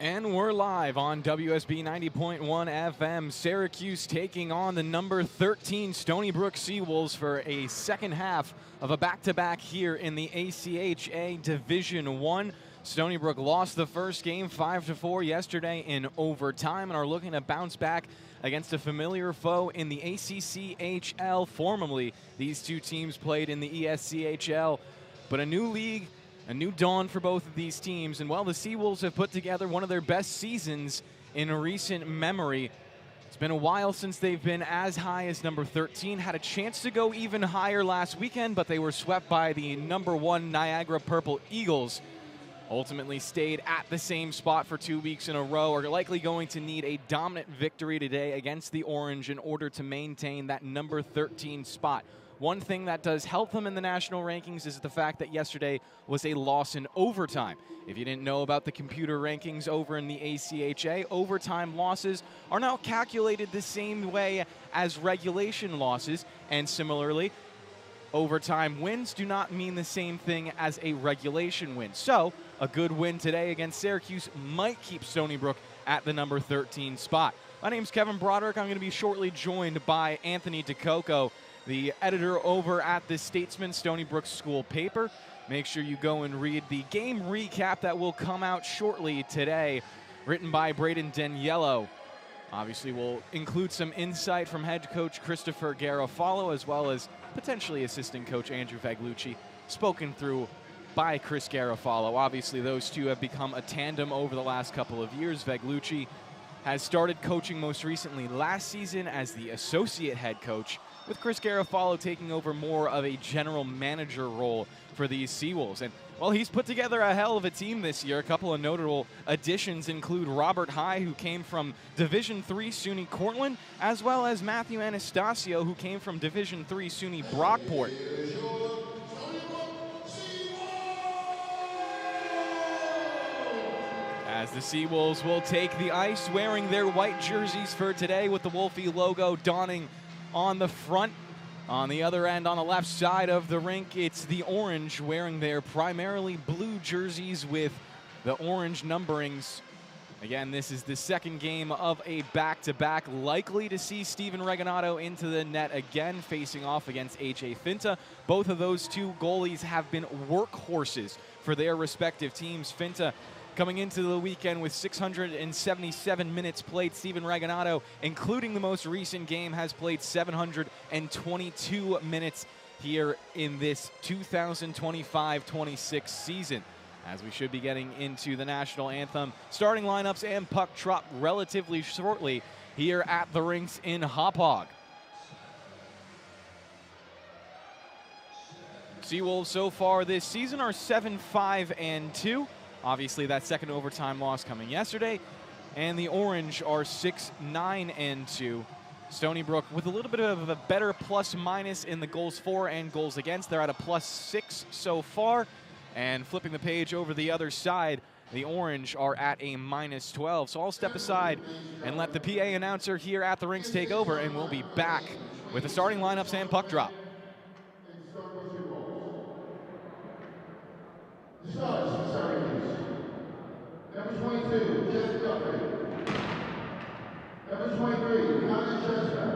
And we're live on WUSB 90.1 FM. Syracuse taking on the number 13 Stony Brook Seawolves for a second half of a back-to-back here in the ACHA Division I. Stony Brook lost the first game 5-4 yesterday in overtime and are looking to bounce back against a familiar foe in the ACCHL. Formerly, these two teams played in the ESCHL, but a new league, a new dawn for both of these teams, and while the Seawolves have put together one of their best seasons in recent memory, it's been a while since they've been as high as number 13. Had a chance to go even higher last weekend, but they were swept by the number 1 Niagara Purple Eagles. Ultimately stayed at the same spot for 2 weeks in a row, are likely going to need a dominant victory today against the Orange in order to maintain that number 13 spot. One thing that does help them in the national rankings is the fact that yesterday was a loss in overtime. If you didn't know about the computer rankings over in the ACHA, overtime losses are now calculated the same way as regulation losses, and similarly, overtime wins do not mean the same thing as a regulation win. So, a good win today against Syracuse might keep Stony Brook at the number 13 spot. My name's Kevin Broderick. I'm going to be shortly joined by Anthony DeCoco, the editor over at the Statesman Stony Brook School paper. Make sure you go and read the game recap that will come out shortly today, written by Braden Daniello. Obviously, we'll include some insight from head coach Christopher Garofalo, as well as potentially assistant coach Andrew Vaglucci, spoken through by Chris Garofalo. Obviously, those two have become a tandem over the last couple of years. Vaglucci has started coaching most recently last season as the associate head coach, with Chris Garofalo taking over more of a general manager role for these Seawolves. And, well, he's put together a hell of a team this year. A couple of notable additions include Robert High, who came from Division III SUNY Cortland, as well as Matthew Anastasio, who came from Division III SUNY Brockport. As the Seawolves will take the ice wearing their white jerseys for today with the Wolfie logo donning on the front. On the other end, on the left side of the rink, it's the Orange wearing their primarily blue jerseys with the orange numberings. Again, this is the second game of a back-to-back. Likely to see Steven Regonato into the net again, facing off against A.J. Finta. Both of those two goalies have been workhorses for their respective teams. Finta coming into the weekend with 677 minutes played. Steven Regonato, including the most recent game, has played 722 minutes here in this 2025-26 season. As we should be getting into the national anthem, starting lineups and puck drop relatively shortly here at the rinks in Hauppauge. Seawolves so far this season are 7-5-2. Obviously, that second overtime loss coming yesterday. And the Orange are 6-9-2. Stony Brook with a little bit of a better plus-minus in the goals for and goals against. They're at a +6 so far. And flipping the page over the other side, the Orange are at a -12. So I'll step aside and let the PA announcer here at the rinks take over, and we'll be back with the starting lineups and puck drop. Syracuse. Number 22, Jeff Guthrie. Number 23, Connor Chestnut.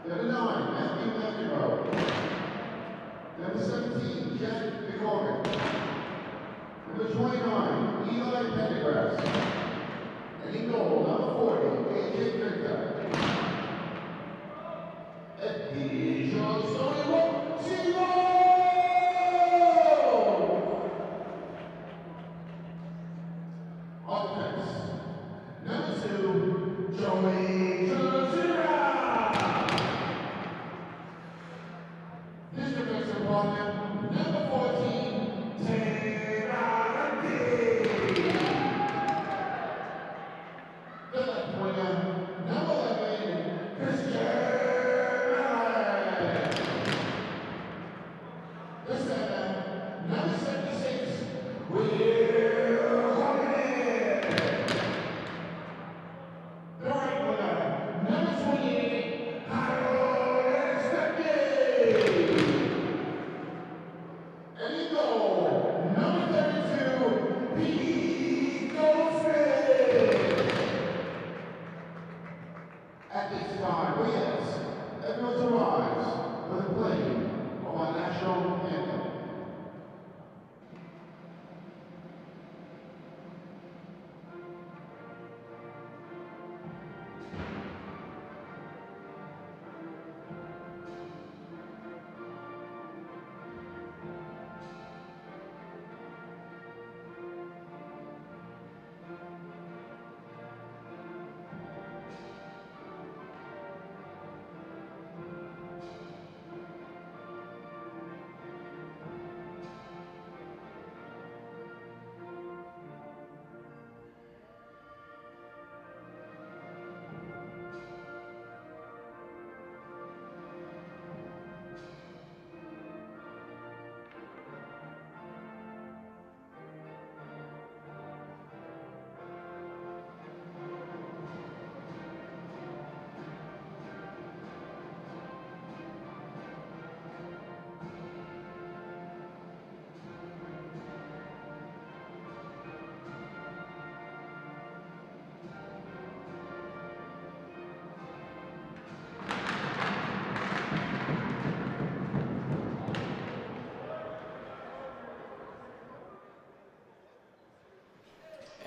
Number 9, Matthew McEnroe. Number 17, Jack McCormick. Number 29, Eli Pendergrass. And in goal, number 40, A.J. Finta. And here's your Stony Brook Seawolves!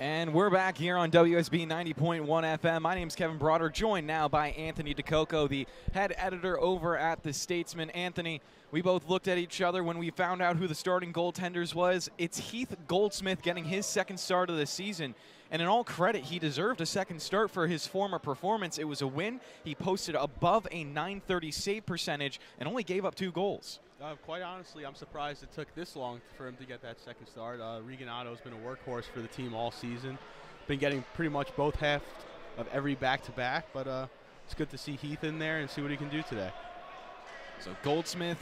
And we're back here on WUSB 90.1 FM. My name's Kevin Broder, joined now by Anthony DeCoco, the head editor over at The Statesman. Anthony, we both looked at each other when we found out who the starting goaltenders was. It's Heath Goldsmith getting his second start of the season. And in all credit, he deserved a second start for his former performance. It was a win. He posted above a .930 save percentage and only gave up 2 goals. Quite honestly, I'm surprised it took this long for him to get that second start. Reganato's been a workhorse for the team all season. Been getting pretty much both half of every back-to-back, but it's good to see Heath in there and see what he can do today. So Goldsmith,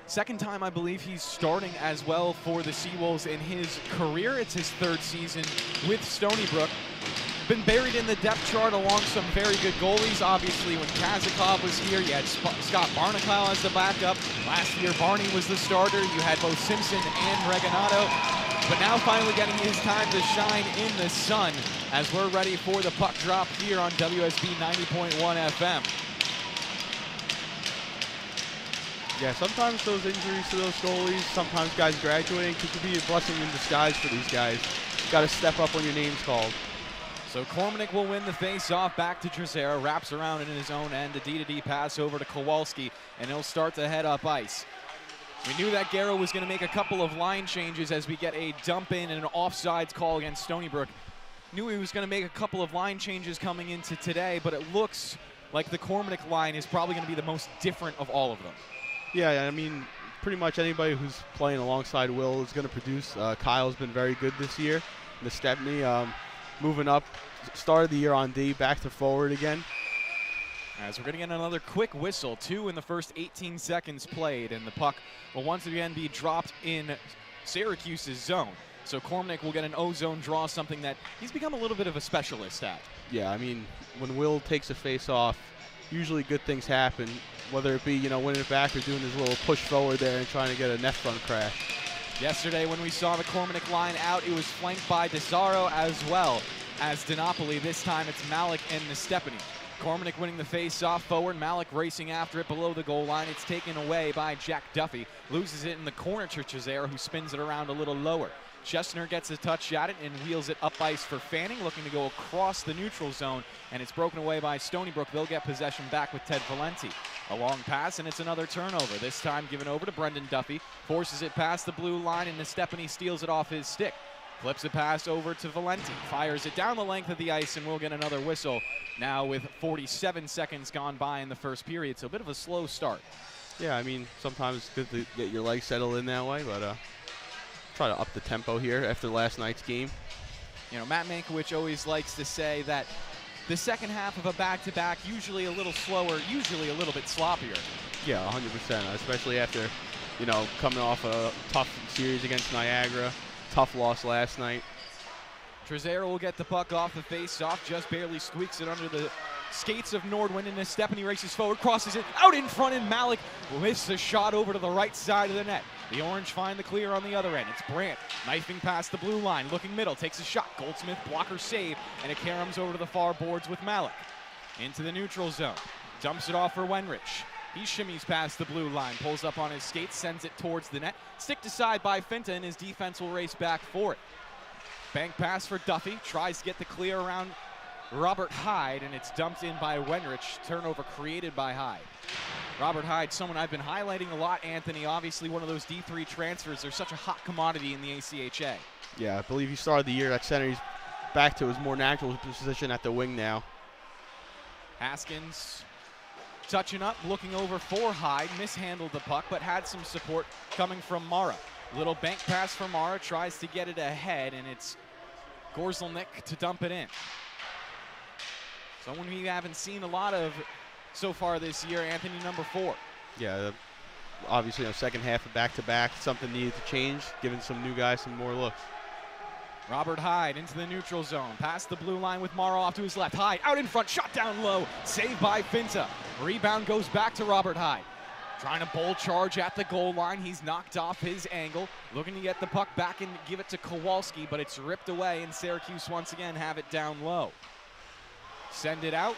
second time I believe he's starting as well for the Seawolves in his career. It's his 3rd season with Stony Brook. Been buried in the depth chart along some very good goalies. Obviously, when Kazakov was here, you had Scott Barnacle as the backup. Last year, Barney was the starter. You had both Simpson and Reganato. But now finally getting his time to shine in the sun as we're ready for the puck drop here on WSB 90.1 FM. Yeah, sometimes those injuries to those goalies, sometimes guys graduating, could be a blessing in disguise for these guys. Got to step up when your name's called. So Kormanek will win the face-off back to Trezera, wraps around in his own end, a D-to-D pass over to Kowalski, and he'll start to head up ice. We knew that Garrow was going to make a couple of line changes as we get a dump in and an offsides call against Stony Brook. Knew he was going to make a couple of line changes coming into today, but it looks like the Kormanek line is probably going to be the most different of all of them. Yeah, I mean, pretty much anybody who's playing alongside Will is going to produce. Kyle's been very good this year. The Stepney moving up, started the year on D, back to forward again. As we're going to get another quick whistle, 2 in the first 18 seconds played, and the puck will once again be dropped in Syracuse's zone. So Kormanek will get an O-zone draw, something that he's become a little bit of a specialist at. Yeah, I mean, when Will takes a face off, usually good things happen, whether it be, winning it back or doing his little push forward there and trying to get a net front crash. Yesterday when we saw the Kormanek line out, it was flanked by DeSaro as well as Dinopoli. This time it's Malik and Nestepany. Kormanek winning the face-off forward, Malik racing after it below the goal line. It's taken away by Jack Duffy. Loses it in the corner to Trezera, who spins it around a little lower. Chestnut gets a touch at it and wheels it up ice for Fanning, looking to go across the neutral zone, and it's broken away by Stony Brook. They'll get possession back with Ted Valenti. A long pass, and it's another turnover, this time given over to Brendan Duffy. Forces it past the blue line, and Nestepany steals it off his stick. Flips the pass over to Valenti. Fires it down the length of the ice, and we'll get another whistle now with 47 seconds gone by in the first period, so a bit of a slow start. Yeah, I mean, sometimes it's good to get your legs settled in that way, but try to up the tempo here after last night's game. Matt Mankiewicz always likes to say that the second half of a back-to-back, usually a little slower, usually a little bit sloppier. Yeah, 100%, especially after, coming off a tough series against Niagara, tough loss last night. Trezera will get the puck off the face-off, just barely squeaks it under the skates of Nordwind, and Nestepany races forward, crosses it out in front, and Malik lifts a shot over to the right side of the net. The Orange find the clear on the other end. It's Brandt knifing past the blue line, looking middle, takes a shot. Goldsmith blocker save, and it caroms over to the far boards with Malik. Into the neutral zone, dumps it off for Wenrich. He shimmies past the blue line, pulls up on his skates, sends it towards the net. Sticked aside by Finta, and his defense will race back for it. Bank pass for Duffy, tries to get the clear around Robert Hyde, and it's dumped in by Wenrich. Turnover created by Hyde. Robert Hyde, someone I've been highlighting a lot, Anthony. Obviously one of those D3 transfers. They're such a hot commodity in the ACHA. Yeah, I believe he started the year at center. He's back to his more natural position at the wing now. Haskins touching up, looking over for Hyde. Mishandled the puck, but had some support coming from Mara. Little bank pass for Mara, tries to get it ahead, and it's Gorzelnik to dump it in. Someone we haven't seen a lot of so far this year, Anthony, number 4. Yeah, obviously, second half of back-to-back, something needed to change, giving some new guys some more looks. Robert Hyde into the neutral zone, past the blue line with Mara off to his left. Hyde out in front, shot down low, saved by Finta. Rebound goes back to Robert Hyde. Trying to bull charge at the goal line. He's knocked off his angle, looking to get the puck back and give it to Kowalski, but it's ripped away, and Syracuse once again have it down low. Send it out.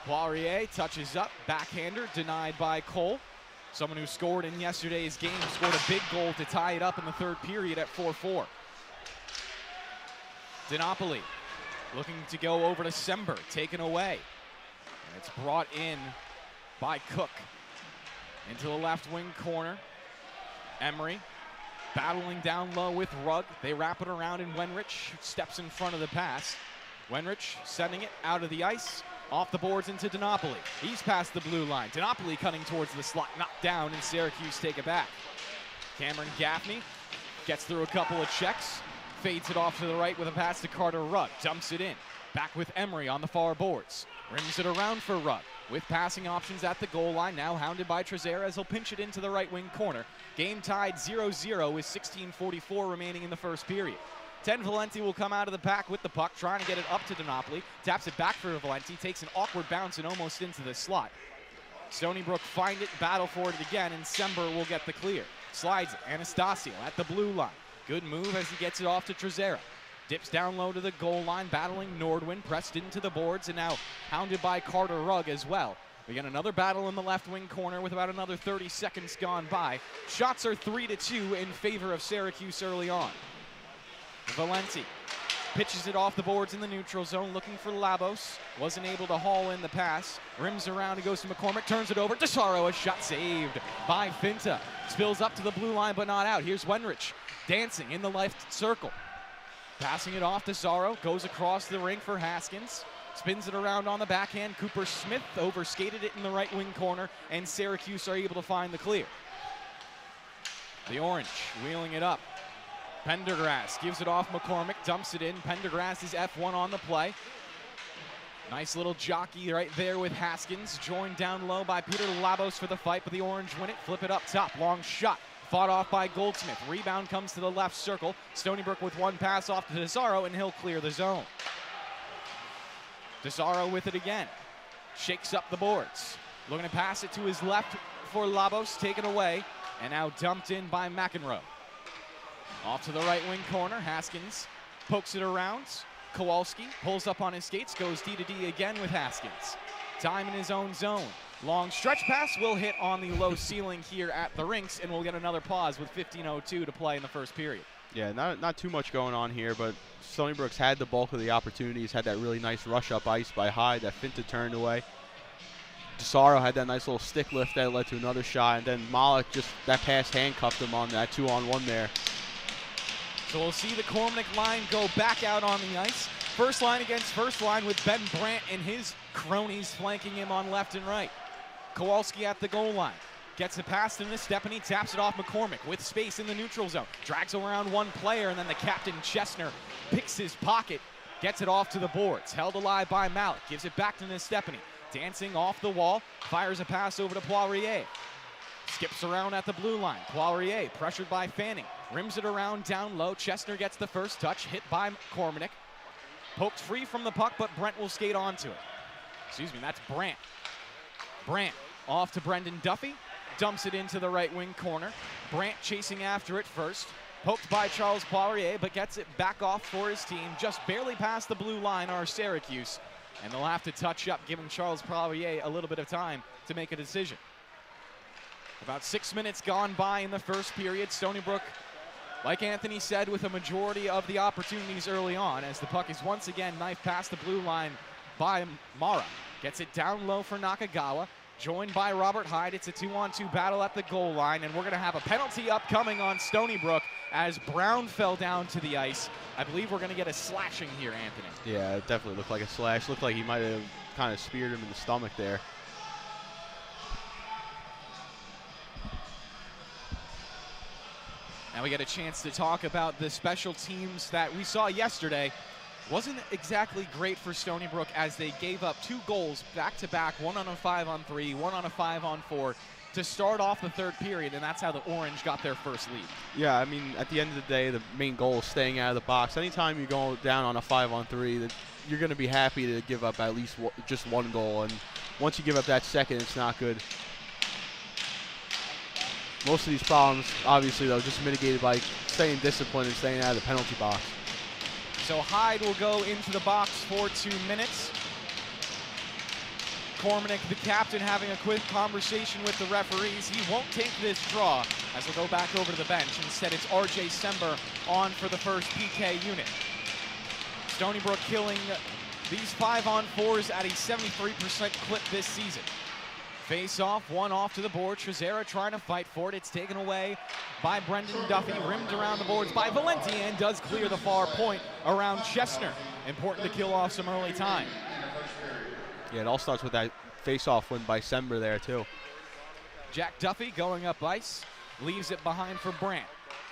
Poirier touches up, backhander denied by Cole. Someone who scored in yesterday's game, scored a big goal to tie it up in the third period at 4-4. DiNapoli looking to go over to Sember, taken away. And it's brought in by Cook. Into the left wing corner. Emery battling down low with Rugg. They wrap it around, and Wenrich steps in front of the pass. Wenrich sending it out of the ice, off the boards into DiNapoli. He's past the blue line. DiNapoli cutting towards the slot, knocked down, and Syracuse take it back. Cameron Gaffney gets through a couple of checks, fades it off to the right with a pass to Carter Rugg, dumps it in. Back with Emery on the far boards. Rims it around for Rugg with passing options at the goal line, now hounded by Trezera as he'll pinch it into the right wing corner. Game tied 0-0 with 16:44 remaining in the first period. 10 Valenti will come out of the pack with the puck, trying to get it up to DiNapoli. Taps it back for Valenti, takes an awkward bounce and almost into the slot. Stony Brook find it, battle for it again, and Sember will get the clear. Slides it, Anastasio at the blue line. Good move as he gets it off to Trezera. Dips down low to the goal line, battling Nordwin, pressed into the boards, and now hounded by Carter Rugg as well. We get another battle in the left wing corner with about another 30 seconds gone by. Shots are 3-2 in favor of Syracuse early on. Valenti pitches it off the boards in the neutral zone, looking for Labos. Wasn't able to haul in the pass. Rims around, he goes to McCormick, turns it over. DeSaro, a shot saved by Finta. Spills up to the blue line, but not out. Here's Wenrich dancing in the left circle. Passing it off to Zaro, goes across the ring for Haskins. Spins it around on the backhand. Cooper Smith overskated it in the right wing corner, and Syracuse are able to find the clear. The Orange wheeling it up. Pendergrass gives it off McCormick, dumps it in. Pendergrass is F1 on the play. Nice little jockey right there with Haskins, joined down low by Peter Labos for the fight, but the Orange win it. Flip it up top, long shot. Fought off by Goldsmith. Rebound comes to the left circle. Stony Brook with one pass off to DeSaro, and he'll clear the zone. DeSaro with it again. Shakes up the boards. Looking to pass it to his left for Labos, taken away, and now dumped in by McEnroe. Off to the right wing corner. Haskins pokes it around. Kowalski pulls up on his skates, goes D-to-D again with Haskins. Time in his own zone. Long stretch pass will hit on the low ceiling here at the rinks, and we'll get another pause with 15:02 to play in the first period. Yeah, not too much going on here, but Stony Brook's had the bulk of the opportunities, had that really nice rush up ice by Hyde, that Finta turned away. DeSaro had that nice little stick lift that led to another shot, and then Malik just, that pass handcuffed him on that 2-on-1 there. So we'll see the Cormanick line go back out on the ice. First line against first line with Ben Brandt and his cronies flanking him on left and right. Kowalski at the goal line. Gets it past into Stephanie, taps it off McCormick with space in the neutral zone. Drags around one player, and then the captain, Chesner, picks his pocket, gets it off to the boards. Held alive by Malik, gives it back to Stephanie. Dancing off the wall, fires a pass over to Poirier. Skips around at the blue line. Poirier pressured by Fanning. Rims it around down low. Chesner gets the first touch, hit by Cormanick. Poked free from the puck, but Brent will skate onto it. Excuse me, that's Brandt. Brandt off to Brendan Duffy. Dumps it into the right wing corner. Brandt chasing after it first. Poked by Charles Poirier, but gets it back off for his team. Just barely past the blue line are Syracuse. And they'll have to touch up, giving Charles Poirier a little bit of time to make a decision. About 6 minutes gone by in the first period. Stony Brook, like Anthony said, with a majority of the opportunities early on, as the puck is once again knifed past the blue line by Mara. Gets it down low for Nakagawa, joined by Robert Hyde. It's a 2-on-2 battle at the goal line, and we're going to have a penalty upcoming on Stony Brook as Brown fell down to the ice. I believe we're going to get a slashing here, Anthony. Yeah, it definitely looked like a slash. Looked like he might have kind of speared him in the stomach there. Now we get a chance to talk about the special teams that we saw yesterday. Wasn't exactly great for Stony Brook as they gave up 2 goals back-to-back, one on a 5-on-3, one on a 5-on-4 to start off the third period, and that's how the Orange got their first lead. Yeah, I mean, at the end of the day, the main goal is staying out of the box. Anytime you go down on a 5-on-3, you're going to be happy to give up at least just 1 goal, and once you give up that second, it's not good. Most of these problems, obviously, though, just mitigated by staying disciplined and staying out of the penalty box. So Hyde will go into the box for 2 minutes. Cormanick, the captain, having a quick conversation with the referees. He won't take this draw as we'll go back over to the bench. Instead, it's RJ Sember on for the first PK unit. Stony Brook killing these 5-on-4s at a 73% clip this season. Face off, one off to the board. Trezera trying to fight for it. It's taken away by Brendan Duffy, rimmed around the boards by Valenti, and does clear the far point around Chesner. Important to kill off some early time. Yeah, it all starts with that face-off win by Sember there, too. Jack Duffy going up ice, leaves it behind for Brandt.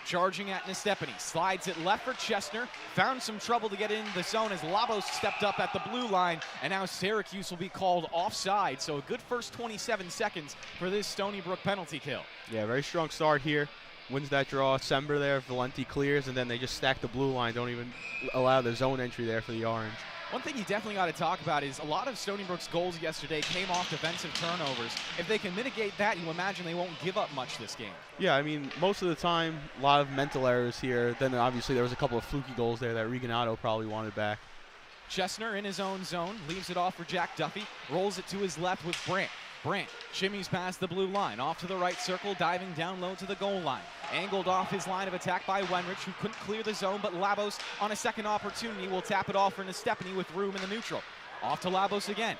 Charging at Nestepany, slides it left for Chesner, found some trouble to get into the zone as Labos stepped up at the blue line, and now Syracuse will be called offside, so a good first 27 seconds for this Stony Brook penalty kill. Yeah, very strong start here. Wins that draw. Sember there, Valenti clears, and then they just stack the blue line, don't even allow the zone entry there for the Orange. One thing you definitely got to talk about is a lot of Stony Brook's goals yesterday came off defensive turnovers. If they can mitigate that, you imagine they won't give up much this game. Yeah, I mean, most of the time, a lot of mental errors here. Then obviously there was a couple of fluky goals there that Reganado probably wanted back. Chesner in his own zone, leaves it off for Jack Duffy, rolls it to his left with Brandt. Brandt shimmies past the blue line, off to the right circle, diving down low to the goal line. Angled off his line of attack by Wenrich, who couldn't clear the zone, but Labos on a second opportunity will tap it off for Nestepany with room in the neutral. Off to Labos again.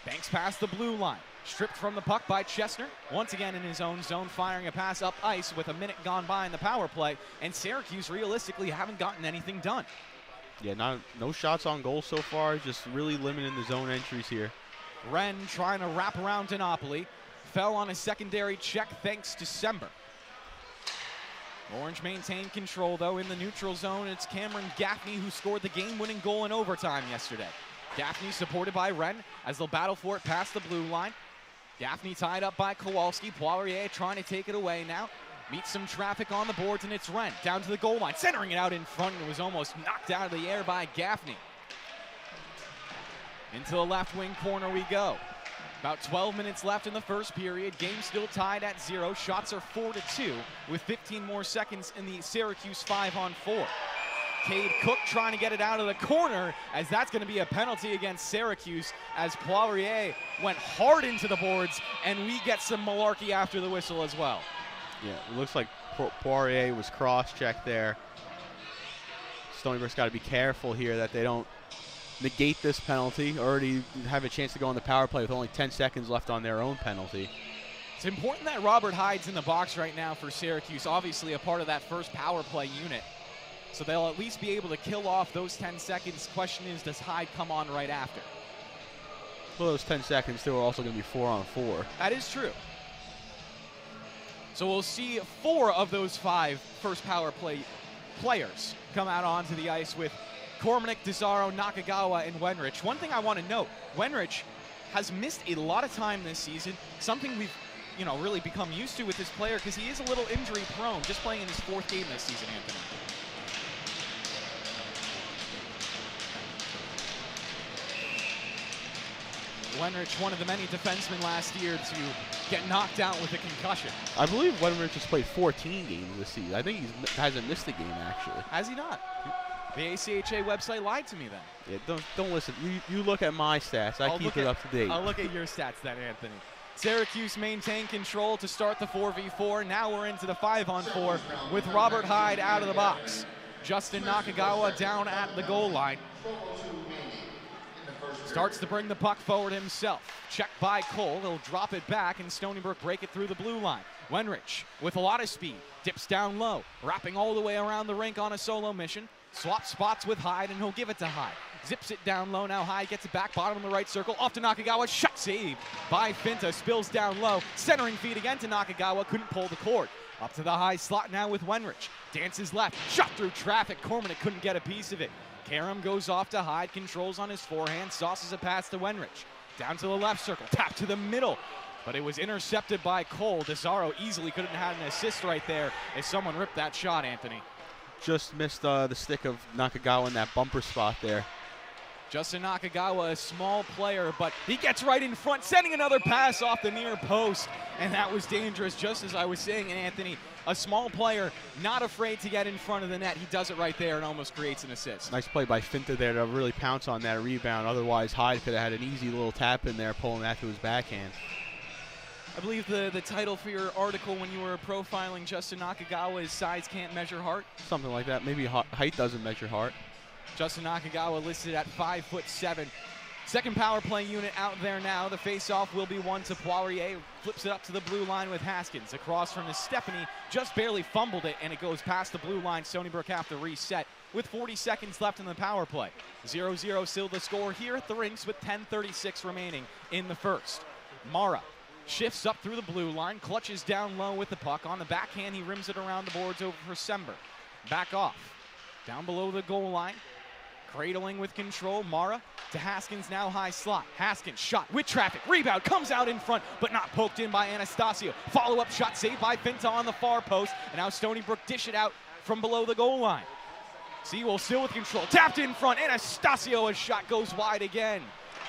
Banks past the blue line. Stripped from the puck by Chesner. Once again in his own zone, firing a pass up ice with a minute gone by in the power play. And Syracuse realistically haven't gotten anything done. Yeah, no shots on goal so far, just really limiting the zone entries here. Wren trying to wrap around Dinopoli. Fell on a secondary check thanks to Sember. Orange maintained control though in the neutral zone. It's Cameron Gaffney who scored the game-winning goal in overtime yesterday. Gaffney supported by Wren as they'll battle for it past the blue line. Gaffney tied up by Kowalski. Poirier trying to take it away now. Meets some traffic on the boards and it's Wren down to the goal line. Centering it out in front and it was almost knocked out of the air by Gaffney. Into the left wing corner we go. About 12 minutes left in the first period. Game still tied at 0. Shots are 4-2 with 15 more seconds in the Syracuse 5-on-4. Cade Cook trying to get it out of the corner as that's going to be a penalty against Syracuse as Poirier went hard into the boards and we get some malarkey after the whistle as well. Yeah, it looks like Poirier was cross-checked there. Stony Brook's got to be careful here that they don't negate this penalty, already have a chance to go on the power play with only 10 seconds left on their own penalty. It's important that Robert Hyde's in the box right now for Syracuse, obviously a part of that first power play unit. So they'll at least be able to kill off those 10 seconds. Question is, does Hyde come on right after? Well, those 10 seconds still are also going to be 4-on-4. That is true. So we'll see 4 of those 5 first power play players come out onto the ice with Cormanek, Desaro, Nakagawa, and Wenrich. One thing I want to note, Wenrich has missed a lot of time this season, something we've really become used to with this player because he is a little injury prone, just playing in his 4th game this season, Anthony. Wenrich, one of the many defensemen last year to get knocked out with a concussion. I believe Wenrich has played 14 games this season. I think he hasn't missed a game, actually. Has he not? The ACHA website lied to me then. Yeah, don't listen. You look at my stats. I keep it up to date. I'll look at your stats then, Anthony. Syracuse maintained control to start the 4v4. Now we're into the 5-on-4 with Robert Hyde out of the box. Justin Nakagawa down at the goal line. Starts to bring the puck forward himself. Checked by Cole. He'll drop it back and Stony Brook break it through the blue line. Wenrich with a lot of speed. Dips down low. Wrapping all the way around the rink on a solo mission. Swap spots with Hyde and he'll give it to Hyde. Zips it down low. Now Hyde gets it back. Bottom of the right circle. Off to Nakagawa. Shot saved by Finta. Spills down low. Centering feed again to Nakagawa. Couldn't pull the cord. Up to the high slot now with Wenrich. Dances left. Shot through traffic. Cormanek couldn't get a piece of it. Karam goes off to Hyde. Controls on his forehand. Sauces a pass to Wenrich. Down to the left circle. Tap to the middle. But it was intercepted by Cole. Desaro easily couldn't have an assist right there as someone ripped that shot, Anthony. Just missed the stick of Nakagawa in that bumper spot there. Justin Nakagawa, a small player, but he gets right in front, sending another pass off the near post. And that was dangerous, just as I was saying, Anthony. A small player, not afraid to get in front of the net. He does it right there and almost creates an assist. Nice play by Finta there to really pounce on that rebound. Otherwise, Hyde could have had an easy little tap in there, pulling that to his backhand. I believe the title for your article when you were profiling Justin Nakagawa is Size Can't Measure Heart. Something like that. Maybe height doesn't measure heart. Justin Nakagawa listed at 5'7". Second power play unit out there now. The face-off will be one to Poirier. Flips it up to the blue line with Haskins. Across from Stephanie, just barely fumbled it, and it goes past the blue line. Stony Brook have to reset with 40 seconds left in the power play. 0-0 still the score here at the rinks with 10:36 remaining in the first. Mara shifts up through the blue line, clutches down low with the puck. On the backhand, he rims it around the boards over for Sember. Back off. Down below the goal line. Cradling with control, Mara to Haskins, now high slot. Haskins shot with traffic, rebound, comes out in front, but not poked in by Anastasio. Follow-up shot saved by Finta on the far post, and now Stony Brook dish it out from below the goal line. Seawolf still with control, tapped in front, Anastasio, a shot goes wide again.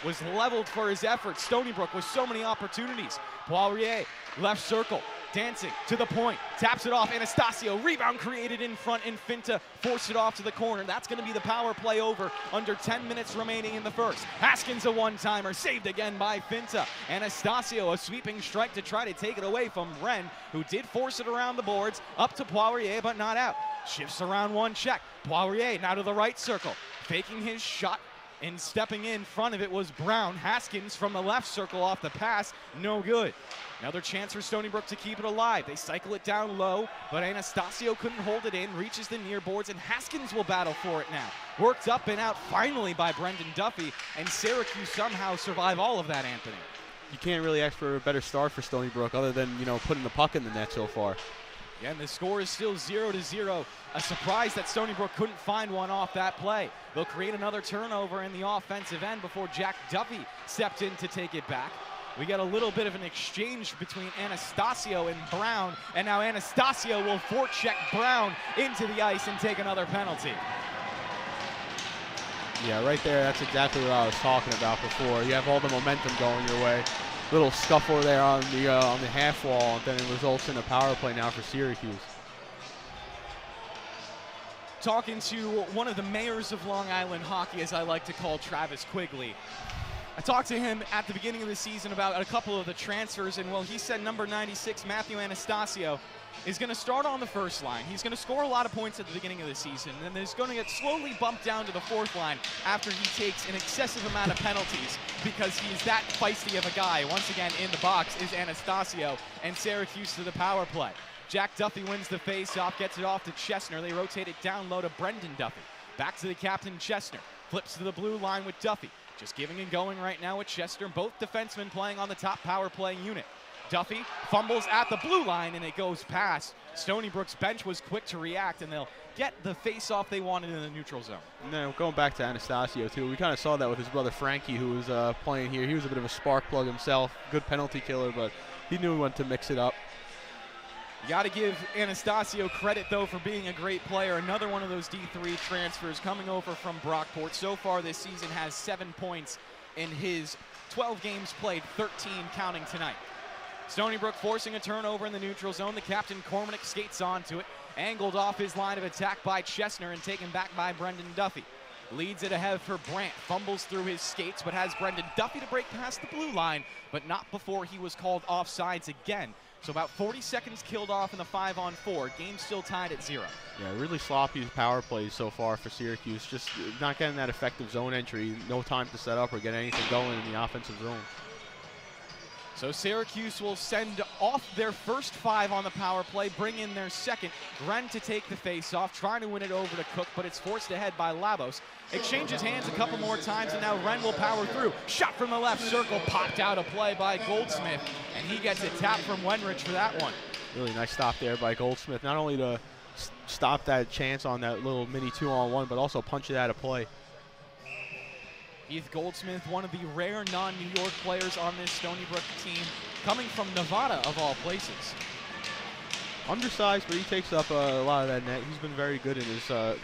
Was leveled for his efforts. Stony Brook with so many opportunities. Poirier, left circle, dancing to the point, taps it off. Anastasio, rebound created in front, and Finta forced it off to the corner. That's going to be the power play over under 10 minutes remaining in the first. Haskins, a one-timer, saved again by Finta. Anastasio, a sweeping strike to try to take it away from Ren, who did force it around the boards, up to Poirier, but not out. Shifts around one check. Poirier now to the right circle, faking his shot, and stepping in front of it was Brown. Haskins from the left circle off the pass, no good. Another chance for Stony Brook to keep it alive. They cycle it down low, but Anastasio couldn't hold it in, reaches the near boards, and Haskins will battle for it now. Worked up and out finally by Brendan Duffy, and Syracuse somehow survive all of that, Anthony. You can't really ask for a better start for Stony Brook other than, putting the puck in the net so far. Yeah, and the score is still 0-0. A surprise that Stony Brook couldn't find one off that play. They'll create another turnover in the offensive end before Jack Duffy stepped in to take it back. We got a little bit of an exchange between Anastasio and Brown, and now Anastasio will forecheck Brown into the ice and take another penalty. Yeah, right there, that's exactly what I was talking about before. You have all the momentum going your way. Little scuffle there on the half wall, and then it results in a power play now for Syracuse. Talking to one of the mayors of Long Island hockey, as I like to call Travis Quigley. I talked to him at the beginning of the season about a couple of the transfers, and well, he said number 96, Matthew Anastasio, is going to start on the first line. He's going to score a lot of points at the beginning of the season, and then he's going to get slowly bumped down to the fourth line after he takes an excessive amount of penalties because he's that feisty of a guy. Once again, in the box is Anastasio, and Syracuse to the power play. Jack Duffy wins the face-off, gets it off to Chesner. They rotate it down low to Brendan Duffy. Back to the captain, Chesner. Flips to the blue line with Duffy. Just giving and going right now with Chester. Both defensemen playing on the top power play unit. Duffy fumbles at the blue line, and it goes past. Stony Brook's bench was quick to react, and they'll get the face-off they wanted in the neutral zone. Now, going back to Anastasio, too, we kind of saw that with his brother Frankie, who was playing here. He was a bit of a spark plug himself, good penalty killer, but he knew when to mix it up. You got to give Anastasio credit, though, for being a great player. Another one of those D3 transfers coming over from Brockport. So far this season has 7 points in his 12 games played, 13 counting tonight. Stony Brook forcing a turnover in the neutral zone. The captain, Cormack, skates onto it. Angled off his line of attack by Chesner and taken back by Brendan Duffy. Leads it ahead for Brandt. Fumbles through his skates, but has Brendan Duffy to break past the blue line, but not before he was called offsides again. So about 40 seconds killed off in the 5-on-4. Game still tied at 0. Yeah, really sloppy power plays so far for Syracuse. Just not getting that effective zone entry. No time to set up or get anything going in the offensive zone. So Syracuse will send off their first 5 on the power play, bring in their second. Ren to take the face-off, trying to win it over to Cook, but it's forced ahead by Labos. Exchanges hands a couple more times, and now Ren will power through. Shot from the left circle, popped out of play by Goldsmith, and he gets it tapped from Wenrich for that one. Really nice stop there by Goldsmith, not only to stop that chance on that little mini 2-on-1, but also punch it out of play. Heath Goldsmith, one of the rare non-New York players on this Stony Brook team, coming from Nevada of all places. Undersized, but he takes up a lot of that net. He's been very good in his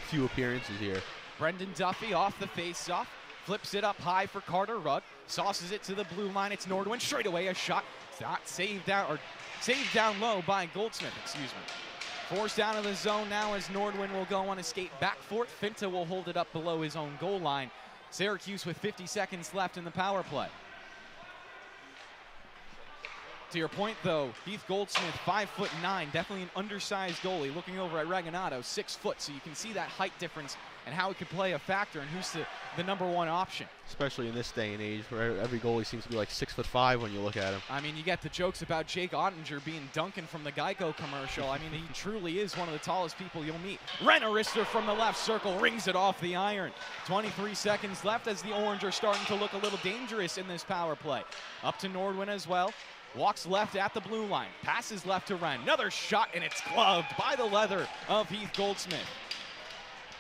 few appearances here. Brendan Duffy off the face-off, flips it up high for Carter Rugg, sauces it to the blue line. It's Nordwin, straight away a shot. It's not saved down low by Goldsmith, excuse me. Forced down to the zone now as Nordwin will go on a skate back for it. Finta will hold it up below his own goal line. Syracuse with 50 seconds left in the power play. To your point, though, Heath Goldsmith, 5'9", definitely an undersized goalie. Looking over at Reganado, 6 foot, so you can see that height difference and how it could play a factor and who's the number one option. Especially in this day and age where every goalie seems to be like 6'5" when you look at him. I mean, you get the jokes about Jake Ottinger being Duncan from the Geico commercial. I mean, he truly is one of the tallest people you'll meet. Renerister from the left circle rings it off the iron. 23 seconds left as the Orange are starting to look a little dangerous in this power play. Up to Nordwin as well. Walks left at the blue line. Passes left to Wren. Another shot, and it's gloved by the leather of Heath Goldsmith.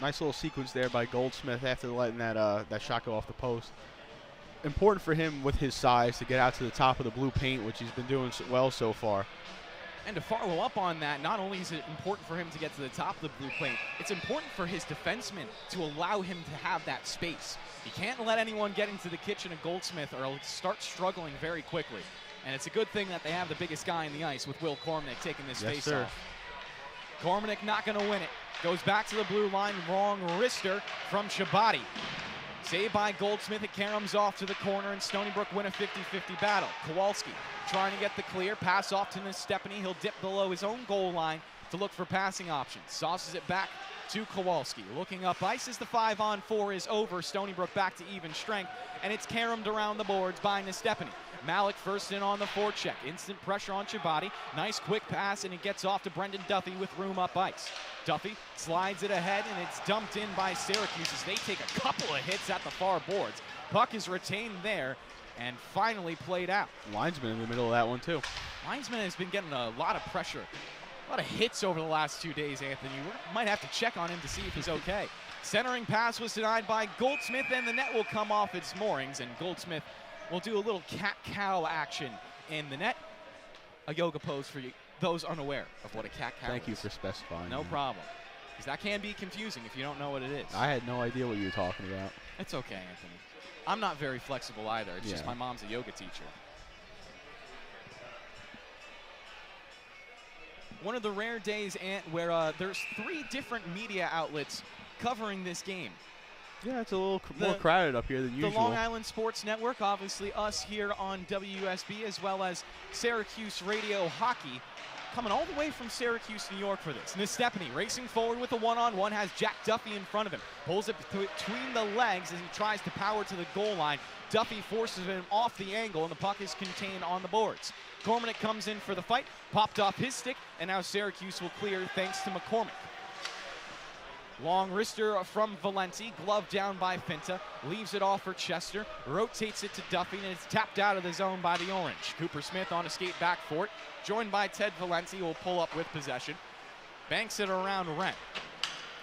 Nice little sequence there by Goldsmith after letting that shot go off the post. Important for him with his size to get out to the top of the blue paint, which he's been doing well so far. And to follow up on that, not only is it important for him to get to the top of the blue paint, it's important for his defensemen to allow him to have that space. He can't let anyone get into the kitchen of Goldsmith or he'll start struggling very quickly. And it's a good thing that they have the biggest guy in the ice with Will Kormanick taking this face-off. Kormanick not going to win it. Goes back to the blue line, wrong wrister from Chabati. Saved by Goldsmith, it caroms off to the corner, and Stony Brook win a 50-50 battle. Kowalski trying to get the clear, pass off to Nestepany. He'll dip below his own goal line to look for passing options. Sauces it back to Kowalski. Looking up ice as the 5-on-4 is over. Stony Brook back to even strength, and it's caromed around the boards by Nestepany. Malik first in on the forecheck. Instant pressure on Chabati. Nice quick pass, and it gets off to Brendan Duffy with room up ice. Duffy slides it ahead, and it's dumped in by Syracuse as they take a couple of hits at the far boards. Puck is retained there and finally played out. Linesman in the middle of that one, too. Linesman has been getting a lot of pressure, a lot of hits over the last 2 days, Anthony. We might have to check on him to see if he's okay. Centering pass was denied by Goldsmith, and the net will come off its moorings, and Goldsmith will do a little cat-cow action in the net. A yoga pose for you, those unaware of what a cat-cow is. Thank you for specifying. No problem. Because that can be confusing if you don't know what it is. I had no idea what you were talking about. It's okay, Anthony. I'm not very flexible either. It's just my mom's a yoga teacher. One of the rare days, Ant, where there's 3 different media outlets covering this game. Yeah, it's a little more crowded up here than usual. The Long Island Sports Network, obviously us here on WUSB, as well as Syracuse Radio Hockey, coming all the way from Syracuse, New York for this. Nestepany racing forward with a one-on-one, has Jack Duffy in front of him. Pulls it between the legs as he tries to power to the goal line. Duffy forces him off the angle, and the puck is contained on the boards. Kormanick comes in for the fight, popped off his stick, and now Syracuse will clear thanks to McCormick. Long wrister from Valenti, gloved down by Finta, leaves it off for Chester, rotates it to Duffy, and it's tapped out of the zone by the Orange. Cooper Smith on a skate back for it, joined by Ted Valenti, who will pull up with possession. Banks it around Wren.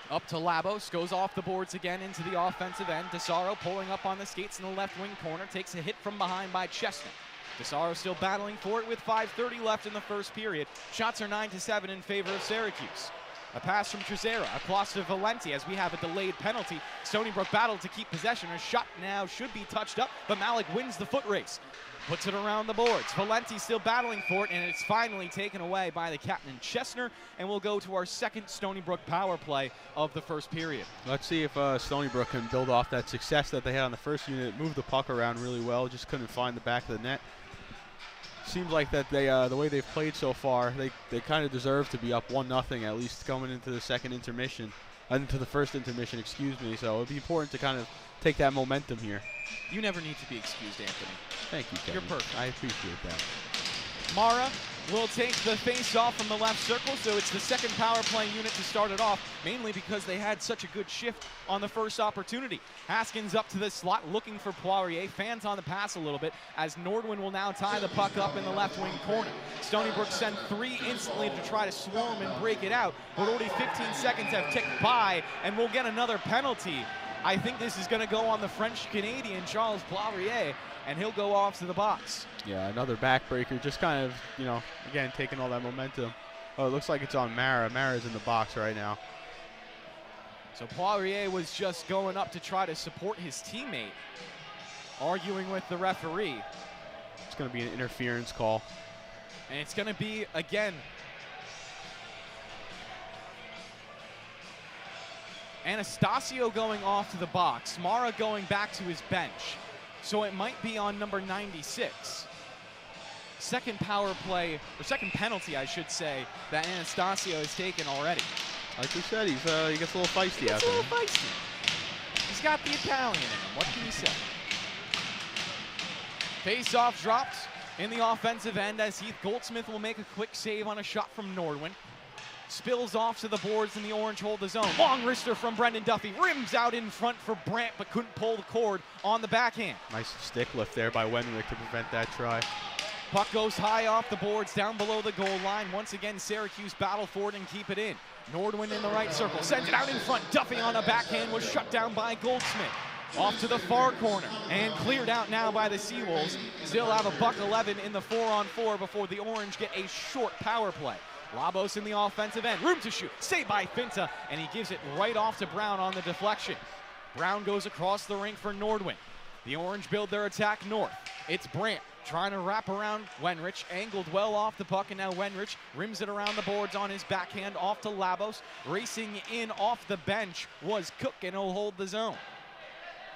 Up to Labos, goes off the boards again into the offensive end. DeSaro pulling up on the skates in the left wing corner, takes a hit from behind by Chestnut. DeSaro still battling for it with 5:30 left in the first period. Shots are 9-7 in favor of Syracuse. A pass from Trezera across to Valenti as we have a delayed penalty. Stony Brook battled to keep possession. A shot now should be touched up, but Malik wins the foot race. Puts it around the boards. Valenti still battling for it, and it's finally taken away by the captain, Chestner, and we'll go to our second Stony Brook power play of the first period. Let's see if Stony Brook can build off that success that they had on the first unit, move the puck around really well, just couldn't find the back of the net. Seems like that they, the way they've played so far, they kind of deserve to be up 1-0 at least coming into the second intermission, into the first intermission, excuse me. So it'd be important to kind of take that momentum here. You never need to be excused, Anthony. Thank you, Kevin. You're perfect. I appreciate that. Mara will take the face-off from the left circle, so it's the second power play unit to start it off, mainly because they had such a good shift on the first opportunity. Haskins up to the slot, looking for Poirier. Fans on the pass a little bit, as Nordwin will now tie the puck up in the left wing corner. Stony Brook sent 3 instantly to try to swarm and break it out, but already 15 seconds have ticked by, and we'll get another penalty. I think this is going to go on the French-Canadian Charles Poirier, and he'll go off to the box. Yeah, another backbreaker, just kind of, you know, again, taking all that momentum. Oh, it looks like it's on Mara. Mara's in the box right now. So Poirier was just going up to try to support his teammate, arguing with the referee. It's going to be an interference call. And it's going to be, again, Anastasio going off to the box, Mara going back to his bench. So it might be on number 96. Second power play, or second penalty, I should say, that Anastasio has taken already. Like we said, he gets a little feisty out there. It's a little feisty. got the Italian in him. What can you say? Face-off dropped in the offensive end as Heath Goldsmith will make a quick save on a shot from Nordwin. Spills off to the boards, and the Orange hold the zone. Long wrister from Brendan Duffy. Rims out in front for Brandt, but couldn't pull the cord on the backhand. Nice stick lift there by Wenwick to prevent that try. Puck goes high off the boards, down below the goal line. Once again, Syracuse battle for it and keep it in. Nordwin in the right circle, sends it out in front. Duffy on a backhand was shut down by Goldsmith. Off to the far corner and cleared out now by the Seawolves. Still have a $1:11 in the 4-on-4 before the Orange get a short power play. Labos in the offensive end, room to shoot, saved by Finta, and he gives it right off to Brown on the deflection. Brown goes across the rink for Nordwin. The Orange build their attack north. It's Brandt trying to wrap around Wenrich, angled well off the puck, and now Wenrich rims it around the boards on his backhand off to Labos. Racing in off the bench was Cook, and he'll hold the zone.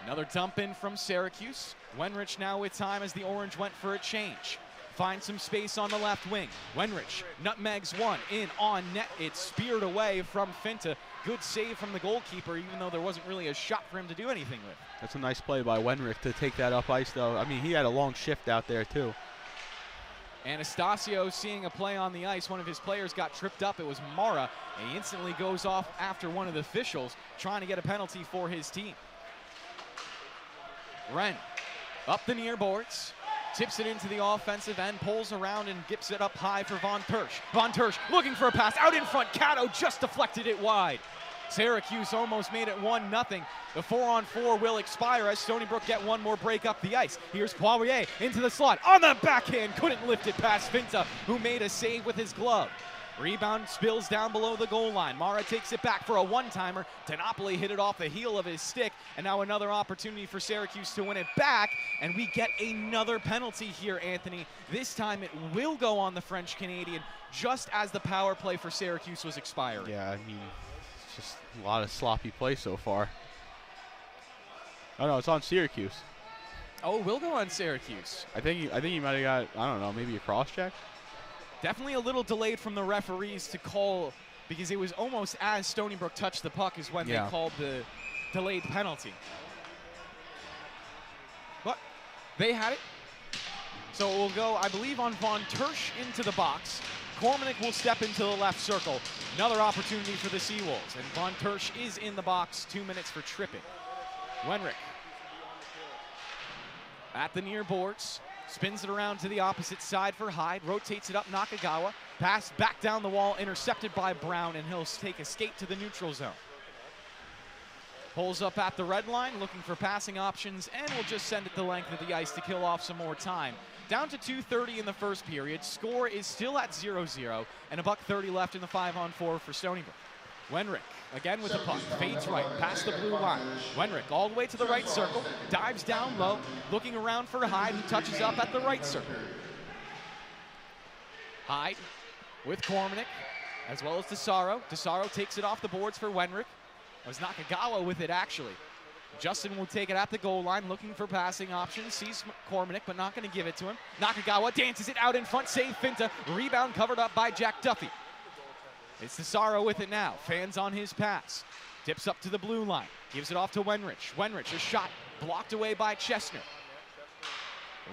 Another dump in from Syracuse. Wenrich now with time as the Orange went for a change. Finds some space on the left wing. Wenrich nutmegs one in on net. It's speared away from Finta. Good save from the goalkeeper, even though there wasn't really a shot for him to do anything with. That's a nice play by Wenrich to take that up ice, though. I mean, he had a long shift out there, too. Anastasio seeing a play on the ice. One of his players got tripped up. It was Mara, and he instantly goes off after one of the officials trying to get a penalty for his team. Wren up the near boards. Tips it into the offensive end, pulls around and gives it up high for Von Tersch. Von Tersch looking for a pass out in front. Cato just deflected it wide. Syracuse almost made it 1-0. The 4-on-4 will expire as Stony Brook get one more break up the ice. Here's Poirier into the slot. On the backhand, couldn't lift it past Finta, who made a save with his glove. Rebound spills down below the goal line. Mara takes it back for a one-timer. Denopoli hit it off the heel of his stick, and now another opportunity for Syracuse to win it back, and we get another penalty here, Anthony. This time it will go on the French-Canadian just as the power play for Syracuse was expiring. Yeah, I mean, it's just a lot of sloppy play so far. Oh, no, it's on Syracuse. Oh, it will go on Syracuse. I think he might have got, I don't know, maybe a cross-check? Definitely a little delayed from the referees to call, because it was almost as Stony Brook touched the puck is when they called the delayed penalty. But they had it. So it will go, I believe, on Von Tersch into the box. Cormanek will step into the left circle. Another opportunity for the Seawolves. And Von Tersch is in the box, 2 minutes for tripping. Wenrich at the near boards. Spins it around to the opposite side for Hyde. Rotates it up Nakagawa. Pass back down the wall, intercepted by Brown, and he'll take a skate to the neutral zone. Pulls up at the red line, looking for passing options, and will just send it the length of the ice to kill off some more time. Down to 2:30 in the first period. Score is still at 0-0, and a $1:30 left in the 5-on-4 for Stony Brook. Wenrich, again with the puck, fades right, past the blue line. Wenrich all the way to the right circle, dives down low, looking around for Hyde, who touches up at the right circle. Hyde with Cormanek, as well as DeSaro. DeSaro takes it off the boards for Wenrich. It was Nakagawa with it, actually. Justin will take it at the goal line, looking for passing options. Sees Cormanek, but not going to give it to him. Nakagawa dances it out in front, save Finta. Rebound covered up by Jack Duffy. It's DeSaro with it now. Fans on his pass. Dips up to the blue line. Gives it off to Wenrich. Wenrich, a shot blocked away by Chestnut.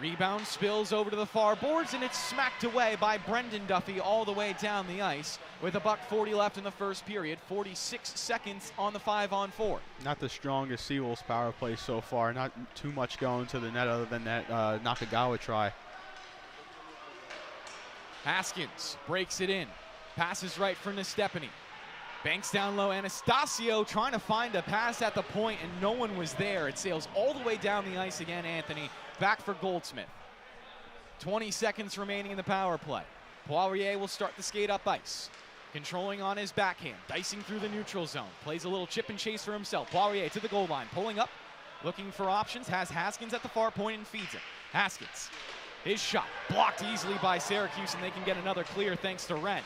Rebound spills over to the far boards, and it's smacked away by Brendan Duffy all the way down the ice with a $1:40 left in the first period. 46 seconds on the 5-on-4. Not the strongest Seawolves power play so far. Not too much going to the net other than that Nakagawa try. Haskins breaks it in. Passes right for Nestepany. Banks down low. Anastasio trying to find a pass at the point, and no one was there. It sails all the way down the ice again, Anthony. Back for Goldsmith. 20 seconds remaining in the power play. Poirier will start the skate up ice. Controlling on his backhand. Dicing through the neutral zone. Plays a little chip and chase for himself. Poirier to the goal line. Pulling up. Looking for options. Has Haskins at the far point and feeds it. Haskins. His shot blocked easily by Syracuse, and they can get another clear thanks to Wren.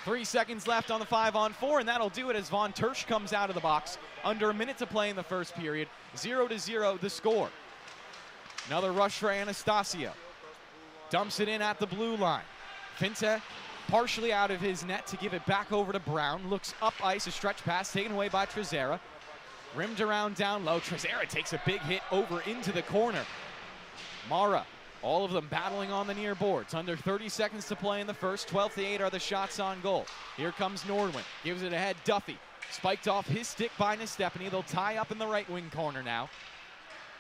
3 seconds left on the 5-on-4, and that'll do it as Von Tersch comes out of the box. Under a minute to play in the first period. 0-0 the score. Another rush for Anastasio. Dumps it in at the blue line. Finta partially out of his net to give it back over to Brown. Looks up ice, a stretch pass taken away by Trezera. Rimmed around down low. Trezera takes a big hit over into the corner. Mara, all of them battling on the near boards. Under 30 seconds to play in the first. 12-8 are the shots on goal. Here comes Nordwin. Gives it ahead. Duffy. Spiked off his stick by Nestepany. They'll tie up in the right wing corner now.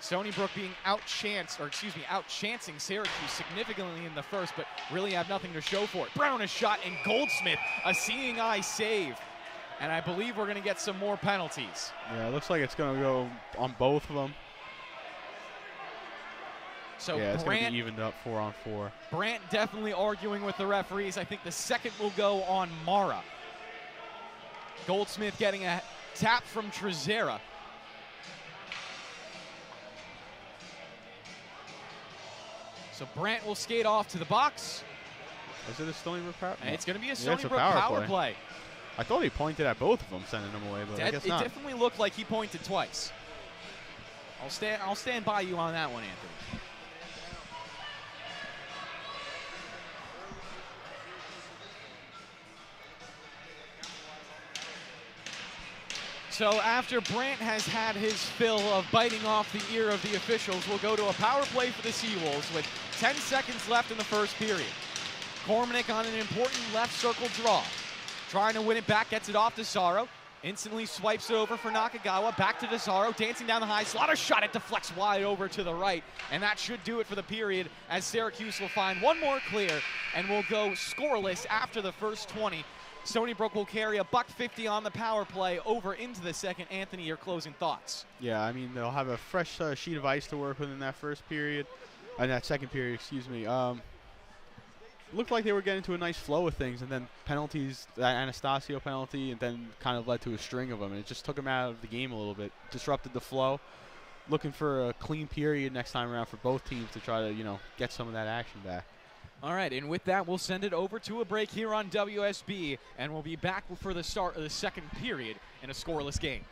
Stony Brook being outchancing Syracuse significantly in the first, but really have nothing to show for it. Brown a shot, and Goldsmith a seeing eye save. And I believe we're going to get some more penalties. Yeah, it looks like it's going to go on both of them. So yeah, it's going to Brandt, be evened up 4-on-4. Brandt definitely arguing with the referees. I think the second will go on Mara. Goldsmith getting a tap from Trezera. So Brandt will skate off to the box. Is it a Stony Brook power? And it's going to be a it's Stony a Brook power play. I thought he pointed at both of them, sending them away, but I guess not. It definitely looked like he pointed twice. I'll stand by you on that one, Anthony. So after Brandt has had his fill of biting off the ear of the officials, we'll go to a power play for the Seawolves with 10 seconds left in the first period. Kormanek on an important left circle draw. Trying to win it back, gets it off to Saro. Instantly swipes it over for Nakagawa. Back to Desaro, dancing down the high. Slaughter shot, it deflects wide over to the right. And that should do it for the period, as Syracuse will find one more clear and will go scoreless after the first 20. Stony Brook will carry a $150 on the power play over into the second. Anthony, your closing thoughts? Yeah, I mean, they'll have a fresh sheet of ice to work with in that first period. That second period, excuse me. Looked like they were getting to a nice flow of things, and then penalties, that Anastasio penalty, and then kind of led to a string of them. And it just took them out of the game a little bit, disrupted the flow. Looking for a clean period next time around for both teams to try to, get some of that action back. All right, and with that, we'll send it over to a break here on WSB, and we'll be back for the start of the second period in a scoreless game.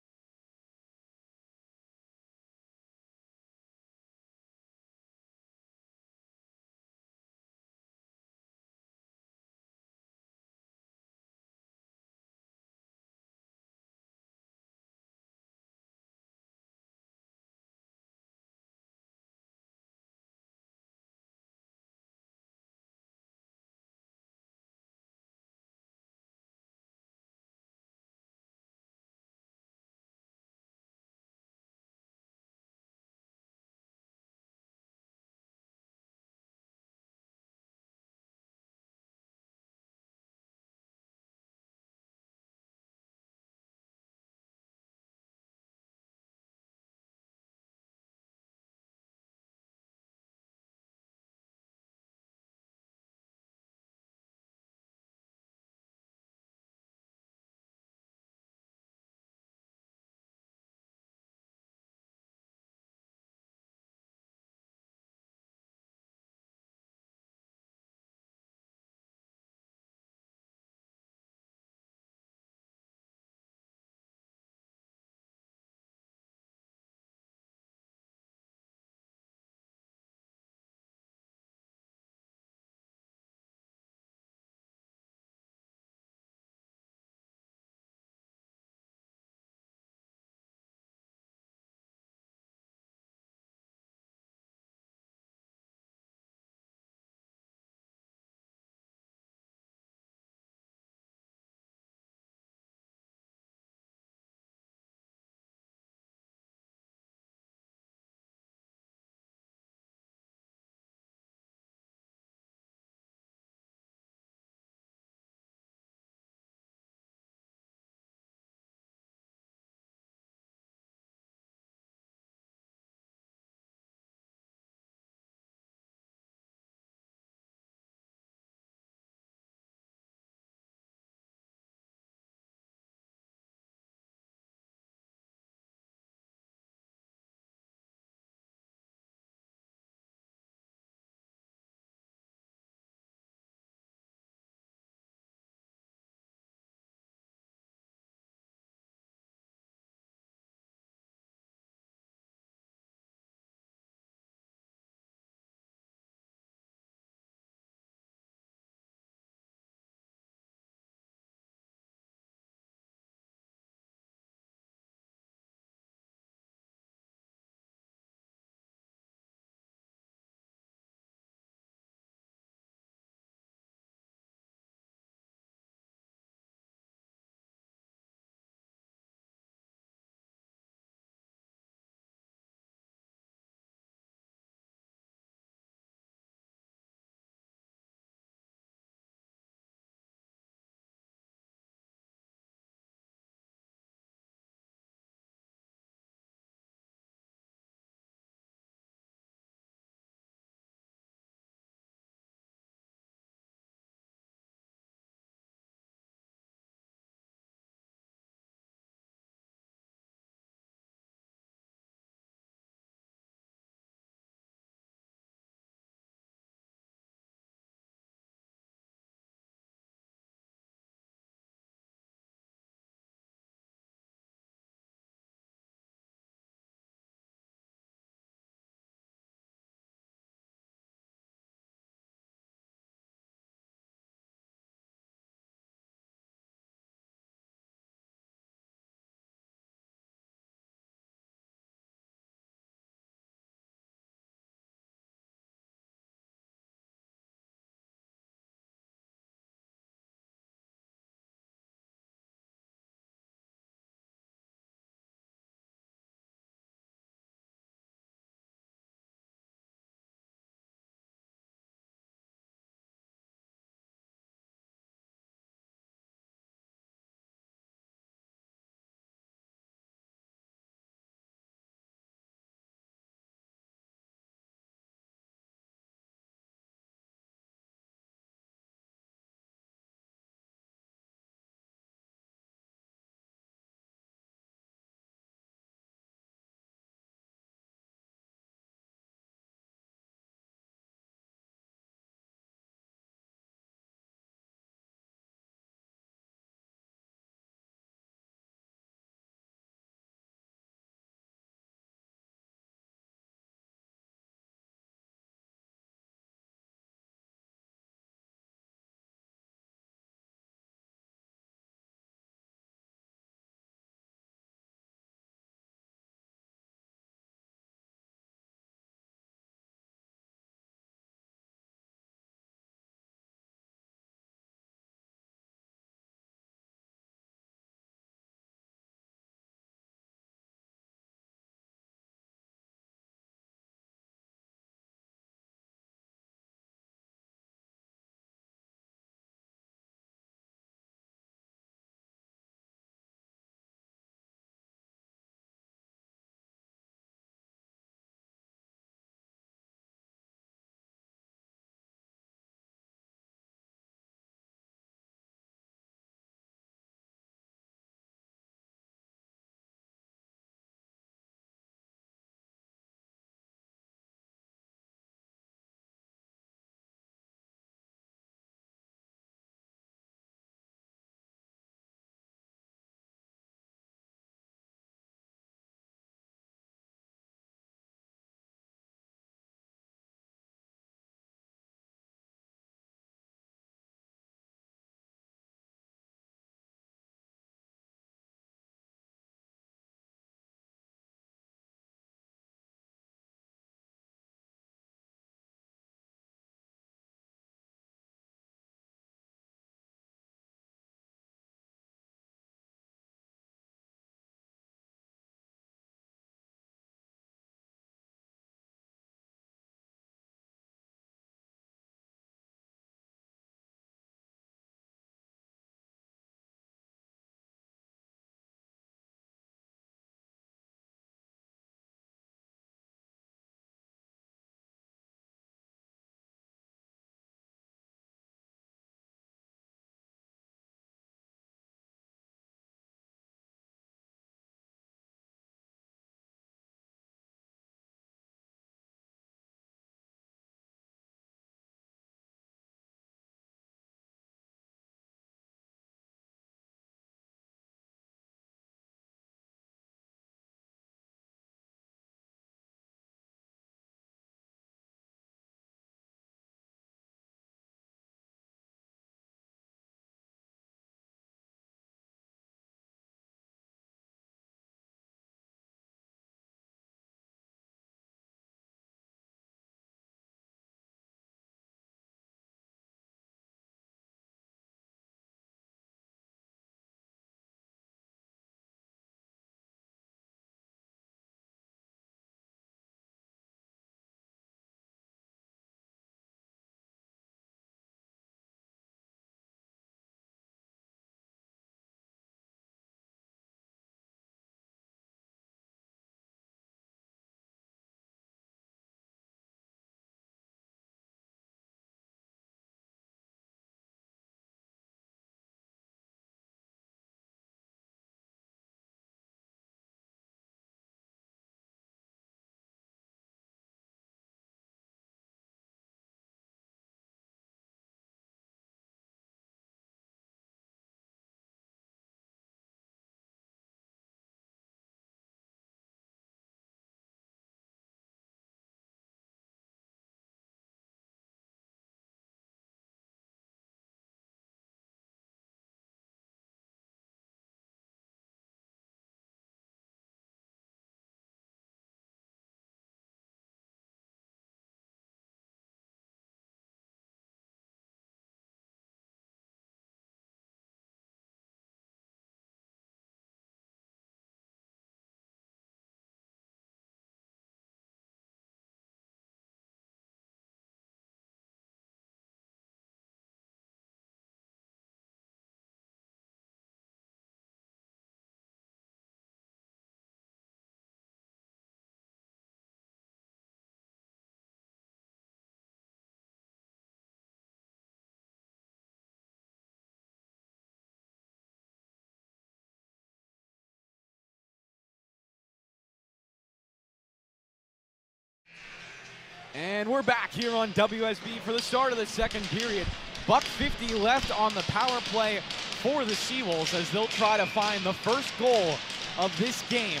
And we're back here on WSB for the start of the second period. $1:50 left on the power play for the Seawolves as they'll try to find the first goal of this game.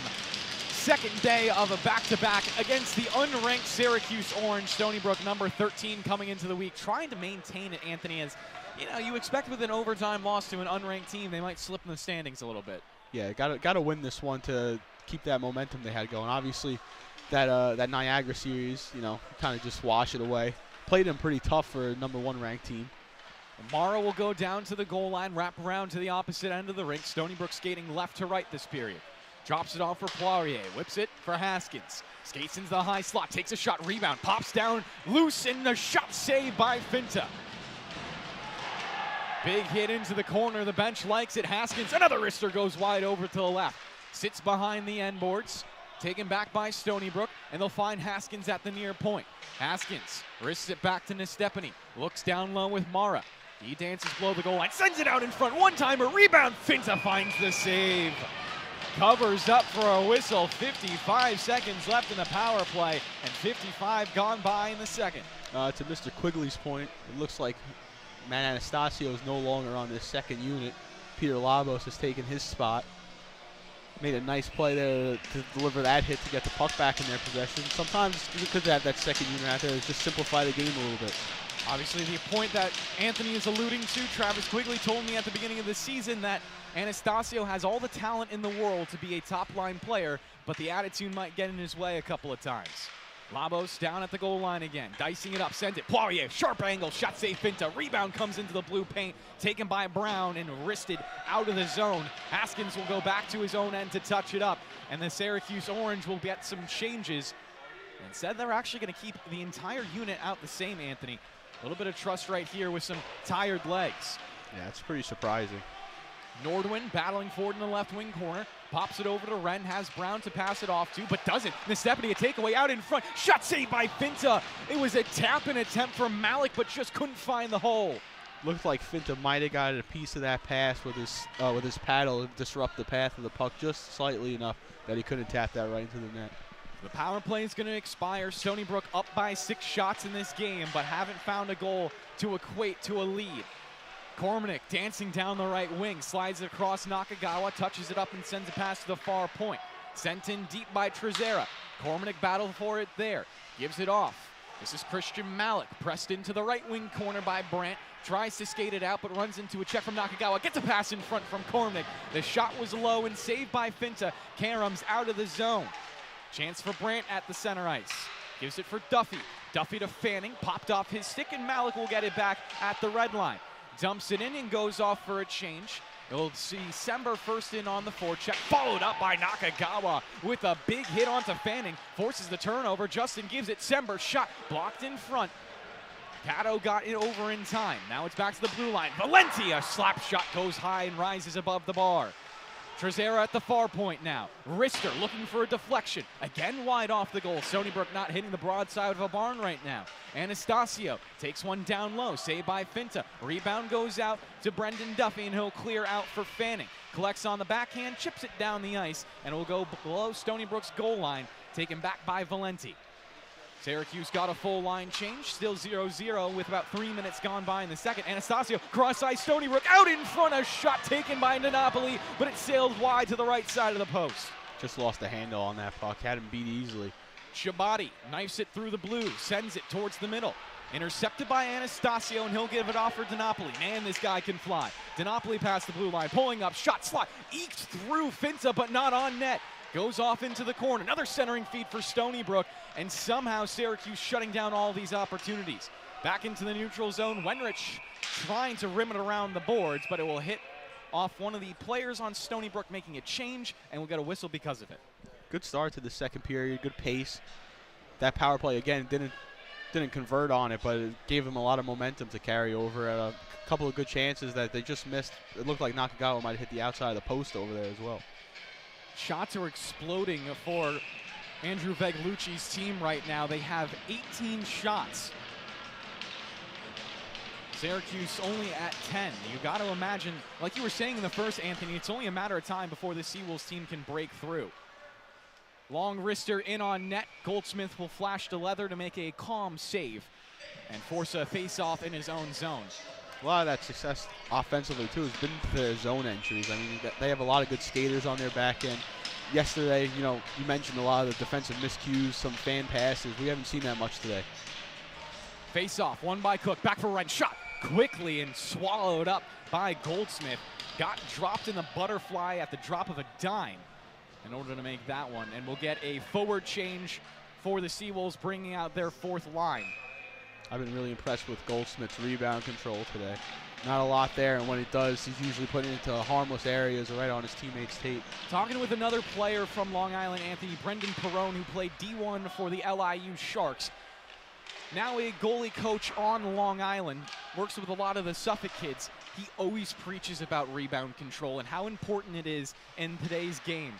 Second day of a back-to-back against the unranked Syracuse Orange. Stony Brook, number 13, coming into the week, trying to maintain it, Anthony, as you expect with an overtime loss to an unranked team, they might slip in the standings a little bit. Yeah, got to win this one to keep that momentum they had going. Obviously, that Niagara series, kind of just wash it away. Played them pretty tough for a number 1 ranked team. Mara will go down to the goal line, wrap around to the opposite end of the rink. Stony Brook skating left to right this period. Drops it off for Poirier, whips it for Haskins. Skates into the high slot, takes a shot, rebound, pops down, loose, and a shot saved by Finta. Big hit into the corner, the bench likes it. Haskins, another wrister, goes wide over to the left. Sits behind the end boards, taken back by Stony Brook, and they'll find Haskins at the near point. Haskins wrists it back to Nestepany, looks down low with Mara. He dances below the goal line, sends it out in front, one-timer, rebound, Finta finds the save. Covers up for a whistle, 55 seconds left in the power play, and 55 gone by in the second. To Mr. Quigley's point, it looks like Matt Anastasio is no longer on this second unit. Peter Labos has taken his spot. Made a nice play there to deliver that hit to get the puck back in their possession. Sometimes because they have that second unit out there, is just simplify the game a little bit. Obviously, the point that Anthony is alluding to, Travis Quigley told me at the beginning of the season that Anastasio has all the talent in the world to be a top-line player, but the attitude might get in his way a couple of times. Labos down at the goal line again, dicing it up, sends it. Poirier, sharp angle, shot save Finta. Rebound comes into the blue paint, taken by Brown and wristed out of the zone. Haskins will go back to his own end to touch it up, and the Syracuse Orange will get some changes. And said they're actually going to keep the entire unit out the same, Anthony. A little bit of trust right here with some tired legs. Yeah, it's pretty surprising. Nordwin battling forward in the left wing corner. Pops it over to Wren, has Brown to pass it off to, but doesn't. Nestepany, a takeaway out in front. Shot saved by Finta. It was a tap-in attempt from Malik, but just couldn't find the hole. Looked like Finta might have got a piece of that pass with his paddle to disrupt the path of the puck just slightly enough that he couldn't tap that right into the net. The power play is going to expire. Stony Brook up by 6 shots in this game, but haven't found a goal to equate to a lead. Kormanek dancing down the right wing, slides it across Nakagawa, touches it up and sends a pass to the far point. Sent in deep by Trezera. Kormanek battled for it there, gives it off. This is Christian Malik, pressed into the right wing corner by Brandt. Tries to skate it out, but runs into a check from Nakagawa. Gets a pass in front from Kormanek. The shot was low and saved by Finta. Karams out of the zone. Chance for Brandt at the center ice. Gives it for Duffy. Duffy to Fanning, popped off his stick, and Malik will get it back at the red line. Dumps it in and goes off for a change. You'll see Sember first in on the forecheck, followed up by Nakagawa with a big hit onto Fanning. Forces the turnover. Justin gives it. Sember shot blocked in front. Cato got it over in time. Now it's back to the blue line. Valenti, a slap shot goes high and rises above the bar. Trezera at the far point now. Wrister looking for a deflection. Again wide off the goal. Stony Brook not hitting the broadside of a barn right now. Anastasio takes one down low. Saved by Finta. Rebound goes out to Brendan Duffy, and he'll clear out for Fanning. Collects on the backhand, chips it down the ice, and will go below Stony Brook's goal line. Taken back by Valenti. Syracuse got a full line change, still 0-0 with about 3 minutes gone by in the second. Anastasio, cross ice, Stony Brook out in front, a shot taken by Nanopoli, but it sailed wide to the right side of the post. Just lost the handle on that puck, had him beat easily. Shabati knifes it through the blue, sends it towards the middle. Intercepted by Anastasio, and he'll give it off for Dinopoli. Man, this guy can fly. Dinopoli past the blue line, pulling up, shot slot, eked through Finta, but not on net. Goes off into the corner. Another centering feed for Stony Brook, and somehow Syracuse shutting down all these opportunities. Back into the neutral zone. Wenrich trying to rim it around the boards, but it will hit off one of the players on Stony Brook, making a change, and we'll get a whistle because of it. Good start to the second period, good pace. That power play, again, didn't convert on it, but it gave them a lot of momentum to carry over. A couple of good chances that they just missed. It looked like Nakagawa might hit the outside of the post over there as well. Shots are exploding for Andrew Veglucci's team right now. They have 18 shots. Syracuse only at 10. You got to imagine, like you were saying in the first, Anthony, it's only a matter of time before the Seawolves team can break through. Long wrister in on net. Goldsmith will flash to leather to make a calm save and force a face-off in his own zone. A lot of that success offensively, too, has been their zone entries. I mean, they have a lot of good skaters on their back end. Yesterday, you know, you mentioned a lot of the defensive miscues, some fan passes. We haven't seen that much today. Face-off, won by Cook. Back for Wren. Shot quickly and swallowed up by Goldsmith. Got dropped in the butterfly at the drop of a dime in order to make that one. And we'll get a forward change for the Seawolves, bringing out their fourth line. I've been really impressed with Goldsmith's rebound control today. Not a lot there, and when it does, he's usually putting it into harmless areas right on his teammates' tape. Talking with another player from Long Island, Anthony, Brendan Perrone, who played D1 for the LIU Sharks. Now a goalie coach on Long Island, works with a lot of the Suffolk kids. He always preaches about rebound control and how important it is in today's game.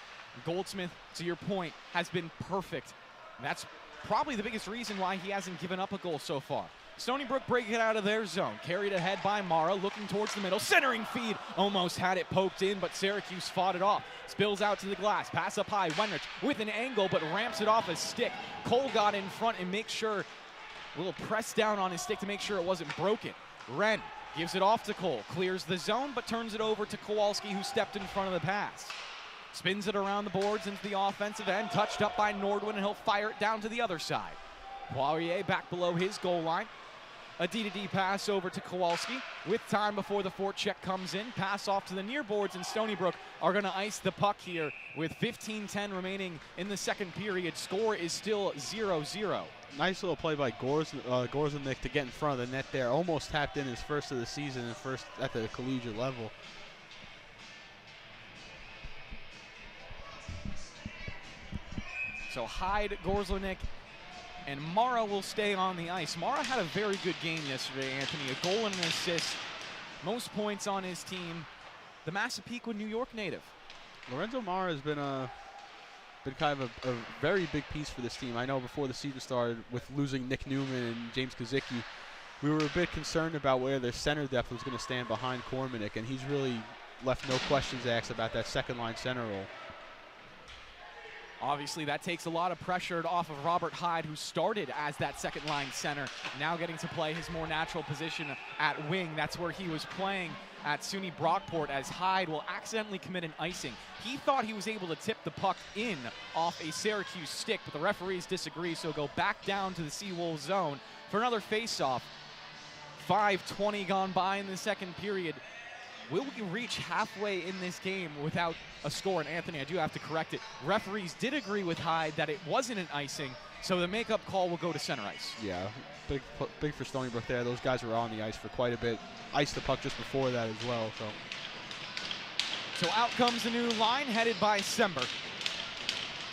Goldsmith, to your point, has been perfect. That's probably the biggest reason why he hasn't given up a goal so far. Stony Brook break it out of their zone. Carried ahead by Mara, looking towards the middle. Centering feed, almost had it poked in, but Syracuse fought it off. Spills out to the glass, pass up high. Wenrich with an angle, but ramps it off a stick. Cole got in front and makes sure, a little press down on his stick to make sure it wasn't broken. Wren gives it off to Cole, clears the zone, but turns it over to Kowalski, who stepped in front of the pass. Spins it around the boards into the offensive end, touched up by Nordwin, and he'll fire it down to the other side. Poirier back below his goal line. A D-to-D pass over to Kowalski with time before the forecheck comes in. Pass off to the near boards, and Stony Brook are going to ice the puck here with 15:10 remaining in the second period. Score is still 0-0. Nice little play by Gorzelnik to get in front of the net there. Almost tapped in his first of the season and first at the collegiate level. So Hyde, Gorzelnik, and Mara will stay on the ice. Mara had a very good game yesterday, Anthony. A goal and an assist. Most points on his team. The Massapequa, New York native. Lorenzo Mara has been kind of a very big piece for this team. I know before the season started, with losing Nick Newman and James Kazicki, we were a bit concerned about where their center depth was going to stand behind Kormanek, and he's really left no questions asked about that second-line center role. Obviously, that takes a lot of pressure off of Robert Hyde, who started as that second-line center, now getting to play his more natural position at wing. That's where he was playing at SUNY Brockport, as Hyde will accidentally commit an icing. He thought he was able to tip the puck in off a Syracuse stick, but the referees disagree, so go back down to the Seawolves zone for another face-off. 5:20 gone by in the second period. Will we reach halfway in this game without a score? And Anthony, I do have to correct it. Referees did agree with Hyde that it wasn't an icing, so the makeup call will go to center ice. Yeah, big for Stony Brook there. Those guys were on the ice for quite a bit. Iced the puck just before that as well. So out comes the new line, headed by Sember.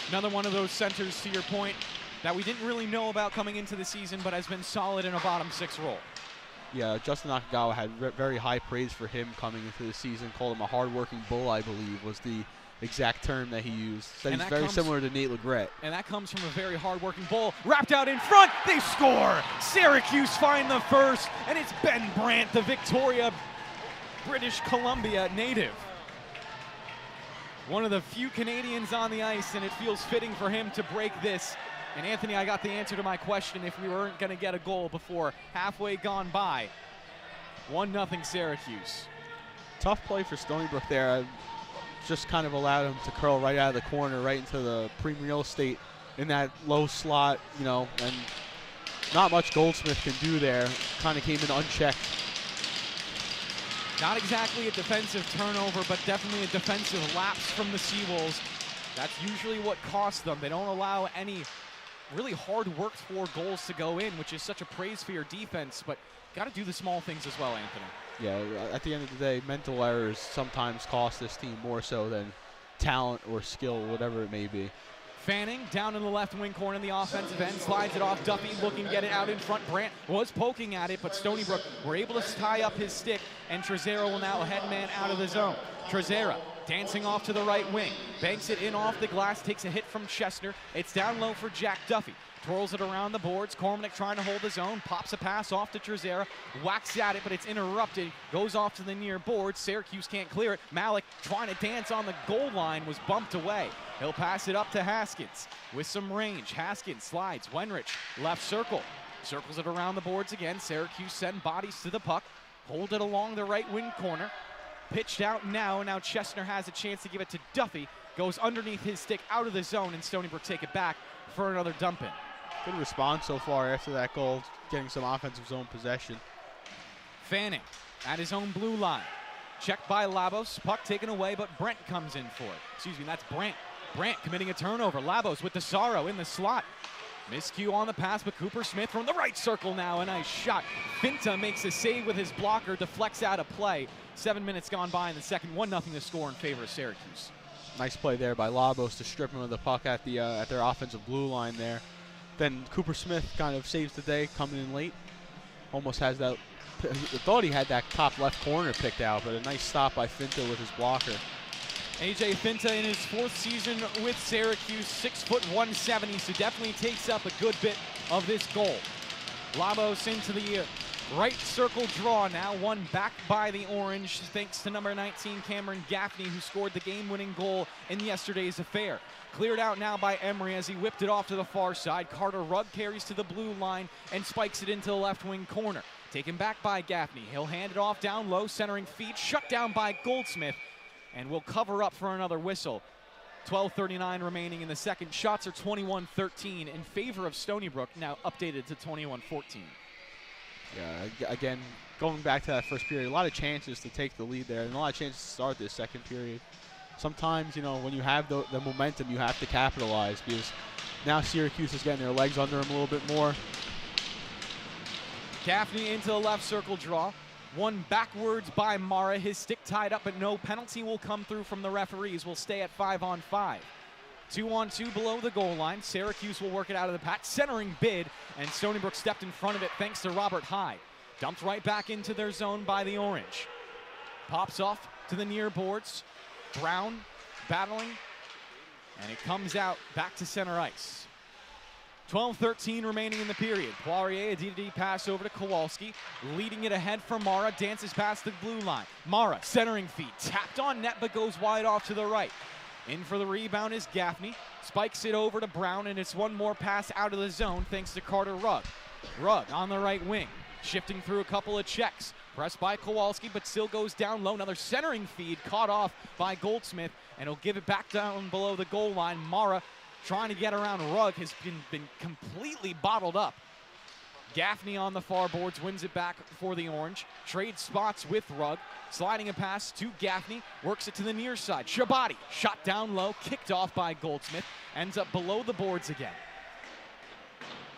Another one of those centers, to your point, that we didn't really know about coming into the season, but has been solid in a bottom six role. Yeah, Justin Nakagawa had very high praise for him coming into the season. Called him a hard-working bull, I believe, was the exact term that he used. Said he's very similar to Nate Legret. And that comes from a very hard-working bull. Wrapped out in front, they score! Syracuse find the first, and it's Ben Brandt, the Victoria, British Columbia native. One of the few Canadians on the ice, and it feels fitting for him to break this. And Anthony, I got the answer to my question if we weren't going to get a goal before halfway gone by. 1-0 Syracuse. Tough play for Stony Brook there. Just kind of allowed him to curl right out of the corner, right into the premium real estate in that low slot, you know, and not much Goldsmith can do there. Kind of came in unchecked. Not exactly a defensive turnover, but definitely a defensive lapse from the Seawolves. That's usually what costs them. They don't allow any really hard worked for goals to go in, which is such a praise for your defense, but got to do the small things as well, Anthony. Yeah, at the end of the day, mental errors sometimes cost this team more so than talent or skill, whatever it may be. Fanning down in the left wing corner in the offensive end, slides it off. Duffy looking to get it out in front. Brandt was poking at it, but Stony Brook were able to tie up his stick, and Trezera will now head man out of the zone. Trezera dancing off to the right wing, banks it in off the glass, takes a hit from Chestner. It's down low for Jack Duffy. Twirls it around the boards. Kormanek trying to hold his own. Pops a pass off to Trezera. Whacks at it, but it's interrupted. Goes off to the near board. Syracuse can't clear it. Malik trying to dance on the goal line was bumped away. He'll pass it up to Haskins with some range. Haskins slides. Wenrich, left circle. Circles it around the boards again. Syracuse send bodies to the puck. Hold it along the right wing corner. Pitched out now. Now Chesner has a chance to give it to Duffy. Goes underneath his stick out of the zone, and Stony Brook take it back for another dump in. Good response so far after that goal, getting some offensive zone possession. Fanning at his own blue line. Checked by Labos. Puck taken away, but Brent comes in for it. Excuse me, that's Brant. Brant committing a turnover. Labos with the sorrow in the slot. Miscue on the pass, but Cooper Smith from the right circle now. A nice shot. Finta makes a save with his blocker, deflects out of play. 7 minutes gone by in the second. 1-0 to score in favor of Syracuse. Nice play there by Labos to strip him of the puck at their offensive blue line there. Then Cooper Smith kind of saves the day, coming in late. Almost has that, thought he had that top left corner picked out, but a nice stop by Finta with his blocker. AJ Finta in his 4th season with Syracuse, 6 foot 170, so definitely takes up a good bit of this goal. Labos into the right circle draw now, won back by the Orange thanks to number 19 Cameron Gaffney, who scored the game-winning goal in yesterday's affair. Cleared out now by Emery as he whipped it off to the far side. Carter Rugg carries to the blue line and spikes it into the left wing corner. Taken back by Gaffney. He'll hand it off down low, centering feed, shut down by Goldsmith, and will cover up for another whistle. 12:39 remaining in the second. Shots are 21-13 in favor of Stony Brook, now updated to 21-14. Yeah, again, going back to that first period, a lot of chances to take the lead there and a lot of chances to start this second period. Sometimes, you know, when you have the momentum, you have to capitalize, because now Syracuse is getting their legs under them a little bit more. Gaffney into the left circle draw. One backwards by Mara. His stick tied up, but no penalty will come through from the referees. We'll stay at 5-on-5. 2-on-2 below the goal line. Syracuse will work it out of the pack. Centering bid, and Stony Brook stepped in front of it thanks to Robert Hyde. Dumped right back into their zone by the Orange. Pops off to the near boards. Brown battling, and it comes out back to center ice. 12:13 remaining in the period. Poirier, a D-to-D pass over to Kowalski, leading it ahead for Mara, dances past the blue line. Mara, centering feed, tapped on net, but goes wide off to the right. In for the rebound is Gaffney, spikes it over to Brown, and it's one more pass out of the zone thanks to Carter Rugg. Rugg on the right wing, shifting through a couple of checks. Pressed by Kowalski, but still goes down low. Another centering feed caught off by Goldsmith, and he'll give it back down below the goal line. Mara trying to get around Rugg has been completely bottled up. Gaffney on the far boards wins it back for the Orange. Trade spots with Rugg. Sliding a pass to Gaffney. Works it to the near side. Shabati shot down low. Kicked off by Goldsmith. Ends up below the boards again.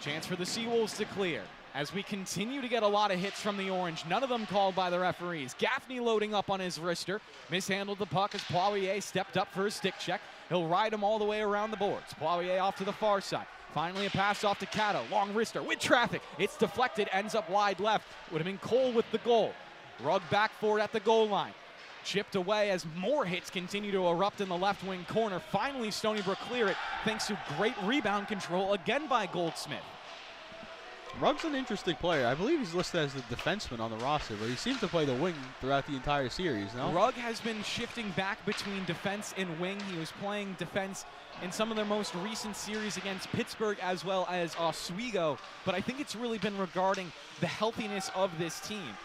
Chance for the Seawolves to clear. As we continue to get a lot of hits from the Orange, none of them called by the referees. Gaffney loading up on his wrister. Mishandled the puck as Poirier stepped up for a stick check. He'll ride him all the way around the boards. Poirier off to the far side. Finally a pass off to Cato. Long wrister with traffic. It's deflected, ends up wide left. Would have been Cole with the goal. Rugg back for it at the goal line. Chipped away as more hits continue to erupt in the left wing corner. Finally Stony Brook clear it thanks to great rebound control again by Goldsmith. Rugg's an interesting player. I believe he's listed as the defenseman on the roster, but he seems to play the wing throughout the entire series, no? Rugg has been shifting back between defense and wing. He was playing defense in some of their most recent series against Pittsburgh as well as Oswego, but I think it's really been regarding the healthiness of this team.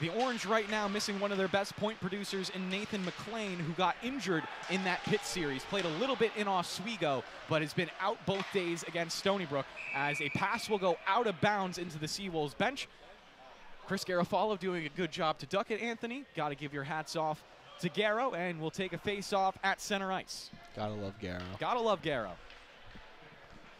The Orange right now missing one of their best point producers in Nathan McLean, who got injured in that Pitt series. Played a little bit in Oswego, but has been out both days against Stony Brook, as a pass will go out of bounds into the Seawolves bench. Chris Garofalo doing a good job to duck it, Anthony. Got to give your hats off to Garrow, and we'll take a face-off at center ice. Gotta love Garrow. Gotta love Garrow.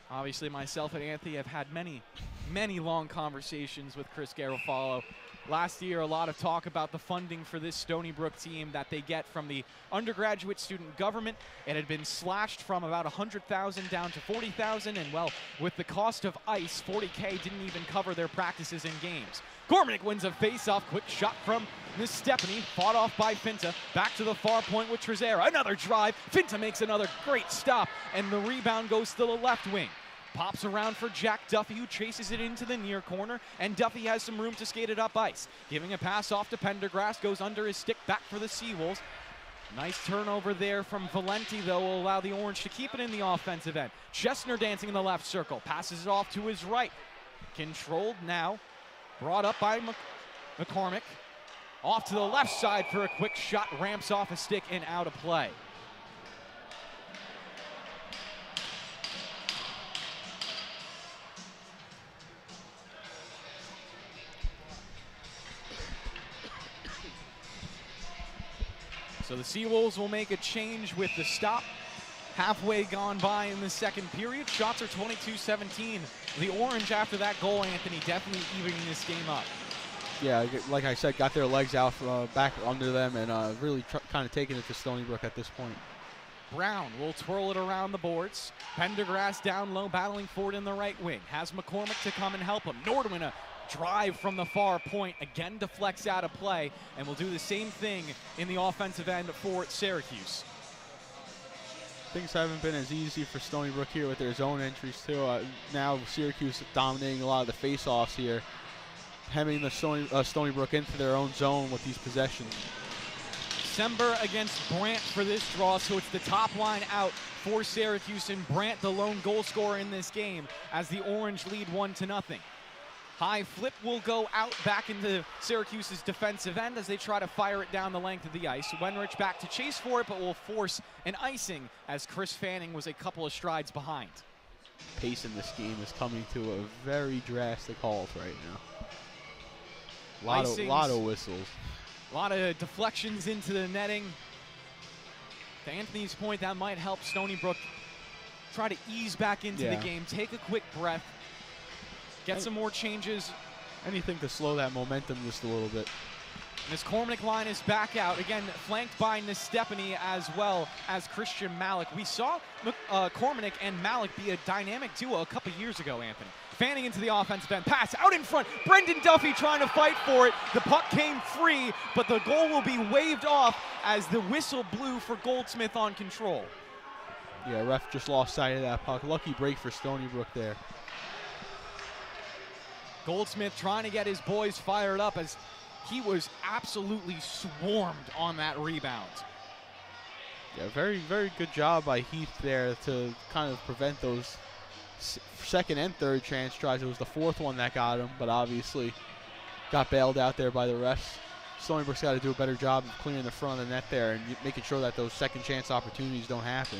Obviously, myself and Anthony have had many long conversations with Chris Garofalo. Last year, a lot of talk about the funding for this Stony Brook team that they get from the undergraduate student government. It had been slashed from about $100,000 down to $40,000, and well, with the cost of ice, $40K didn't even cover their practices and games. Gormanick wins a face-off. Quick shot from Miss Stephanie, fought off by Finta. Back to the far point with Trezera. Another drive. Finta makes another great stop, and the rebound goes to the left wing. Pops around for Jack Duffy, who chases it into the near corner, and Duffy has some room to skate it up ice. Giving a pass off to Pendergrass, goes under his stick, back for the Seawolves. Nice turnover there from Valenti, though, will allow the Orange to keep it in the offensive end. Chestner dancing in the left circle, passes it off to his right. Controlled now, brought up by McCormick. Off to the left side for a quick shot, ramps off a stick and out of play. So the Seawolves will make a change with the stop. Halfway gone by in the second period. Shots are 22-17. The Orange, after that goal, Anthony, definitely evening this game up. Yeah, like I said, got their legs out back under them and really kind of taking it to Stony Brook at this point. Brown will twirl it around the boards. Pendergrass down low, battling forward in the right wing. Has McCormick to come and help him. Nordwin a drive from the far point, again deflects out of play, and will do the same thing in the offensive end for Syracuse. Things haven't been as easy for Stony Brook here with their zone entries too. Now Syracuse dominating a lot of the face-offs here, hemming the Stony Brook into their own zone with these possessions. Sember against Brandt for this draw, so it's the top line out for Syracuse, and Brandt the lone goal scorer in this game as the Orange lead 1-0. High flip will go out back into Syracuse's defensive end as they try to fire it down the length of the ice. Wenrich back to chase for it, but will force an icing as Chris Fanning was a couple of strides behind. Pace in this game is coming to a very drastic halt right now. Lot of whistles. A lot of deflections into the netting. To Anthony's point, that might help Stony Brook try to ease back into the game, take a quick breath, get some more changes. Anything to slow that momentum just a little bit. This Cormack line is back out, again flanked by Nestepany as well as Christian Malik. We saw Cormack and Malik be a dynamic duo a couple years ago, Anthony. Fanning into the offensive end, pass out in front, Brendan Duffy trying to fight for it. The puck came free, but the goal will be waved off as the whistle blew for Goldsmith on control. Yeah, ref just lost sight of that puck. Lucky break for Stony Brook there. Goldsmith trying to get his boys fired up as he was absolutely swarmed on that rebound. Yeah, very, very good job by Heath there to kind of prevent those second and third chance tries. It was the fourth one that got him, but obviously got bailed out there by the refs. Stony Brook's got to do a better job of clearing the front of the net there and making sure that those second chance opportunities don't happen.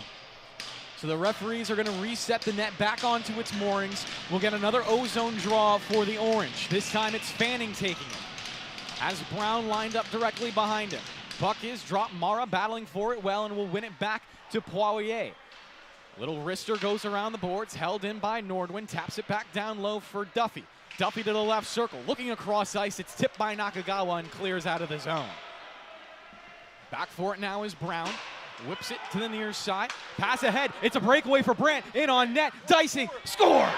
So the referees are going to reset the net back onto its moorings. We'll get another O-zone draw for the Orange. This time it's Fanning taking it. As Brown lined up directly behind him. Puck is dropped. Mara battling for it well and will win it back to Poirier. Little wrister goes around the boards, held in by Nordwin, taps it back down low for Duffy. Duffy to the left circle, looking across ice. It's tipped by Nakagawa and clears out of the zone. Back for it now is Brown. Whips it to the near side. Pass ahead. It's a breakaway for Brandt. In on net. Dicing scores.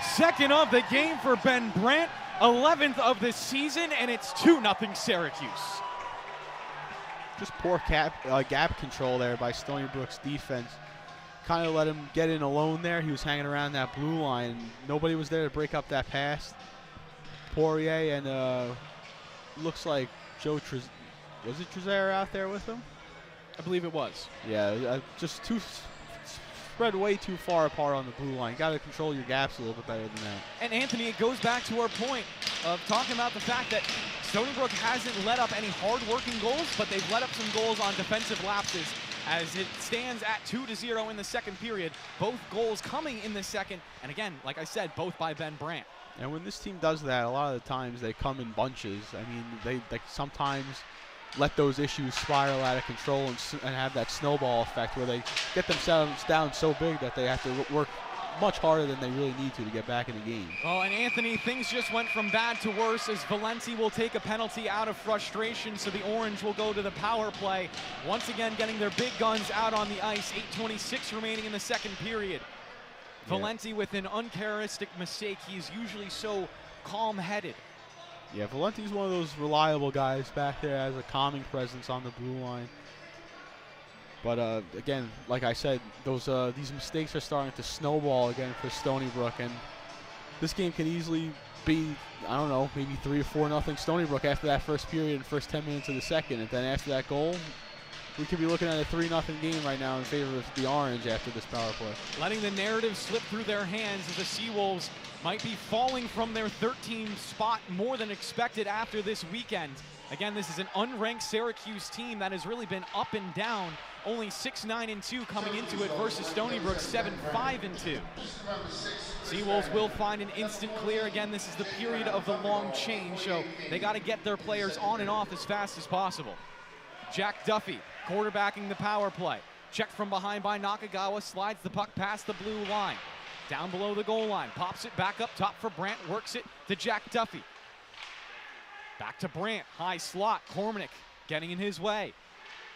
Second of the game for Ben Brandt. 11th of the season, and it's 2-0 Syracuse. Just poor gap control there by Stony Brook's defense. Kind of let him get in alone there. He was hanging around that blue line. Nobody was there to break up that pass. Poirier and looks like Joe was it Trezera out there with him? I believe it was. Yeah, just spread way too far apart on the blue line. Got to control your gaps a little bit better than that. And Anthony, it goes back to our point of talking about the fact that Stony Brook hasn't let up any hard-working goals, but they've let up some goals on defensive lapses as it stands at 2-0 in the second period. Both goals coming in the second, and again, like I said, both by Ben Brandt. And when this team does that, a lot of the times they come in bunches. I mean, they sometimes let those issues spiral out of control and have that snowball effect where they get themselves down so big that they have to work much harder than they really need to get back in the game. Oh, and Anthony, things just went from bad to worse as Valenti will take a penalty out of frustration, so the Orange will go to the power play. Once again, getting their big guns out on the ice. 8:26 remaining in the second period. Yeah. Valenti with an uncharacteristic mistake. He's usually so calm-headed. Yeah, Valenti's one of those reliable guys back there as a calming presence on the blue line. But again, like I said, these mistakes are starting to snowball again for Stony Brook, and this game can easily be, I don't know, maybe 3 or 4-0 Stony Brook after that first period and first 10 minutes of the second. And then after that goal, we could be looking at a 3-0 game right now in favor of the Orange after this power play. Letting the narrative slip through their hands as the Seawolves might be falling from their 13th spot more than expected after this weekend. Again, this is an unranked Syracuse team that has really been up and down. Only 6-9-2 coming into it versus Stony Brook 7-5-2. Seawolves will find an instant clear. Again, this is the period of the long change, so they got to get their players on and off as fast as possible. Jack Duffy quarterbacking the power play. Checked from behind by Nakagawa, slides the puck past the blue line. Down below the goal line, pops it back up top for Brandt, works it to Jack Duffy. Back to Brandt, high slot, Cormanek getting in his way.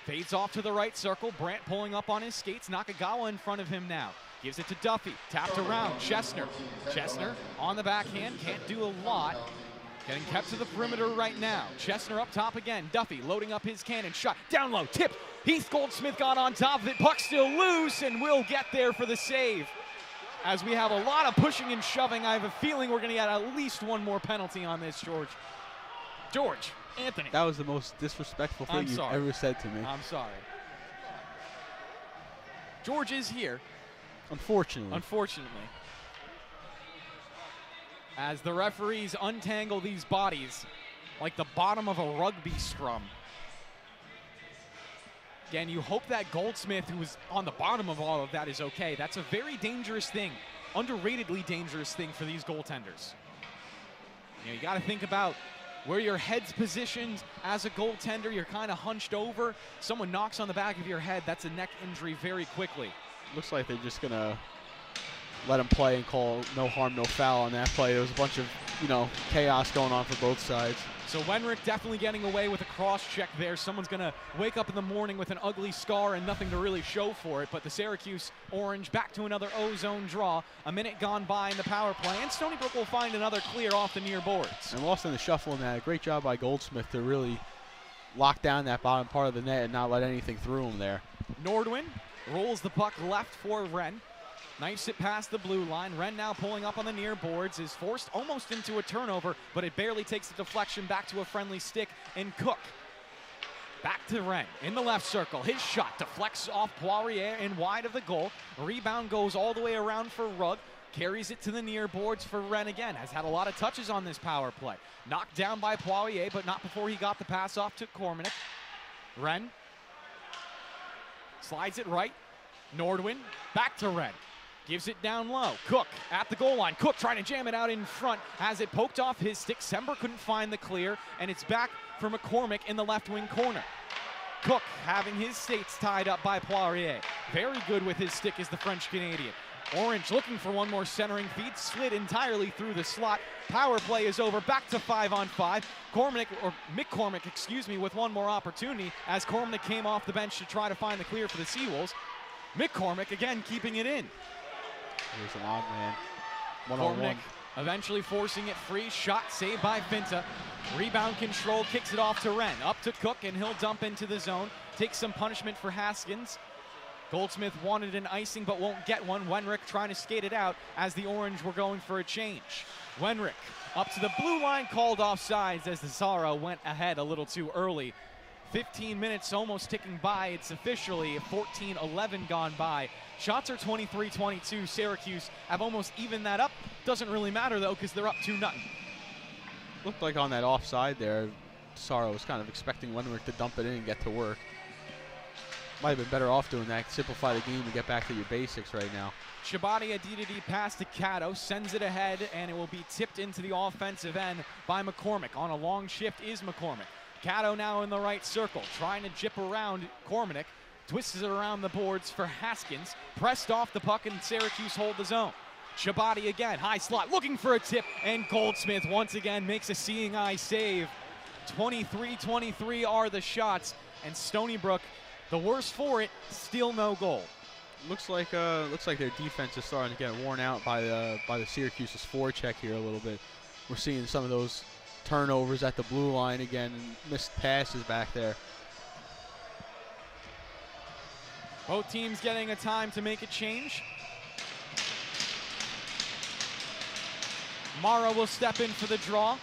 Fades off to the right circle, Brandt pulling up on his skates, Nakagawa in front of him now. Gives it to Duffy, tapped around, Chesner. Chesner on the backhand, can't do a lot. Getting kept to the perimeter right now. Chesner up top again, Duffy loading up his cannon, shot, down low, tipped. Heath Goldsmith got on top of it, puck still loose, and will get there for the save. As we have a lot of pushing and shoving, I have a feeling we're gonna get at least one more penalty on this, George, Anthony. That was the most disrespectful thing you've ever said to me. I'm sorry. George is here. Unfortunately. As the referees untangle these bodies like the bottom of a rugby scrum. Again, you hope that Goldsmith, who was on the bottom of all of that, is okay. That's a very dangerous thing, underratedly dangerous thing for these goaltenders. You got to think about where your head's positioned as a goaltender. You're kind of hunched over. Someone knocks on the back of your head. That's a neck injury very quickly. Looks like they're just going to let him play and call no harm, no foul on that play. There was a bunch of, chaos going on for both sides. So Wenrick definitely getting away with a cross check there. Someone's going to wake up in the morning with an ugly scar and nothing to really show for it. But the Syracuse Orange back to another O-zone draw. A minute gone by in the power play, and Stony Brook will find another clear off the near boards. And lost in the shuffle in that. Great job by Goldsmith to really lock down that bottom part of the net and not let anything through him there. Nordwin rolls the puck left for Wren. Knifes it past the blue line. Wren now pulling up on the near boards, is forced almost into a turnover, but it barely takes the deflection back to a friendly stick in Cook. Back to Wren in the left circle. His shot deflects off Poirier and wide of the goal. Rebound goes all the way around for Rugg. Carries it to the near boards for Wren again. Has had a lot of touches on this power play. Knocked down by Poirier, but not before he got the pass off to Cormanek. Wren slides it right. Nordwin back to Wren. Gives it down low. Cook at the goal line. Cook trying to jam it out in front. Has it poked off his stick. Sember couldn't find the clear, and it's back for McCormick in the left wing corner. Cook having his skates tied up by Poirier. Very good with his stick is the French Canadian. Orange looking for one more centering feed. Slid entirely through the slot. Power play is over. Back to 5-on-5. McCormick, with one more opportunity as Cormanek came off the bench to try to find the clear for the Seawolves. McCormick again keeping it in. Here's an odd man. Cormanek eventually forcing it free. Shot saved by Finta. Rebound control, kicks it off to Wren. Up to Cook, and he'll dump into the zone. Takes some punishment for Haskins. Goldsmith wanted an icing but won't get one. Wenrick trying to skate it out as the Orange were going for a change. Wenrick up to the blue line, called offsides as the Zara went ahead a little too early. 15 minutes almost ticking by. It's officially 14-11 gone by. Shots are 23-22. Syracuse have almost evened that up. Doesn't really matter, though, because they're up 2-0. Looked like on that offside there, Sara was kind of expecting Wenrick to dump it in and get to work. Might have been better off doing that. Simplify the game and get back to your basics right now. Shabani Adididi pass to Cato, sends it ahead, and it will be tipped into the offensive end by McCormick. On a long shift is McCormick. Cato now in the right circle, trying to jip around Cormanek. Twists it around the boards for Haskins. Pressed off the puck, and Syracuse hold the zone. Shabani again, high slot, looking for a tip, and Goldsmith once again makes a seeing eye save. 23-23 are the shots, and Stony Brook, the worse for it, still no goal. Looks like their defense is starting to get worn out by the Syracuse's forecheck here a little bit. We're seeing some of those turnovers at the blue line again, and missed passes back there. Both teams getting a time to make a change. Mara will step in for the draw.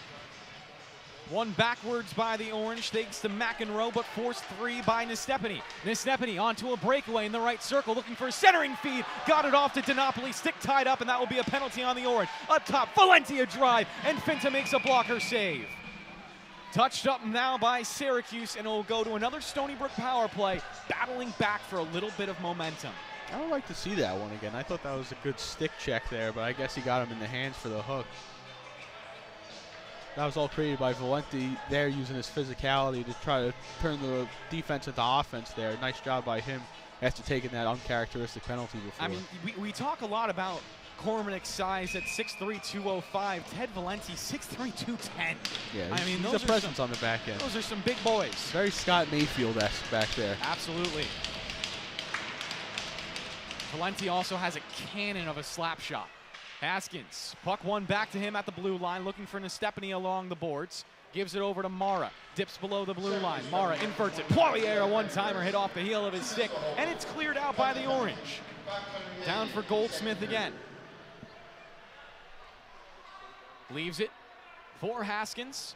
One backwards by the orange, thanks to McEnroe, but forced three by Nestepany. Nestepany onto a breakaway in the right circle, looking for a centering feed. Got it off to DiNapoli, stick tied up, and that will be a penalty on the orange. Up top, Valencia drive, and Finta makes a blocker save. Touched up now by Syracuse, and it will go to another Stony Brook power play, battling back for a little bit of momentum. I would like to see that one again. I thought that was a good stick check there, but I guess he got him in the hands for the hook. That was all created by Valenti there, using his physicality to try to turn the defense into offense there. Nice job by him after taking that uncharacteristic penalty before. I mean, we talk a lot about Cormanic's size at 6'3", 205. Ted Valenti, 6'3", 210. Yeah, I mean, he's a presence on the back end. Those are some big boys. Very Scott Mayfield-esque back there. Absolutely. Valenti also has a cannon of a slap shot. Haskins, puck one back to him at the blue line, looking for Nestepany along the boards. Gives it over to Mara, dips below the blue line. Mara inverts it. Poirier, a one-timer, hit off the heel of his stick, and it's cleared out by the orange. Down for Goldsmith again. Leaves it for Haskins.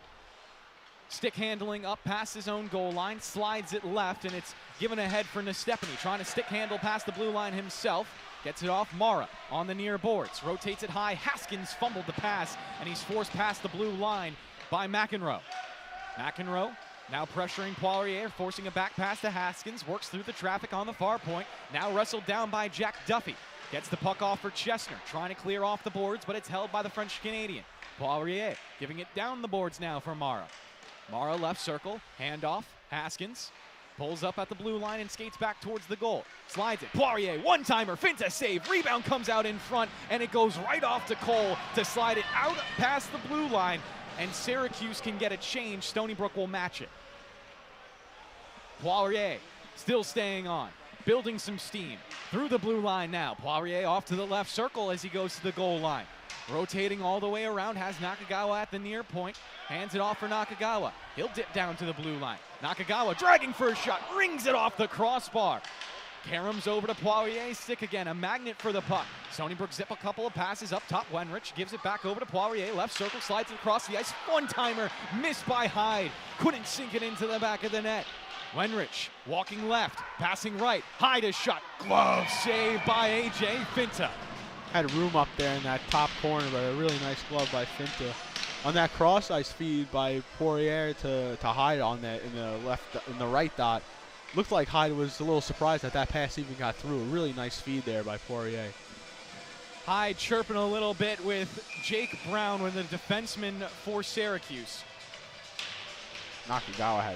Stick handling up past his own goal line, slides it left, and it's given ahead for Nestepany, trying to stick handle past the blue line himself. Gets it off Mara on the near boards, rotates it high. Haskins fumbled the pass, and he's forced past the blue line by McEnroe. McEnroe now pressuring Poirier, forcing a back pass to Haskins, works through the traffic on the far point, now wrestled down by Jack Duffy. Gets the puck off for Chesner, trying to clear off the boards, but it's held by the French-Canadian. Poirier giving it down the boards now for Mara. Mara left circle, handoff, Haskins. Pulls up at the blue line and skates back towards the goal. Slides it, Poirier, one-timer, Finta save, rebound comes out in front, and it goes right off to Cole to slide it out past the blue line, and Syracuse can get a change. Stony Brook will match it. Poirier still staying on, building some steam. Through the blue line now, Poirier off to the left circle as he goes to the goal line. Rotating all the way around, has Nakagawa at the near point. Hands it off for Nakagawa. He'll dip down to the blue line. Nakagawa dragging for a shot, rings it off the crossbar. Karam's over to Poirier's stick again, a magnet for the puck. Stony Brook zip a couple of passes up top. Wenrich gives it back over to Poirier. Left circle, slides it across the ice. One-timer, missed by Hyde. Couldn't sink it into the back of the net. Wenrich walking left, passing right. Hyde a shot. Glove save by A.J. Finta. Had room up there in that top corner, but a really nice glove by Finta. On that cross ice feed by Poirier to Hyde on that in the right dot, looked like Hyde was a little surprised that pass even got through. A really nice feed there by Poirier. Hyde chirping a little bit with Jake Brown, with the defenseman for Syracuse. Nakagawa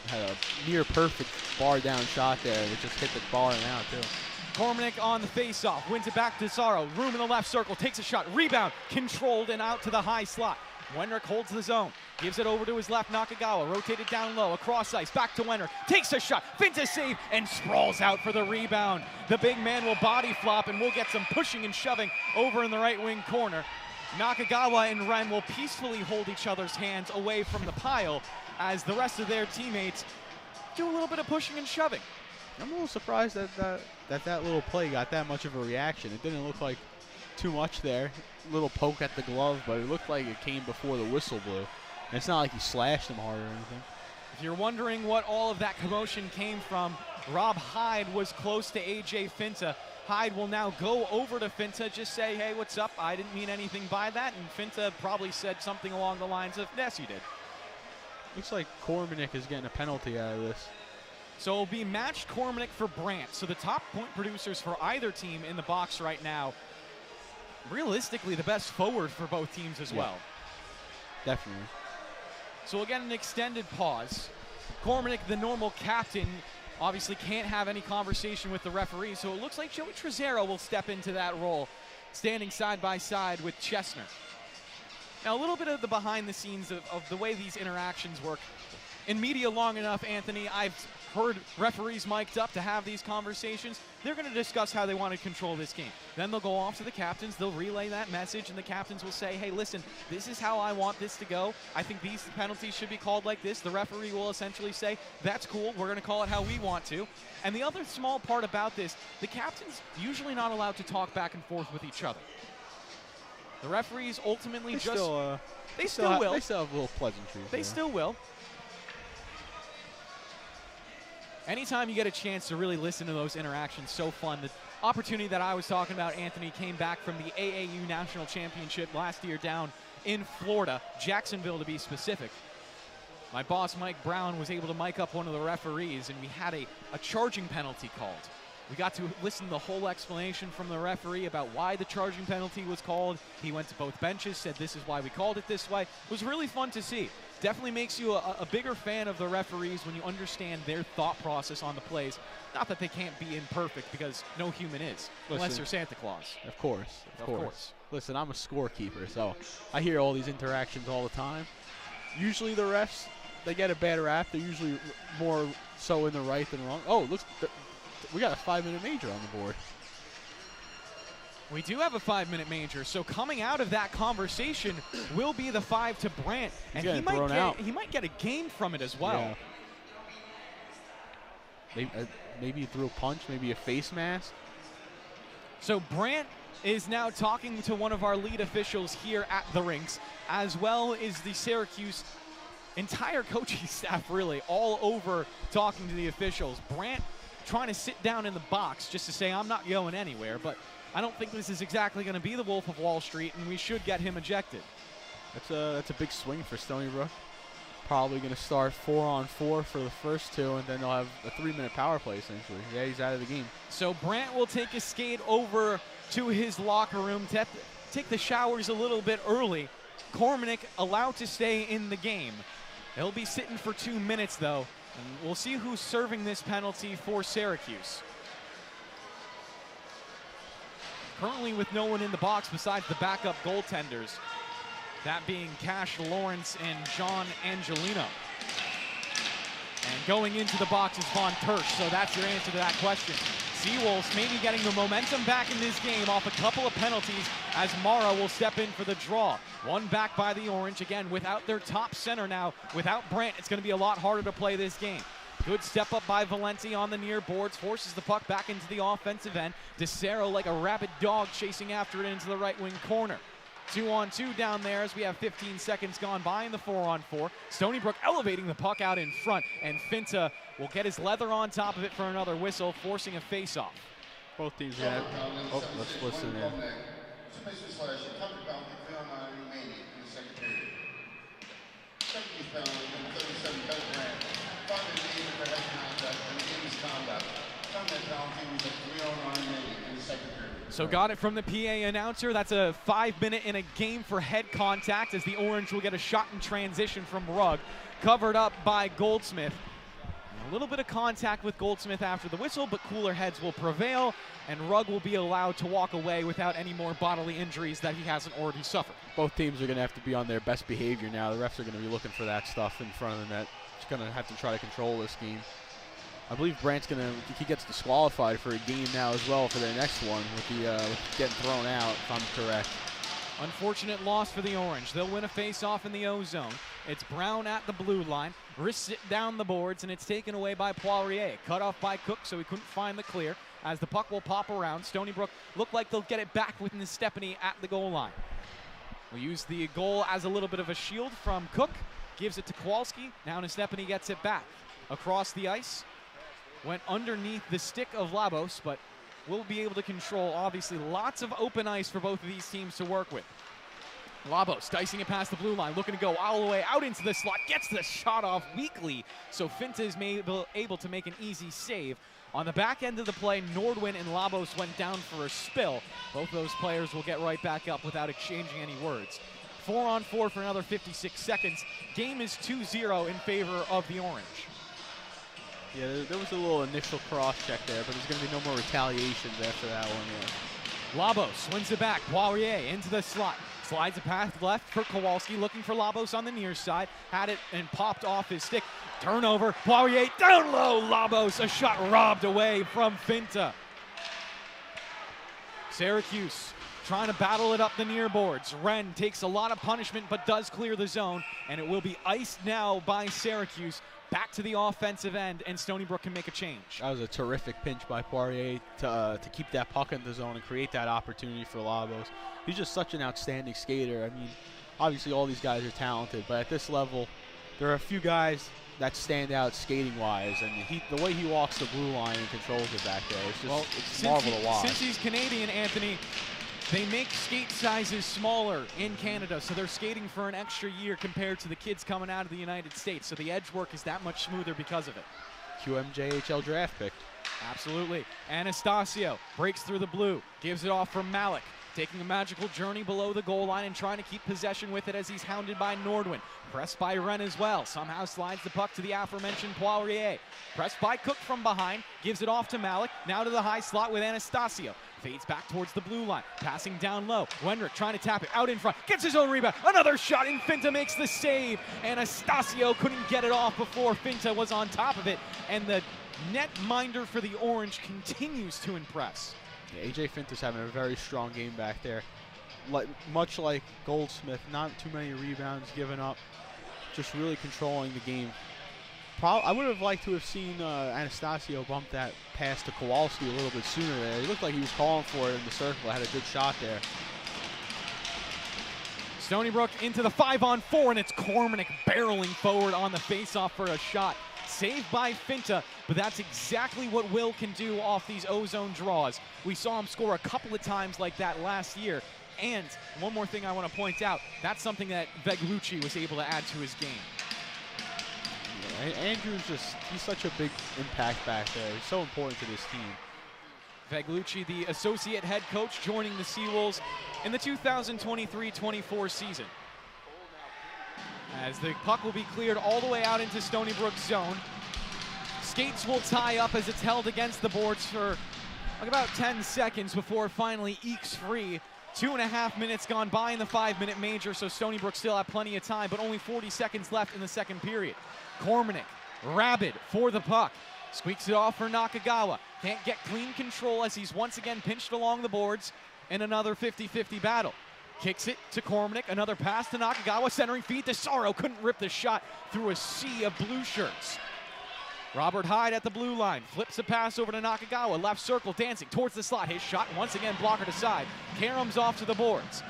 had a near perfect bar down shot there. It just hit the bar and out too. Cormanic on the faceoff, wins it back to Zaro. Room in the left circle, takes a shot, rebound, controlled and out to the high slot. Wenrich holds the zone, gives it over to his left, Nakagawa, rotated down low, across ice, back to Wenrich, takes a shot, Finta save, and sprawls out for the rebound. The big man will body flop, and we'll get some pushing and shoving over in the right wing corner. Nakagawa and Ren will peacefully hold each other's hands away from the pile as the rest of their teammates do a little bit of pushing and shoving. I'm a little surprised that little play got that much of a reaction. It didn't look like too much there. Little poke at the glove, but it looked like it came before the whistle blew. And it's not like he slashed him hard or anything. If you're wondering what all of that commotion came from, Rob Hyde was close to A.J. Finta. Hyde will now go over to Finta, just say, hey, what's up? I didn't mean anything by that. And Finta probably said something along the lines of, yes, you did. Looks like Cormanic is getting a penalty out of this. So it'll be matched Cormanic for Brant. So the top point producers for either team in the box right now, realistically the best forward for both teams as well. Definitely. So again, an extended pause. Cormanic, the normal captain, obviously can't have any conversation with the referee, so it looks like Joey Trezero will step into that role, standing side by side with Chesner. Now a little bit of the behind the scenes of the way these interactions work. In media long enough, Anthony, I've heard referees mic'd up to have these conversations. They're going to discuss how they want to control this game. Then they'll go off to the captains, they'll relay that message, and the captains will say, hey, listen, this is how I want this to go. I think these penalties should be called like this. The referee will essentially say, that's cool, we're going to call it how we want to. And the other small part about this, the captains usually not allowed to talk back and forth with each other. The referees ultimately They just still will. They still have little pleasantries. They still will. Anytime you get a chance to really listen to those interactions, so fun. The opportunity that I was talking about, Anthony, came back from the AAU National Championship last year down in Florida, Jacksonville to be specific. My boss, Mike Brown, was able to mic up one of the referees, and we had a charging penalty called. We got to listen to the whole explanation from the referee about why the charging penalty was called. He went to both benches, said this is why we called it this way. It was really fun to see. Definitely makes you a bigger fan of the referees when you understand their thought process on the plays. Not that they can't be imperfect, because no human is, unless they're Santa Claus. Of course. Listen, I'm a scorekeeper, so I hear all these interactions all the time. Usually the refs, they get a bad rap. They're usually more so in the right than wrong. Oh, look, we got a 5-minute major on the board. We do have a 5-minute major, so coming out of that conversation will be the 5 to Brant, and he might get a game from it as well. Yeah. Maybe he threw a punch, maybe a face mask. So Brant is now talking to one of our lead officials here at the rinks, as well as the Syracuse entire coaching staff, really, all over talking to the officials. Brant trying to sit down in the box just to say, I'm not going anywhere, but I don't think this is exactly going to be the Wolf of Wall Street, and we should get him ejected. That's a big swing for Stony Brook. Probably going to start 4-on-4 for the first two, and then they'll have a 3-minute power play, essentially. Yeah, he's out of the game. So Brant will take a skate over to his locker room to take the showers a little bit early. Cormanick allowed to stay in the game. He'll be sitting for 2 minutes, though, and we'll see who's serving this penalty for Syracuse. Currently with no one in the box besides the backup goaltenders, that being Cash Lawrence and John Angelino. And going into the box is Von Tersch, so that's your answer to that question. Seawolves maybe getting the momentum back in this game off a couple of penalties as Mara will step in for the draw. One back by the Orange, again, without their top center now. Without Brant, it's going to be a lot harder to play this game. Good step up by Valenti on the near boards, forces the puck back into the offensive end. DeCero like a rabid dog chasing after it into the right wing corner. 2-on-2 down there as we have 15 seconds gone by in the 4-on-4. Stony Brook elevating the puck out in front, and Finta will get his leather on top of it for another whistle, forcing a face-off. Both teams have. Oh, let's listen in. So got it from the PA announcer. That's a 5-minute in a game for head contact as the Orange will get a shot in transition from Rugg, covered up by Goldsmith. A little bit of contact with Goldsmith after the whistle, but cooler heads will prevail, and Rugg will be allowed to walk away without any more bodily injuries that he hasn't already suffered. Both teams are going to have to be on their best behavior now. The refs are going to be looking for that stuff in front of the net. Just going to have to try to control this game. I believe Brant's he gets disqualified for a game now as well for their next one with getting thrown out, if I'm correct. Unfortunate loss for the Orange. They'll win a face-off in the O-zone. It's Brown at the blue line. Wrists it down the boards, and it's taken away by Poirier. Cut off by Cook, so he couldn't find the clear. As the puck will pop around, Stony Brook look like they'll get it back with Nestepany at the goal line. We use the goal as a little bit of a shield from Cook. Gives it to Kowalski. Now Nestepany gets it back. Across the ice. Went underneath the stick of Labos, but will be able to control, obviously, lots of open ice for both of these teams to work with. Labos dicing it past the blue line, looking to go all the way out into the slot, gets the shot off weakly, so Finta is able to make an easy save. On the back end of the play, Nordwin and Labos went down for a spill. Both of those players will get right back up without exchanging any words. 4-on-4 for another 56 seconds. Game is 2-0 in favor of the Orange. Yeah, there was a little initial cross-check there, but there's going to be no more retaliations after that one. Yeah. Labos swings it back. Poirier into the slot. Slides a path left for Kowalski, looking for Labos on the near side. Had it and popped off his stick. Turnover. Poirier down low. Labos, a shot robbed away from Finta. Syracuse trying to battle it up the near boards. Wren takes a lot of punishment but does clear the zone, and it will be iced now by Syracuse. back to the offensive end, and Stony Brook can make a change. That was a terrific pinch by Poirier to keep that puck in the zone and create that opportunity for Labos. He's just such an outstanding skater. I mean, obviously all these guys are talented, but at this level, there are a few guys that stand out skating-wise, and the way he walks the blue line and controls it back there, it's just it's marvel to watch. Since he's Canadian, Anthony, they make skate sizes smaller in Canada, so they're skating for an extra year compared to the kids coming out of the United States. So the edge work is that much smoother because of it. QMJHL draft pick. Absolutely. Anastasio breaks through the blue, gives it off for Malik, taking a magical journey below the goal line and trying to keep possession with it as he's hounded by Nordwin. Pressed by Wren as well. Somehow slides the puck to the aforementioned Poirier. Pressed by Cook from behind, gives it off to Malik. Now to the high slot with Anastasio. Fades back towards the blue line, passing down low. Wenrich trying to tap it out in front, gets his own rebound. Another shot, and Finta makes the save. Anastasio couldn't get it off before Finta was on top of it, and the net minder for the Orange continues to impress. Yeah, AJ Finta's having a very strong game back there. Much like Goldsmith, not too many rebounds given up, just really controlling the game. I would have liked to have seen Anastasio bump that pass to Kowalski a little bit sooner there. He looked like he was calling for it in the circle. Had a good shot there. Stony Brook into the 5-on-4, and it's Cormanick barreling forward on the faceoff for a shot. Saved by Finta, but that's exactly what Will can do off these ozone draws. We saw him score a couple of times like that last year. And one more thing I want to point out, that's something that Veglucci was able to add to his game. Yeah, Andrew's he's such a big impact back there. He's so important to this team. Veglucci, the associate head coach, joining the Seawolves in the 2023-24 season. As the puck will be cleared all the way out into Stony Brook's zone. Skates will tie up as it's held against the boards for like about 10 seconds before it finally ekes free. 2.5 minutes gone by in the 5-minute major, so Stony Brook still have plenty of time, but only 40 seconds left in the second period. Cormanick, rabid for the puck. Squeaks it off for Nakagawa. Can't get clean control as he's once again pinched along the boards in another 50-50 battle. Kicks it to Cormanick, another pass to Nakagawa, centering feed to Sorrow. Couldn't rip the shot through a sea of blue shirts. Robert Hyde at the blue line, flips a pass over to Nakagawa, left circle, dancing towards the slot. His shot once again blockered aside. Karam's off to the boards.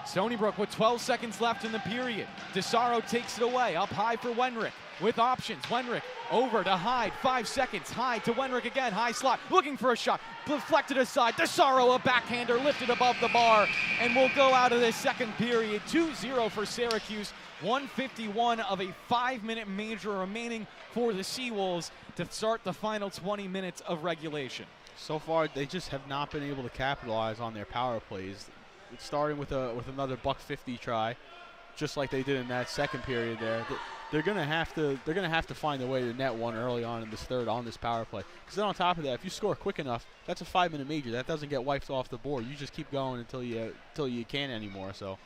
Stony Brook with 12 seconds left in the period. DeSaro takes it away, up high for Wenrick with options. Wenrick over to Hyde, 5 seconds. Hyde to Wenrick again, high slot, looking for a shot, deflected aside. DeSaro, a backhander, lifted above the bar, and we'll go out of this second period. 2-0 for Syracuse. 1:51 of a 5-minute major remaining for the Seawolves to start the final 20 minutes of regulation. So far, they just have not been able to capitalize on their power plays. It's starting with another $150 try, just like they did in that second period there. They're gonna have to find a way to net one early on in this third on this power play. Because then on top of that, if you score quick enough, that's a 5-minute major. That doesn't get wiped off the board. You just keep going until you can't anymore. So.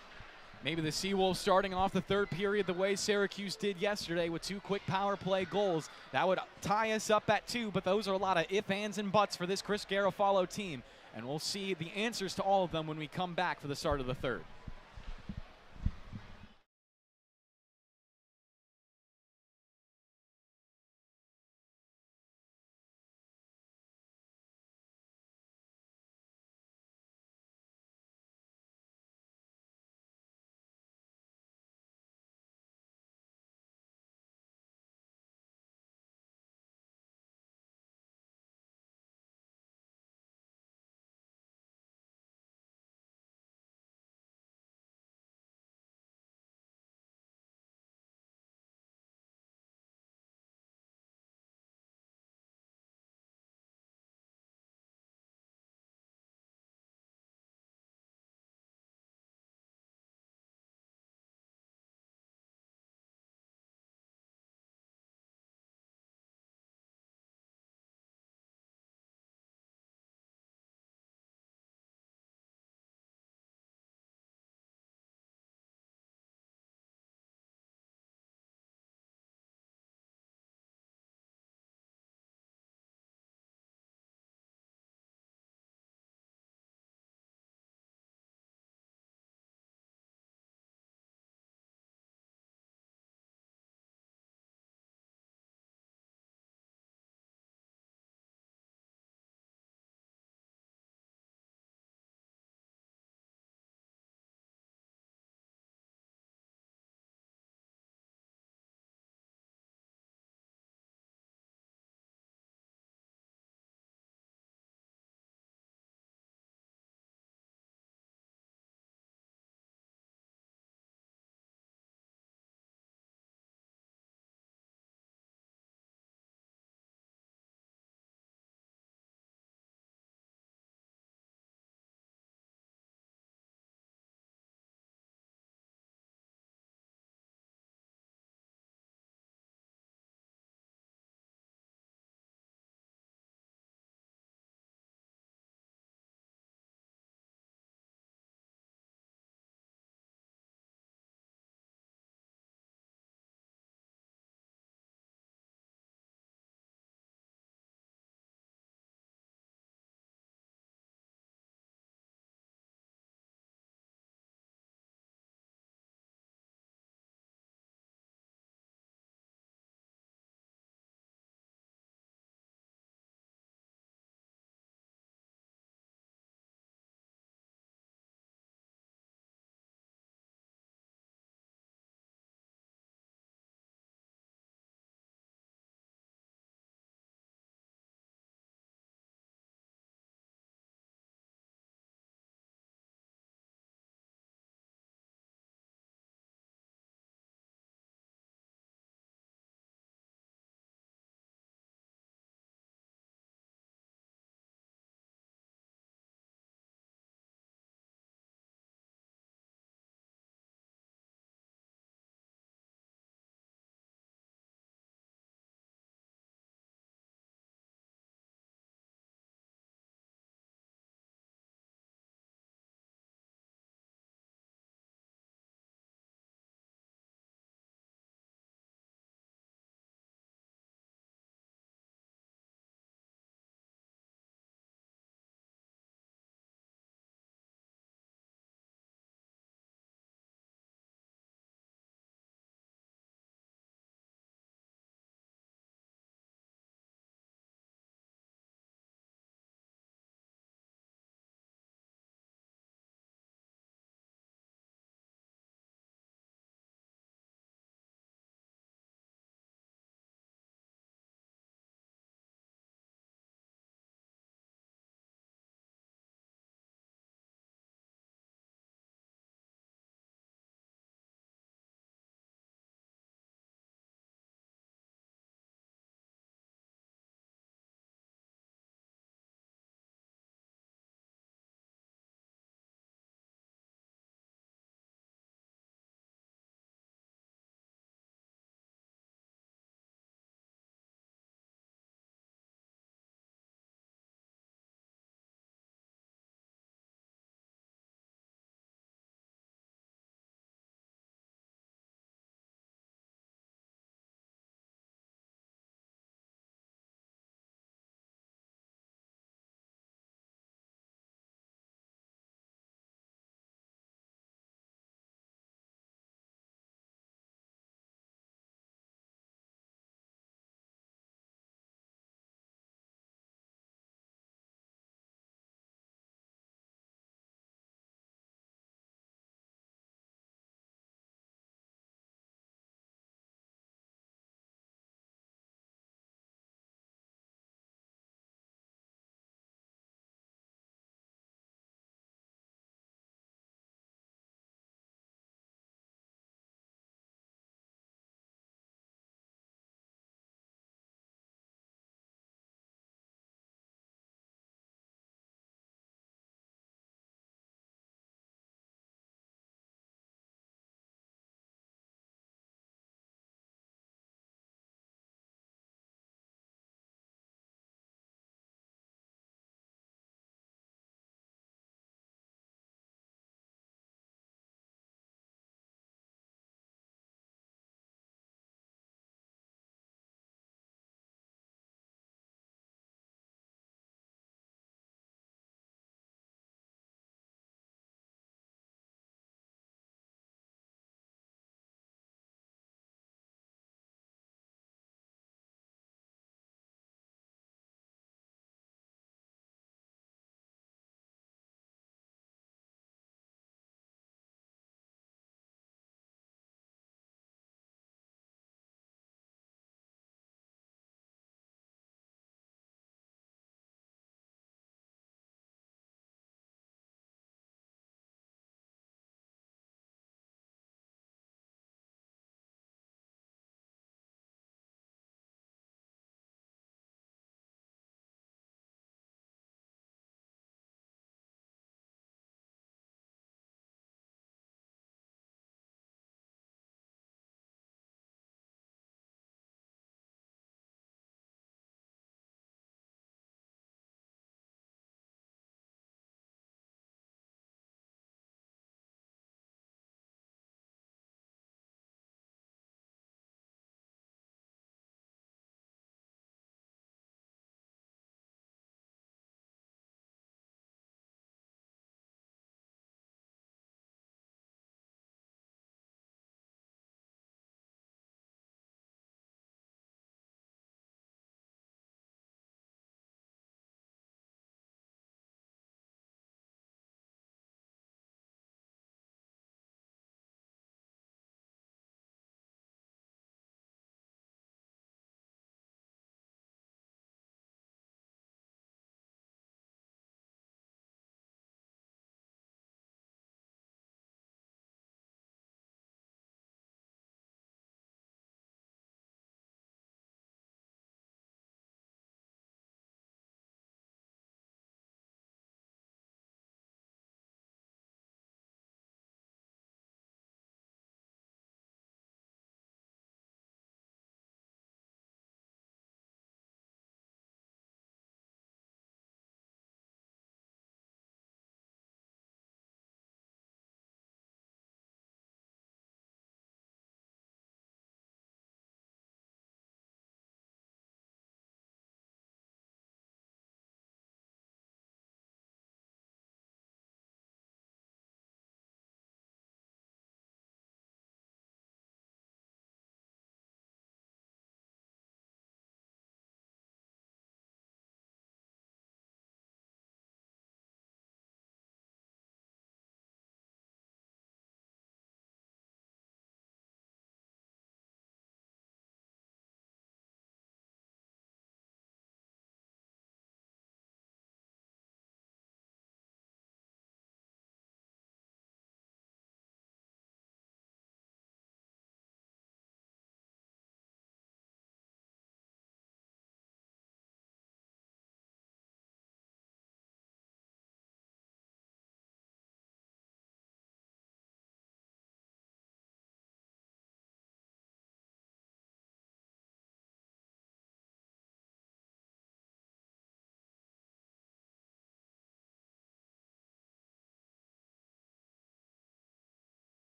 Maybe the Seawolves starting off the third period the way Syracuse did yesterday with 2 quick power play goals. That would tie us up at 2, but those are a lot of ifs, ands, and buts for this Chris Garofalo team. And we'll see the answers to all of them when we come back for the start of the third.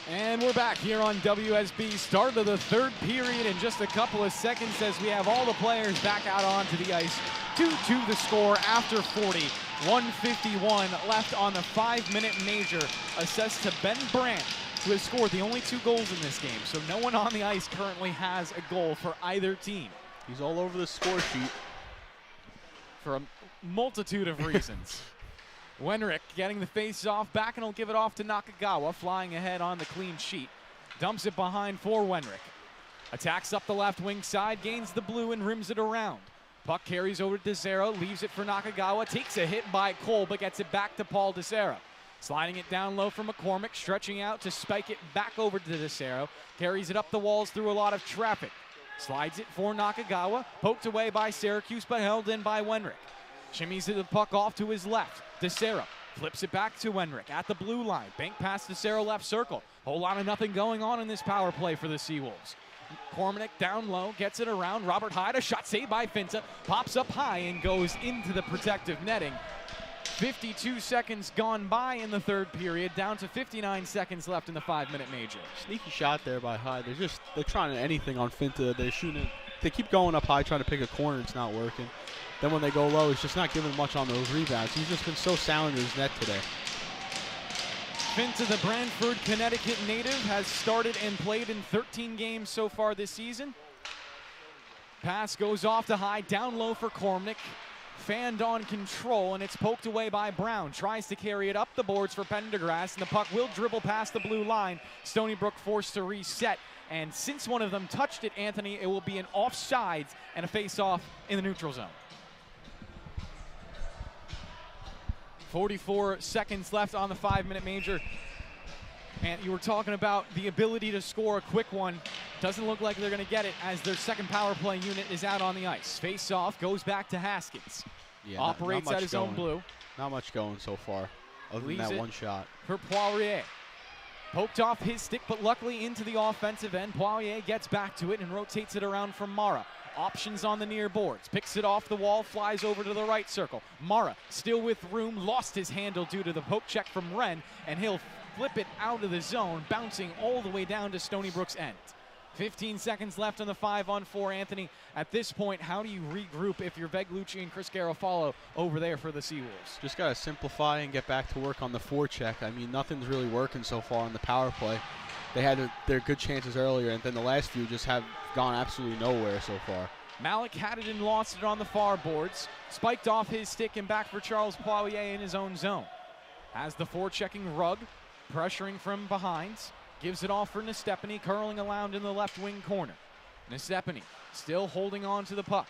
And we're back here on WSB. Start of the third period in just a couple of seconds as we have all the players back out onto the ice. 2-2 the score after 40. 1:51 left on the 5-minute major. Assessed to Ben Brandt, who has scored the only 2 goals in this game. So no one on the ice currently has a goal for either team. He's all over the score sheet. For a multitude of reasons. Wenrick getting the face-off back, and he'll give it off to Nakagawa, flying ahead on the clean sheet. Dumps it behind for Wenrick. Attacks up the left wing side, gains the blue and rims it around. Puck carries over to DeSera, leaves it for Nakagawa, takes a hit by Cole, but gets it back to Paul DeSera. Sliding it down low for McCormick, stretching out to spike it back over to DeSera. Carries it up the walls through a lot of traffic. Slides it for Nakagawa, poked away by Syracuse, but held in by Wenrick. Shimmies the puck off to his left. DeSera flips it back to Wenrick at the blue line. Bank past DeSera left circle. Whole lot of nothing going on in this power play for the Seawolves. Cormanek down low, gets it around. Robert Hyde, a shot saved by Finta. Pops up high and goes into the protective netting. 52 seconds gone by in the third period, down to 59 seconds left in the 5-minute major. Sneaky shot there by Hyde. They're trying anything on Finta. They're shooting it. They keep going up high, trying to pick a corner. It's not working. Then when they go low, he's just not giving much on those rebounds. He's just been so sound in his net today. Finta, the Brantford, Connecticut native, has started and played in 13 games so far this season. Pass goes off to Hyde, down low for Cormanek. Fanned on control, and it's poked away by Brown. Tries to carry it up the boards for Pendergrass, and the puck will dribble past the blue line. Stony Brook forced to reset, and since one of them touched it, Anthony, it will be an offsides and a face-off in the neutral zone. 44 seconds left on the 5-minute major. And you were talking about the ability to score a quick one. Doesn't look like they're going to get it as their second power play unit is out on the ice. Face off, goes back to Haskins. Yeah, operates not at his going. own blue. Not much going so far, other than that one shot. For Poirier. Poked off his stick, but luckily into the offensive end. Poirier gets back to it and rotates it around for Mara. Options on the near boards. Picks it off the wall, flies over to the right circle. Mara, still with room, lost his handle due to the poke check from Wren, and he'll flip it out of the zone, bouncing all the way down to Stony Brook's end. 15 seconds left on the 5-on-4, Anthony. At this point, how do you regroup if you're Veglucci and Chris Garofalo over there for the Seawolves? Just got to simplify and get back to work on the forecheck. I mean, nothing's really working so far on the power play. They had their good chances earlier, and then the last few just have gone absolutely nowhere so far. Malik had it and lost it on the far boards. Spiked off his stick and back for Charles Poirier in his own zone. Has the forechecking Rugg, pressuring from behind. Gives it off for Nestepany, curling around in the left wing corner. Nestepany still holding on to the puck.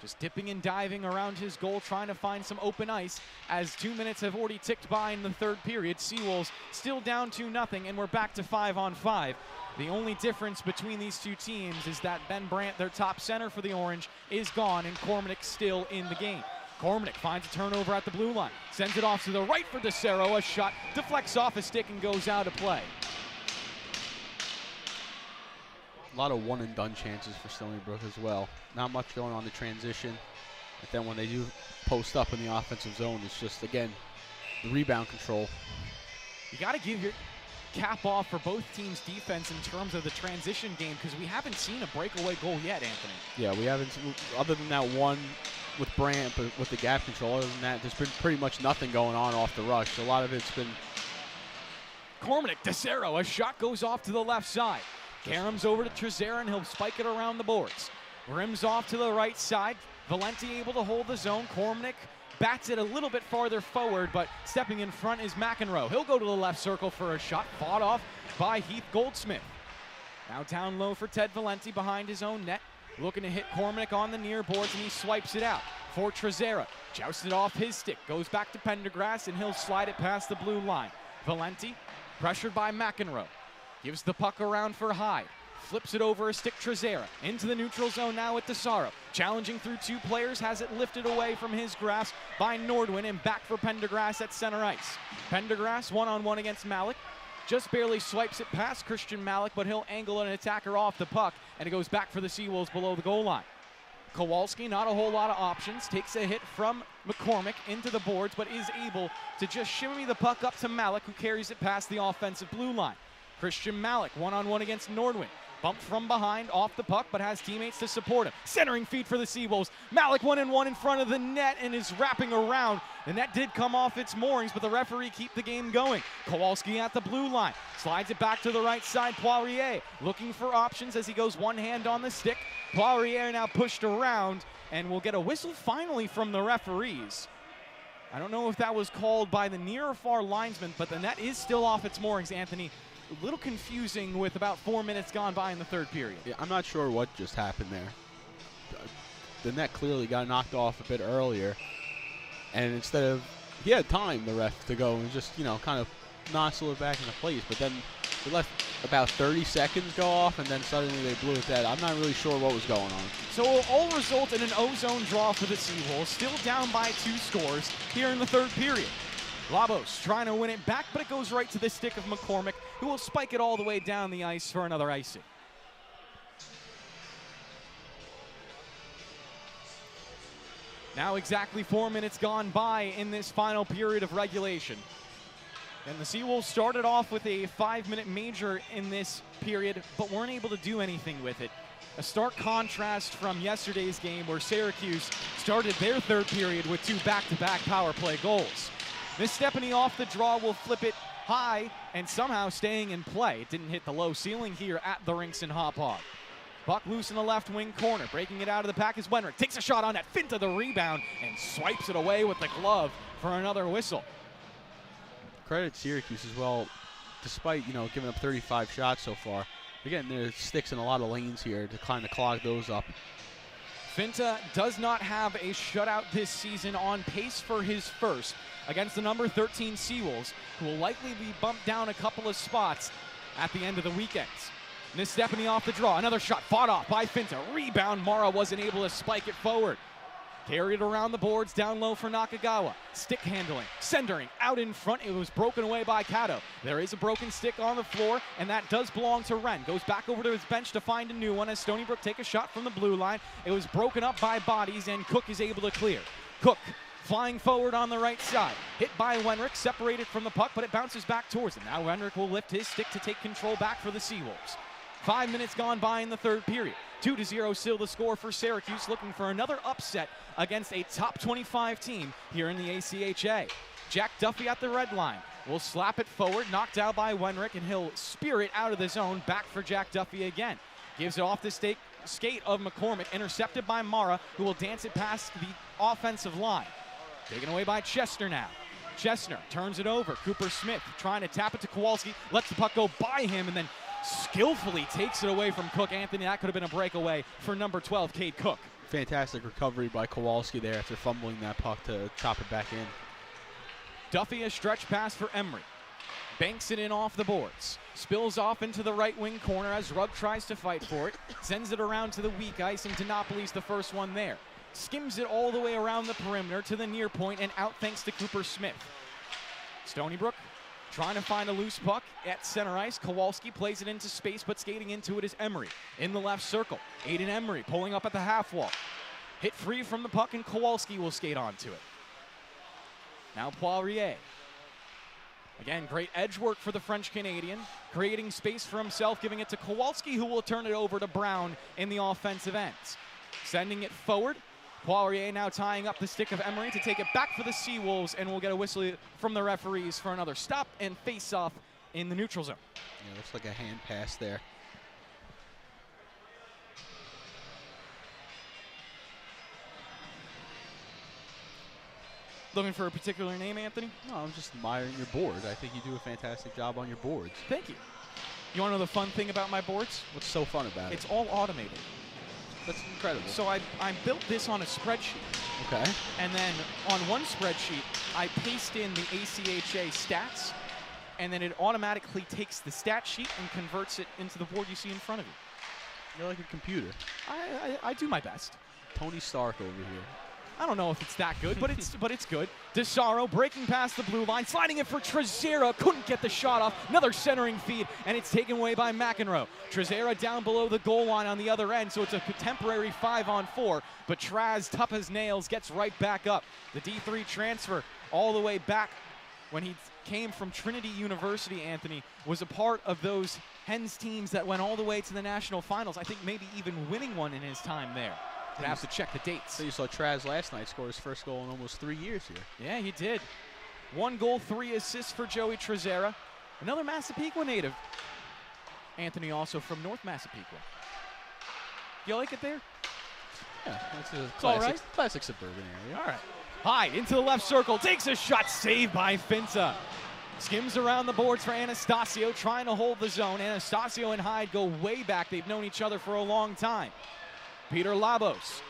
Just dipping and diving around his goal, trying to find some open ice as 2 minutes have already ticked by in the third period. Seawolves still down 2-0, and we're back to 5-on-5. The only difference between these two teams is that Ben Brandt, their top center for the Orange, is gone, and Cormanek still in the game. Cormanek finds a turnover at the blue line. Sends it off to the right for DeSera. A shot deflects off a stick and goes out of play. A lot of one-and-done chances for Stony Brook as well. Not much going on the transition. But then when they do post up in the offensive zone, it's just, again, the rebound control. You got to give your cap off for both teams' defense in terms of the transition game, because we haven't seen a breakaway goal yet, Anthony. Yeah, we haven't, other than that one with Brandt, but with the gap control, other than that, there's been pretty much nothing going on off the rush. A lot of it's been... Cormanek, DeSera, a shot goes off to the left side. Karam's over to Trezera, and he'll spike it around the boards. Rims off to the right side. Valenti able to hold the zone. Cormanek bats it a little bit farther forward, but stepping in front is McEnroe. He'll go to the left circle for a shot, fought off by Heath Goldsmith. Now down low for Ted Valenti behind his own net. Looking to hit Cormanek on the near boards, and he swipes it out for Trezera. Jousted off his stick, goes back to Pendergrass, and he'll slide it past the blue line. Valenti, pressured by McEnroe. Gives the puck around for Hyde. Flips it over a stick, Trezera. Into the neutral zone now with DeSara. Challenging through two players, has it lifted away from his grasp by Nordwin, and back for Pendergrass at center ice. Pendergrass one-on-one against Malik. Just barely swipes it past Christian Malik, but he'll angle an attacker off the puck, and it goes back for the Seawolves below the goal line. Kowalski, not a whole lot of options, takes a hit from McCormick into the boards, but is able to just shimmy the puck up to Malik, who carries it past the offensive blue line. Christian Malik, one-on-one against Nordwin. Bumped from behind, off the puck, but has teammates to support him. Centering feed for the Seawolves. Malik 1-on-1 in front of the net and is wrapping around. The net did come off its moorings, but the referee keep the game going. Kowalski at the blue line. Slides it back to the right side. Poirier looking for options as he goes one hand on the stick. Poirier now pushed around, and we'll get a whistle finally from the referees. I don't know if that was called by the near or far linesman, but the net is still off its moorings, Anthony. A little confusing with about 4 minutes gone by in the third period. Yeah, I'm not sure what just happened there. The net clearly got knocked off a bit earlier, and instead of, he had time, the ref, to go and just, you know, kind of nozzle it back into place, but then they let about 30 seconds go off, and then suddenly they blew it dead. I'm not really sure what was going on. So it will all result in an O-zone draw for the Seawolves, still down by 2 scores here in the third period. Labos trying to win it back, but it goes right to the stick of McCormick, who will spike it all the way down the ice for another icing. Now exactly 4 minutes gone by in this final period of regulation. And the Seawolves started off with a 5-minute major in this period, but weren't able to do anything with it. A stark contrast from yesterday's game where Syracuse started their third period with 2 back-to-back power play goals. Miss Stephanie off the draw will flip it high and somehow staying in play. It didn't hit the low ceiling here at the rinks in Hop Hog. Puck loose in the left wing corner. Breaking it out of the pack is Wenrick. Takes a shot on that, finta the rebound, and swipes it away with the glove for another whistle. Credit Syracuse as well, despite, you know, giving up 35 shots so far. They're getting their sticks in a lot of lanes here to kind of clog those up. Finta does not have a shutout this season, on pace for his first against the number 13 Seawolves, who will likely be bumped down a couple of spots at the end of the weekend. Miss Stephanie off the draw. Another shot fought off by Finta. Rebound. Mara wasn't able to spike it forward. Carried around the boards, down low for Nakagawa. Stick handling, centering, out in front. It was broken away by Kato. There is a broken stick on the floor, and that does belong to Wren. Goes back over to his bench to find a new one as Stony Brook take a shot from the blue line. It was broken up by bodies, and Cook is able to clear. Cook flying forward on the right side. Hit by Wenrick, separated from the puck, but it bounces back towards him. Now Wenrick will lift his stick to take control back for the Seawolves. 5 minutes gone by in the third period. 2-0 still the score for Syracuse, looking for another upset against a top 25 team here in the ACHA. Jack Duffy at the red line will slap it forward, knocked out by Wenrick, and he'll spear it out of the zone, back for Jack Duffy again. Gives it off the skate of McCormick, intercepted by Mara, who will dance it past the offensive line. Taken away by Chestner now. Chestner turns it over. Cooper Smith trying to tap it to Kowalski, lets the puck go by him, and then skillfully takes it away from Cook. Anthony, that could have been a breakaway for number 12, Cade Cook. Fantastic recovery by Kowalski there after fumbling that puck to chop it back in. Duffy, a stretch pass for Emery. Banks it in off the boards. Spills off into the right wing corner as Rugg tries to fight for it. Sends it around to the weak ice, and Dinopolis the first one there. Skims it all the way around the perimeter to the near point and out thanks to Cooper Smith. Stony Brook trying to find a loose puck at center ice. Kowalski plays it into space, but skating into it is Emery. In the left circle, Aiden Emery pulling up at the half wall. Hit free from the puck, and Kowalski will skate onto it. Now Poirier. Again, great edge work for the French-Canadian, creating space for himself, giving it to Kowalski, who will turn it over to Brown in the offensive ends. Sending it forward. Poirier now tying up the stick of Emery to take it back for the Seawolves, and we'll get a whistle from the referees for another stop and face-off in the neutral zone. Yeah, looks like a hand pass there. Looking for a particular name, Anthony? No, I'm just admiring your board. I think you do a fantastic job on your boards. Thank you. You want to know the fun thing about my boards? What's so fun about it? It's all automated. That's incredible. So I built this on a spreadsheet. Okay. And then on one spreadsheet, I paste in the ACHA stats, and then it automatically takes the stat sheet and converts it into the board you see in front of you. You're like a computer. I do my best. Tony Stark over here. I don't know if it's that good, but it's good. DeSaro breaking past the blue line, sliding it for Trezera, couldn't get the shot off. Another centering feed, and it's taken away by McEnroe. Trezera down below the goal line on the other end, so it's a temporary 5-on-4, but Traz, tough as nails, gets right back up. The D3 transfer all the way back when he came from Trinity University, Anthony, was a part of those Hens teams that went all the way to the national finals. I think maybe even winning one in his time there. I'd have to check the dates. So you saw Traz last night score his first goal in almost 3 years here. Yeah, he did. 1 goal, 3 assists for Joey Trezera. Another Massapequa native. Anthony also from North Massapequa. You like it there? Yeah, it's all right. Classic suburban area. All right. Hyde into the left circle, takes a shot, saved by Finta. Skims around the boards for Anastasio, trying to hold the zone. Anastasio and Hyde go way back. They've known each other for a long time. Peter Labos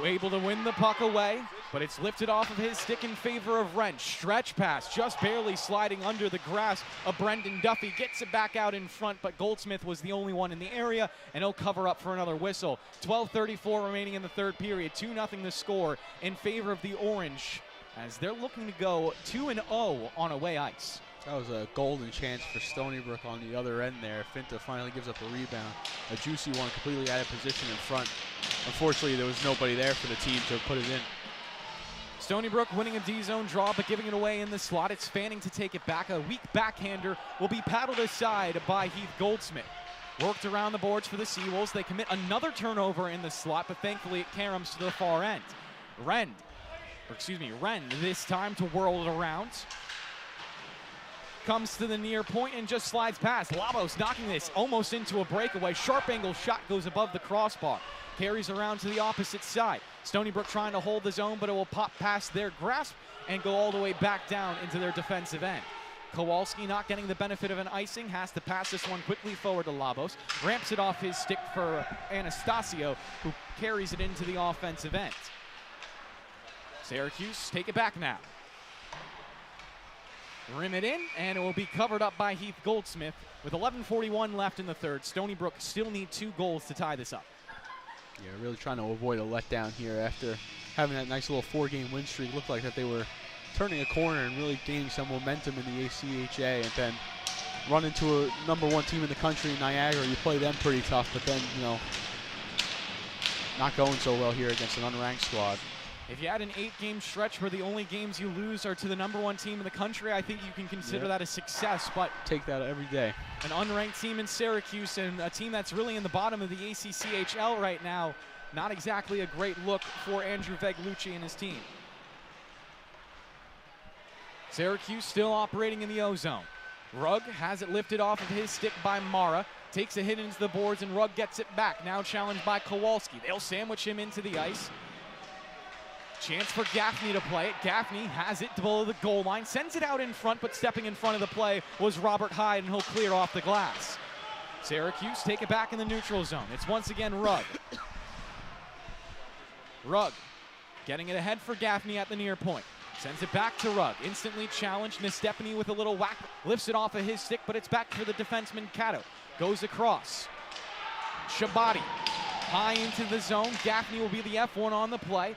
able to win the puck away, but it's lifted off of his stick in favor of Wrench. Stretch pass, just barely sliding under the grasp of Brendan Duffy. Gets it back out in front, but Goldsmith was the only one in the area, and he'll cover up for another whistle. 12:34 remaining in the third period. 2-0 the score in favor of the Orange, as they're looking to go 2-0 on away ice. That was a golden chance for Stony Brook on the other end there. Finta finally gives up a rebound. A juicy one, completely out of position in front. Unfortunately, there was nobody there for the team to put it in. Stony Brook winning a D-zone draw, but giving it away in the slot. It's Fanning to take it back. A weak backhander will be paddled aside by Heath Goldsmith. Worked around the boards for the Seawolves. They commit another turnover in the slot, but thankfully it caroms to the far end. Ren this time to whirl it around. Comes to the near point and just slides past. Labos knocking this almost into a breakaway. Sharp angle shot goes above the crossbar. Carries around to the opposite side. Stony Brook trying to hold the zone, but it will pop past their grasp and go all the way back down into their defensive end. Kowalski not getting the benefit of an icing, has to pass this one quickly forward to Labos. Ramps it off his stick for Anastasio, who carries it into the offensive end. Syracuse take it back now. Rim it in, and it will be covered up by Heath Goldsmith. With 11:41 left in the third, Stony Brook still need 2 goals to tie this up. Yeah, really trying to avoid a letdown here after having that nice little 4-game win streak. Looked like that they were turning a corner and really gaining some momentum in the ACHA, and then run into a #1 team in the country in Niagara. You play them pretty tough, but then, you know, not going so well here against an unranked squad. If you had an 8-game stretch where the only games you lose are to the #1 team in the country, I think you can consider that a success. But take that every day. An unranked team in Syracuse and a team that's really in the bottom of the ACCHL right now, not exactly a great look for Andrew Veglucci and his team. Syracuse still operating in the O-zone. Rugg has it lifted off of his stick by Mara. Takes a hit into the boards, and Rugg gets it back. Now challenged by Kowalski. They'll sandwich him into the ice. Chance for Gaffney to play it. Gaffney has it below the goal line, sends it out in front, but stepping in front of the play was Robert Hyde, and he'll clear off the glass. Syracuse take it back in the neutral zone. It's once again Rugg. Rugg getting it ahead for Gaffney at the near point. Sends it back to Rugg. Instantly challenged. Nestepany with a little whack. Lifts it off of his stick, but it's back for the defenseman Cato. Goes across. Shabati high into the zone. Gaffney will be the F1 on the play.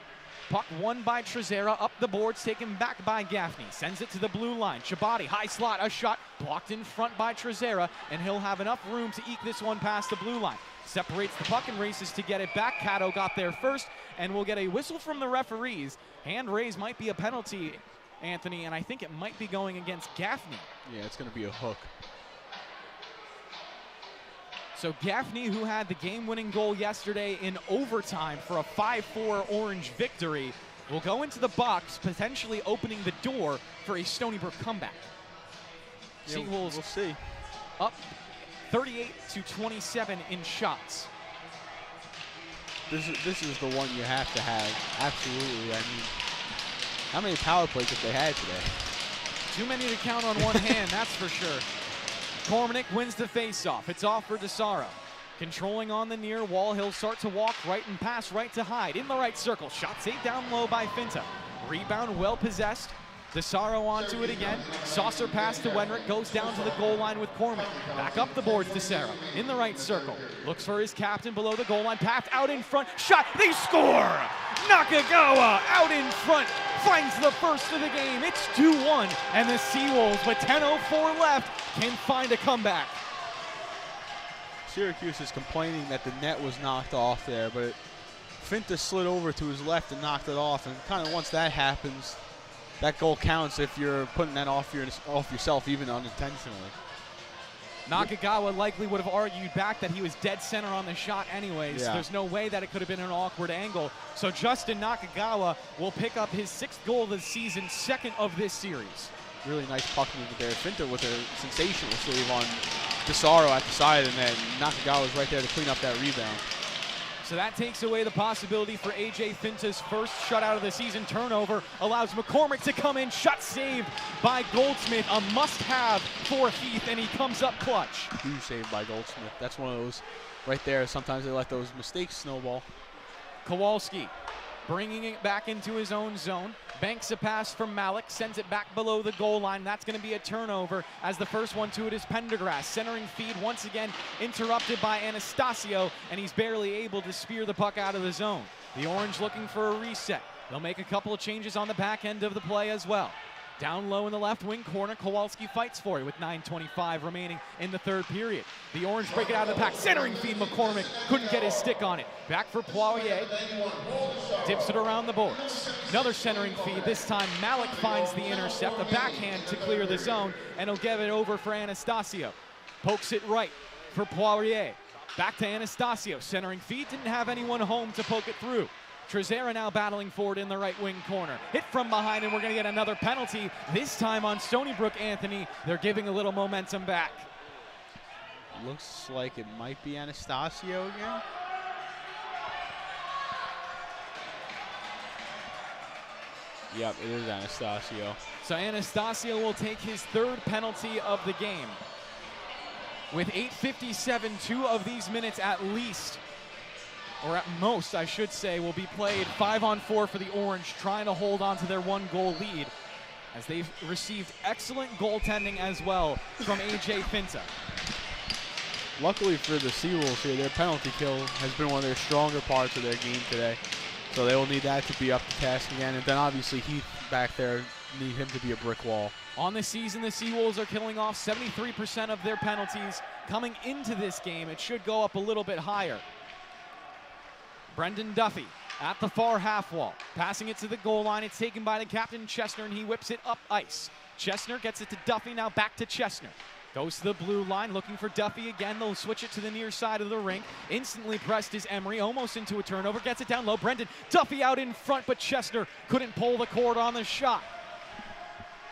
Puck won by Trezera, up the boards, taken back by Gaffney. Sends it to the blue line. Shabati, high slot, a shot blocked in front by Trezera, and he'll have enough room to eke this one past the blue line. Separates the puck and races to get it back. Cato got there first, and we'll get a whistle from the referees. Hand raise might be a penalty, Anthony, and I think it might be going against Gaffney. Yeah, it's going to be a hook. So Gaffney, who had the game-winning goal yesterday in overtime for a 5-4 Orange victory, will go into the box, potentially opening the door for a Stony Brook comeback. Yeah, Seawolves we'll see. Up 38-27 in shots. This is the one you have to have. Absolutely. I mean, how many power plays have they had today? Too many to count on one hand, that's for sure. Cormanick wins the faceoff. It's off for DeSaro. Controlling on the near wall, he'll start to walk right and pass right to Hyde. In the right circle, shot saved down low by Finta. Rebound well possessed. DeSaro onto it again. Saucer pass to Wenrick, goes down to the goal line with Cormanick. Back up the boards, DeSaro. In the right circle. Looks for his captain below the goal line. Path out in front. Shot, they score! Nakagawa out in front. Finds the first of the game. It's 2-1, and the Seawolves, with 10:04 left, can find a comeback. Syracuse is complaining that the net was knocked off there, but Finta slid over to his left and knocked it off, and kind of once that happens, that goal counts if you're putting that off yourself, even unintentionally. Nakagawa likely would have argued back that he was dead center on the shot anyways. Yeah. There's no way that it could have been an awkward angle. So Justin Nakagawa will pick up his 6th goal of the season, 2nd of this series. Really nice puck movement there. Finta with a sensational save on DeSaro at the side, and then Nakagawa's right there to clean up that rebound. So that takes away the possibility for A.J. Finta's first shutout of the season. Turnover allows McCormick to come in. Shot saved by Goldsmith. A must-have for Heath, and he comes up clutch. Huge save by Goldsmith. That's one of those right there. Sometimes they let those mistakes snowball. Kowalski bringing it back into his own zone. Banks a pass from Malik, sends it back below the goal line. That's going to be a turnover, as the first one to it is Pendergrass. Centering feed once again interrupted by Anastasio, and he's barely able to spear the puck out of the zone. The Orange looking for a reset. They'll make a couple of changes on the back end of the play as well. Down low in the left wing corner, Kowalski fights for it with 9:25 remaining in the 3rd period. The Orange break it out of the pack. Centering feed, McCormick couldn't get his stick on it. Back for Poirier. Dips it around the boards. Another centering feed. This time Malik finds the intercept. A backhand to clear the zone, and he'll give it over for Anastasio. Pokes it right for Poirier. Back to Anastasio. Centering feed. Didn't have anyone home to poke it through. Trezera now battling forward in the right wing corner. Hit from behind, and we're going to get another penalty, this time on Stony Brook, Anthony. They're giving a little momentum back. Looks like it might be Anastasio again. Yep, it is Anastasio. So Anastasio will take his 3rd penalty of the game. With 8:57, 2 of these minutes at least, or at most, I should say, will be played 5-on-4 for the Orange, trying to hold on to their 1-goal lead, as they've received excellent goaltending as well from A.J. Finta. Luckily for the Seawolves here, their penalty kill has been one of their stronger parts of their game today. So they will need that to be up to task again. And then obviously Heath back there, need him to be a brick wall. On the season, the Seawolves are killing off 73% of their penalties. Coming into this game, it should go up a little bit higher. Brendan Duffy at the far half wall, passing it to the goal line. It's taken by the captain, Chesner, and he whips it up ice. Chesner gets it to Duffy, now back to Chesner. Goes to the blue line, looking for Duffy again. They'll switch it to the near side of the rink. Instantly pressed is Emery, almost into a turnover. Gets it down low. Brendan Duffy out in front, but Chesner couldn't pull the cord on the shot.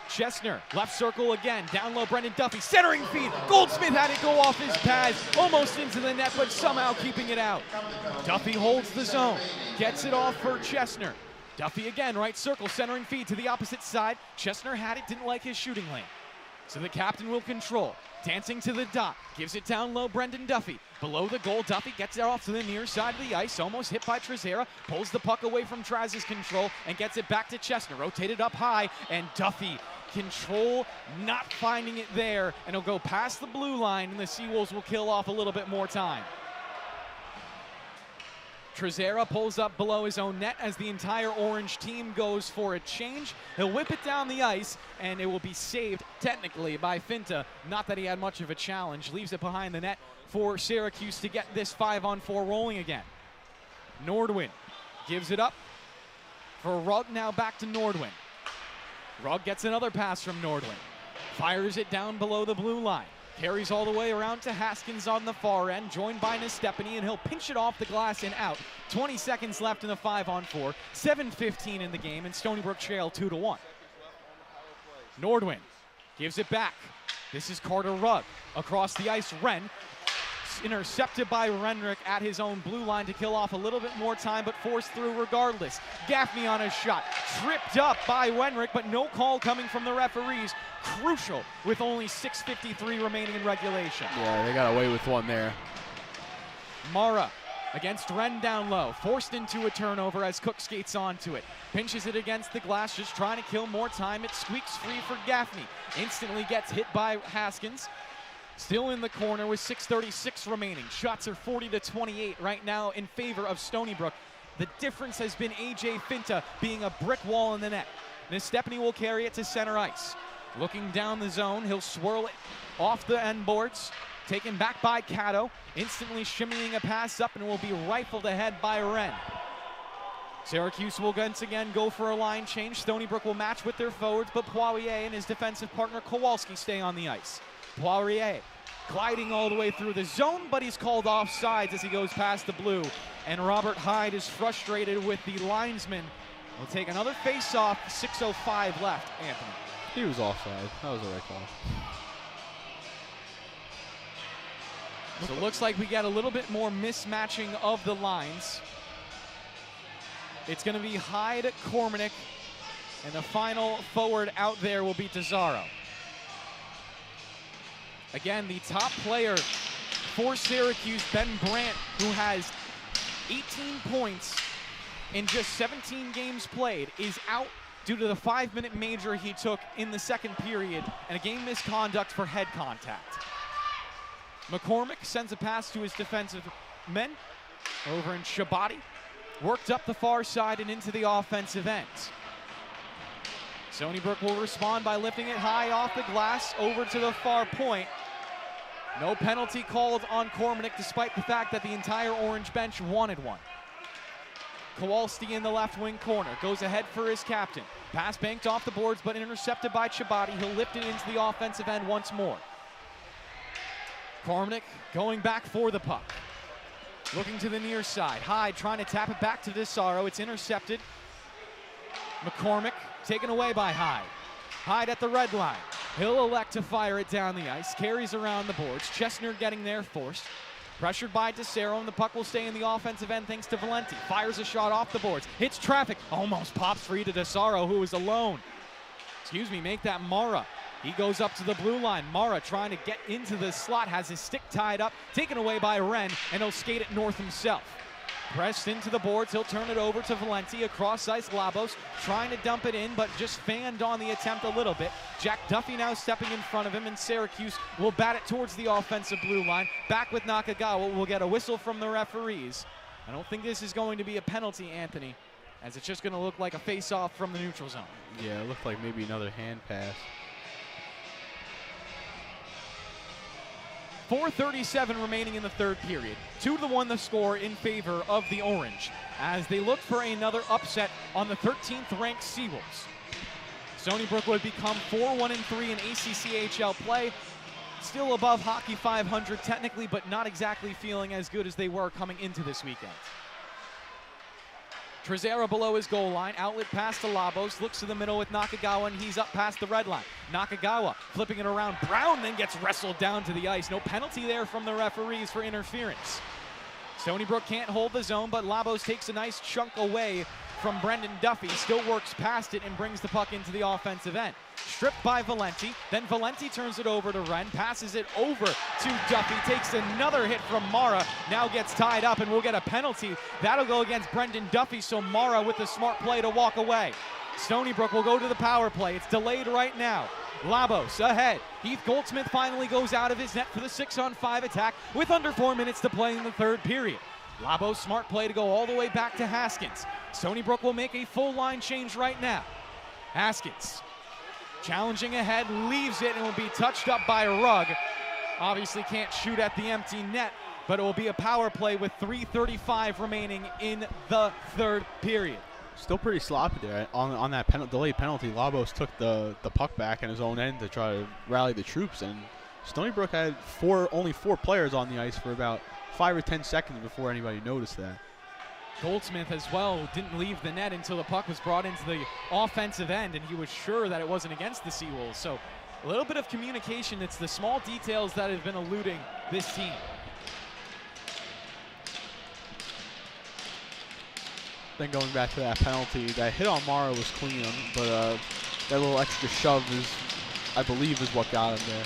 Chesner, left circle again, down low, Brendan Duffy, centering feed. Goldsmith had it go off his pads, almost into the net, but somehow keeping it out. Duffy holds the zone, gets it off for Chesner. Duffy again, right circle, centering feed to the opposite side. Chesner had it, didn't like his shooting lane. So the captain will control. Dancing to the dot, gives it down low, Brendan Duffy. Below the goal, Duffy gets it off to the near side of the ice, almost hit by Trezera, pulls the puck away from Traz's control, and gets it back to Chesner. Rotated up high, and Duffy control, not finding it there, and he'll go past the blue line, and the Seawolves will kill off a little bit more time. Trezera pulls up below his own net as the entire Orange team goes for a change. He'll whip it down the ice, and it will be saved technically by Finta. Not that he had much of a challenge. Leaves it behind the net for Syracuse to get this 5-on-4 rolling again. Nordwin gives it up for Rugg, now back to Nordwin. Rugg gets another pass from Nordwin. Fires it down below the blue line. Carries all the way around to Haskins on the far end, joined by Nestepany, and he'll pinch it off the glass and out. 20 seconds left in the 5-on-4. 7:15 in the game, and Stony Brook trail 2-1. Nordwin gives it back. This is Carter Rugg. Across the ice, Wren. Intercepted by Renrick at his own blue line to kill off a little bit more time, but forced through regardless. Gaffney on a shot. Tripped up by Wenrick, but no call coming from the referees. Crucial with only 6:53 remaining in regulation. Yeah, they got away with one there. Mara against Wren down low. Forced into a turnover as Cook skates onto it. Pinches it against the glass, just trying to kill more time. It squeaks free for Gaffney. Instantly gets hit by Haskins. Still in the corner with 6:36 remaining. Shots are 40-28 right now in favor of Stony Brook. The difference has been A.J. Finta being a brick wall in the net. Nestepany will carry it to center ice. Looking down the zone, he'll swirl it off the end boards. Taken back by Cato. Instantly shimmying a pass up, and will be rifled ahead by Wren. Syracuse will once again go for a line change. Stony Brook will match with their forwards, but Poirier and his defensive partner Kowalski stay on the ice. Poirier gliding all the way through the zone, but he's called offsides as he goes past the blue. And Robert Hyde is frustrated with the linesman. We'll take another face-off, 6:05 left, Anthony. He was offside. That was the right call. So it looks like we get a little bit more mismatching of the lines. It's going to be Hyde, Cormanick, and the final forward out there will be Tesaro. Again, the top player for Syracuse, Ben Brandt, who has 18 points in just 17 games played, is out due to the 5-minute major he took in the second period and a game misconduct for head contact. McCormick sends a pass to his defensive men over in Shabati. Worked up the far side and into the offensive end. Stony Brook will respond by lifting it high off the glass over to the far point. No penalty called on Cormanick despite the fact that the entire orange bench wanted one. Kowalski in the left wing corner goes ahead for his captain. Pass banked off the boards but intercepted by Shabati. He'll lift it into the offensive end once more. Cormanick going back for the puck. Looking to the near side. Hyde trying to tap it back to Tesaro. It's intercepted. McCormick taken away by Hyde. Hyde at the red line. He'll elect to fire it down the ice. Carries around the boards. Chestnut getting there forced. Pressured by Tesaro, and the puck will stay in the offensive end thanks to Valenti. Fires a shot off the boards. Hits traffic. Almost pops free to Tesaro, who is alone. Make that Mara. He goes up to the blue line. Mara trying to get into the slot, has his stick tied up, taken away by Wren, and he'll skate it north himself. Pressed into the boards, he'll turn it over to Valenti, across ice Labos, trying to dump it in, but just fanned on the attempt a little bit. Jack Duffy now stepping in front of him, and Syracuse will bat it towards the offensive blue line. Back with Nakagawa, we'll get a whistle from the referees. I don't think this is going to be a penalty, Anthony, as it's just going to look like a face-off from the neutral zone. Yeah, it looked like maybe another hand pass. 4:37 remaining in the third period. 2-1 the score in favor of the Orange as they look for another upset on the 13th ranked Seawolves. Stony Brook would become 4-1-3 in ACCHL play. Still above Hockey 500 technically, but not exactly feeling as good as they were coming into this weekend. Trezera below his goal line, outlet pass to Labos, looks to the middle with Nakagawa, and he's up past the red line. Nakagawa flipping it around. Brown then gets wrestled down to the ice. No penalty there from the referees for interference. Stony Brook can't hold the zone, but Labos takes a nice chunk away from Brendan Duffy, still works past it and brings the puck into the offensive end. Stripped by Valenti, then Valenti turns it over to Wren, passes it over to Duffy, takes another hit from Mara, now gets tied up and we'll get a penalty. That'll go against Brendan Duffy, so Mara with the smart play to walk away. Stony Brook will go to the power play. It's delayed right now. Labos ahead. Heath Goldsmith finally goes out of his net for the 6-on-5 attack with under 4 minutes to play in the third period. Labos smart play to go all the way back to Haskins. Stony Brook will make a full line change right now. Haskins challenging ahead, leaves it, and will be touched up by Rugg. Obviously can't shoot at the empty net, but it will be a power play with 3:35 remaining in the third period. Still pretty sloppy there. On that delayed penalty, Labos took the puck back in his own end to try to rally the troops, and Stony Brook had only four players on the ice for about 5 or 10 seconds before anybody noticed that. Goldsmith as well didn't leave the net until the puck was brought into the offensive end, and he was sure that it wasn't against the Seawolves. So a little bit of communication. It's the small details that have been eluding this team. Then going back to that penalty, that hit on Mara was clean, but that little extra shove is, I believe, is what got him there.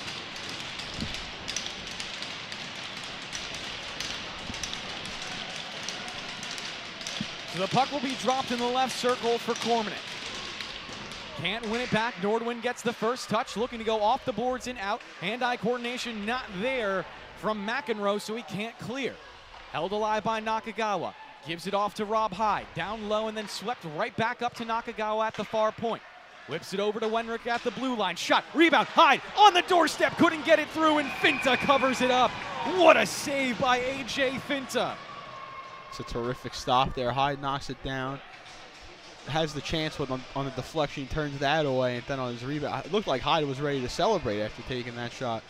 So the puck will be dropped in the left circle for Cormanick. Can't win it back. Nordwin gets the first touch, looking to go off the boards and out. Hand-eye coordination not there from McEnroe, so he can't clear. Held alive by Nakagawa. Gives it off to Rob Hyde. Down low and then swept right back up to Nakagawa at the far point. Whips it over to Wenrick at the blue line. Shot, rebound, Hyde on the doorstep. Couldn't get it through, and Finta covers it up. What a save by A.J. Finta. It's a terrific stop there. Hyde knocks it down. Has the chance on the deflection, turns that away, and then on his rebound. It looked like Hyde was ready to celebrate after taking that shot.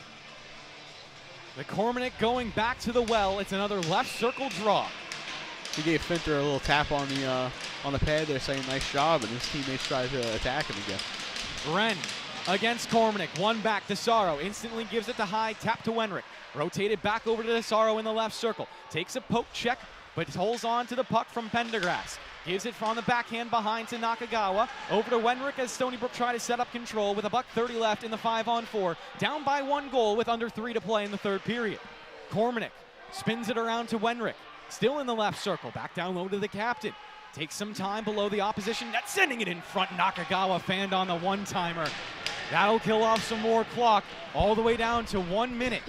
The Cormanic going back to the well. It's another left circle draw. He gave Finter a little tap on the pad there, saying nice job, and his teammates tried to attack him again. Wren against Cormanic. One back. DeSaro instantly gives it to Hyde. Tap to Wenrick. Rotated back over to DeSaro in the left circle. Takes a poke check, but holds on to the puck from Pendergrass. Gives it on the backhand behind to Nakagawa. Over to Wenrick as Stony Brook try to set up control with $1:30 left in the 5-on-4. Down by 1 goal with under 3 to play in the third period. Cormanic spins it around to Wenrick. Still in the left circle. Back down low to the captain. Takes some time below the opposition net. Sending it in front. Nakagawa fanned on the one-timer. That'll kill off some more clock. All the way down to 1 minute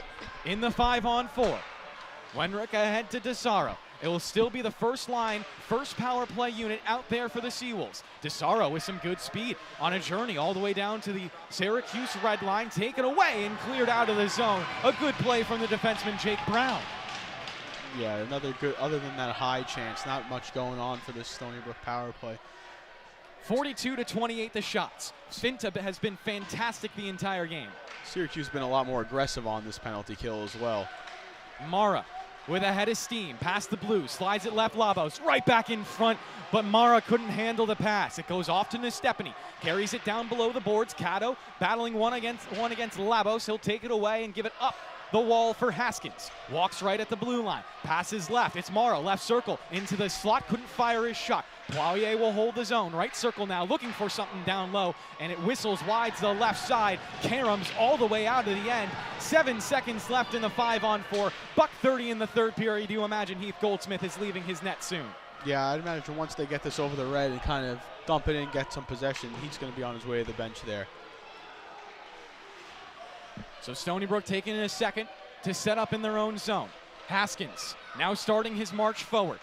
in the 5-on-4. Wenrick ahead to DeSaro. It will still be the first line, first power play unit out there for the Seawolves. DeSaro with some good speed on a journey all the way down to the Syracuse red line, taken away and cleared out of the zone. A good play from the defenseman, Jake Brown. Yeah, another good, other than that high chance, not much going on for this Stony Brook power play. 42-28 the shots. Finta has been fantastic the entire game. Syracuse has been a lot more aggressive on this penalty kill as well. Mara with a head of steam, past the blue, slides it left, Labos, right back in front, but Mara couldn't handle the pass. It goes off to Nestepany, carries it down below the boards. Cato battling one against Labos. He'll take it away and give it up the wall for Haskins. Walks right at the blue line, passes left. It's Mara, left circle, into the slot, couldn't fire his shot. Poirier will hold the zone, right circle now, looking for something down low, and it whistles wide to the left side. Karams all the way out to the end. 7 seconds left in the 5-on-4. $1:30 in the third period. Do you imagine Heath Goldsmith is leaving his net soon? Yeah, I'd imagine once they get this over the red and kind of dump it in, get some possession, he's going to be on his way to the bench there. So Stony Brook taking a second to set up in their own zone. Haskins now starting his march forward.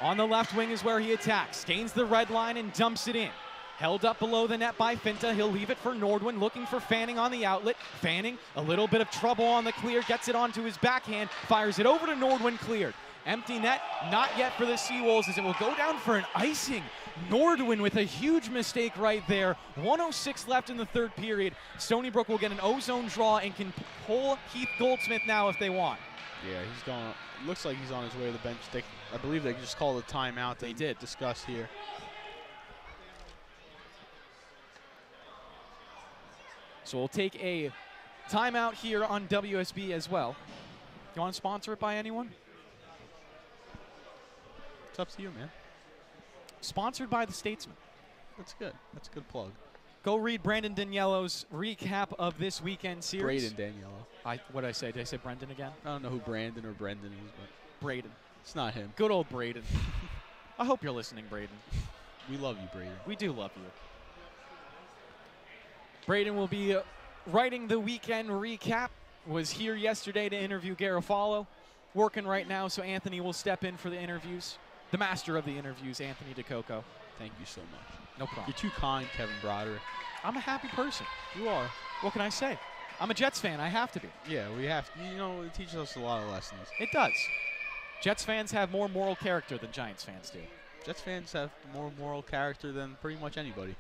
On the left wing is where he attacks. Gains the red line and dumps it in. Held up below the net by Finta. He'll leave it for Nordwin, looking for Fanning on the outlet. Fanning, a little bit of trouble on the clear, gets it onto his backhand, fires it over to Nordwin, cleared. Empty net, not yet for the Seawolves as it will go down for an icing. Nordwin with a huge mistake right there. 1:06 left in the third period. Stony Brook will get an O-zone draw and can pull Heath Goldsmith now if they want. Yeah, he's going. Looks like he's on his way to the bench. I believe they just called a timeout. They did discuss here. So we'll take a timeout here on WSB as well. You want to sponsor it by anyone? It's up to you, man. Sponsored by the Statesman. That's good. That's a good plug. Go read Brandon Daniello's recap of this weekend series. Braden Daniello. What did I say? Did I say Brendan again? I don't know who Brandon or Brendan is, but Braden. it's not him. Good old Braden. I hope you're listening, Braden. We love you, Braden. We do love you. Braden will be writing the weekend recap. Was here yesterday to interview Garofalo. Working right now, so Anthony will step in for the interviews. The master of the interviews, Anthony DeCoco. Thank you so much. No problem. You're too kind, Kevin Broderick. I'm a happy person. You are. What can I say? I'm a Jets fan. I have to be. Yeah, we have to. You know, it teaches us a lot of lessons. It does. Jets fans have more moral character than Giants fans do. Jets fans have more moral character than pretty much anybody.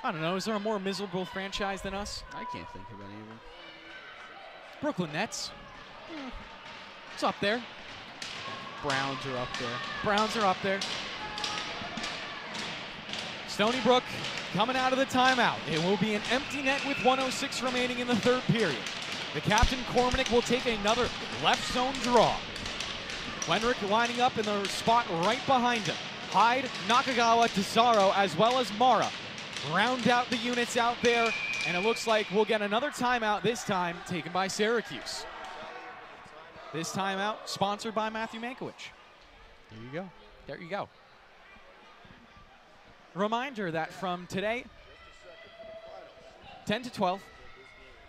I don't know. Is there a more miserable franchise than us? I can't think of any of them. Brooklyn Nets. It's up there. Browns are up there. Browns are up there. Stony Brook coming out of the timeout. It will be an empty net with 1:06 remaining in the third period. The captain, Cormanic, will take another left zone draw. Wenrick lining up in the spot right behind him. Hyde, Nakagawa, DeSaro, as well as Mara. Round out the units out there, and it looks like we'll get another timeout, this time taken by Syracuse. This timeout sponsored by Matthew Mankiewicz. There you go. There you go. Reminder that from today, 10 to 12,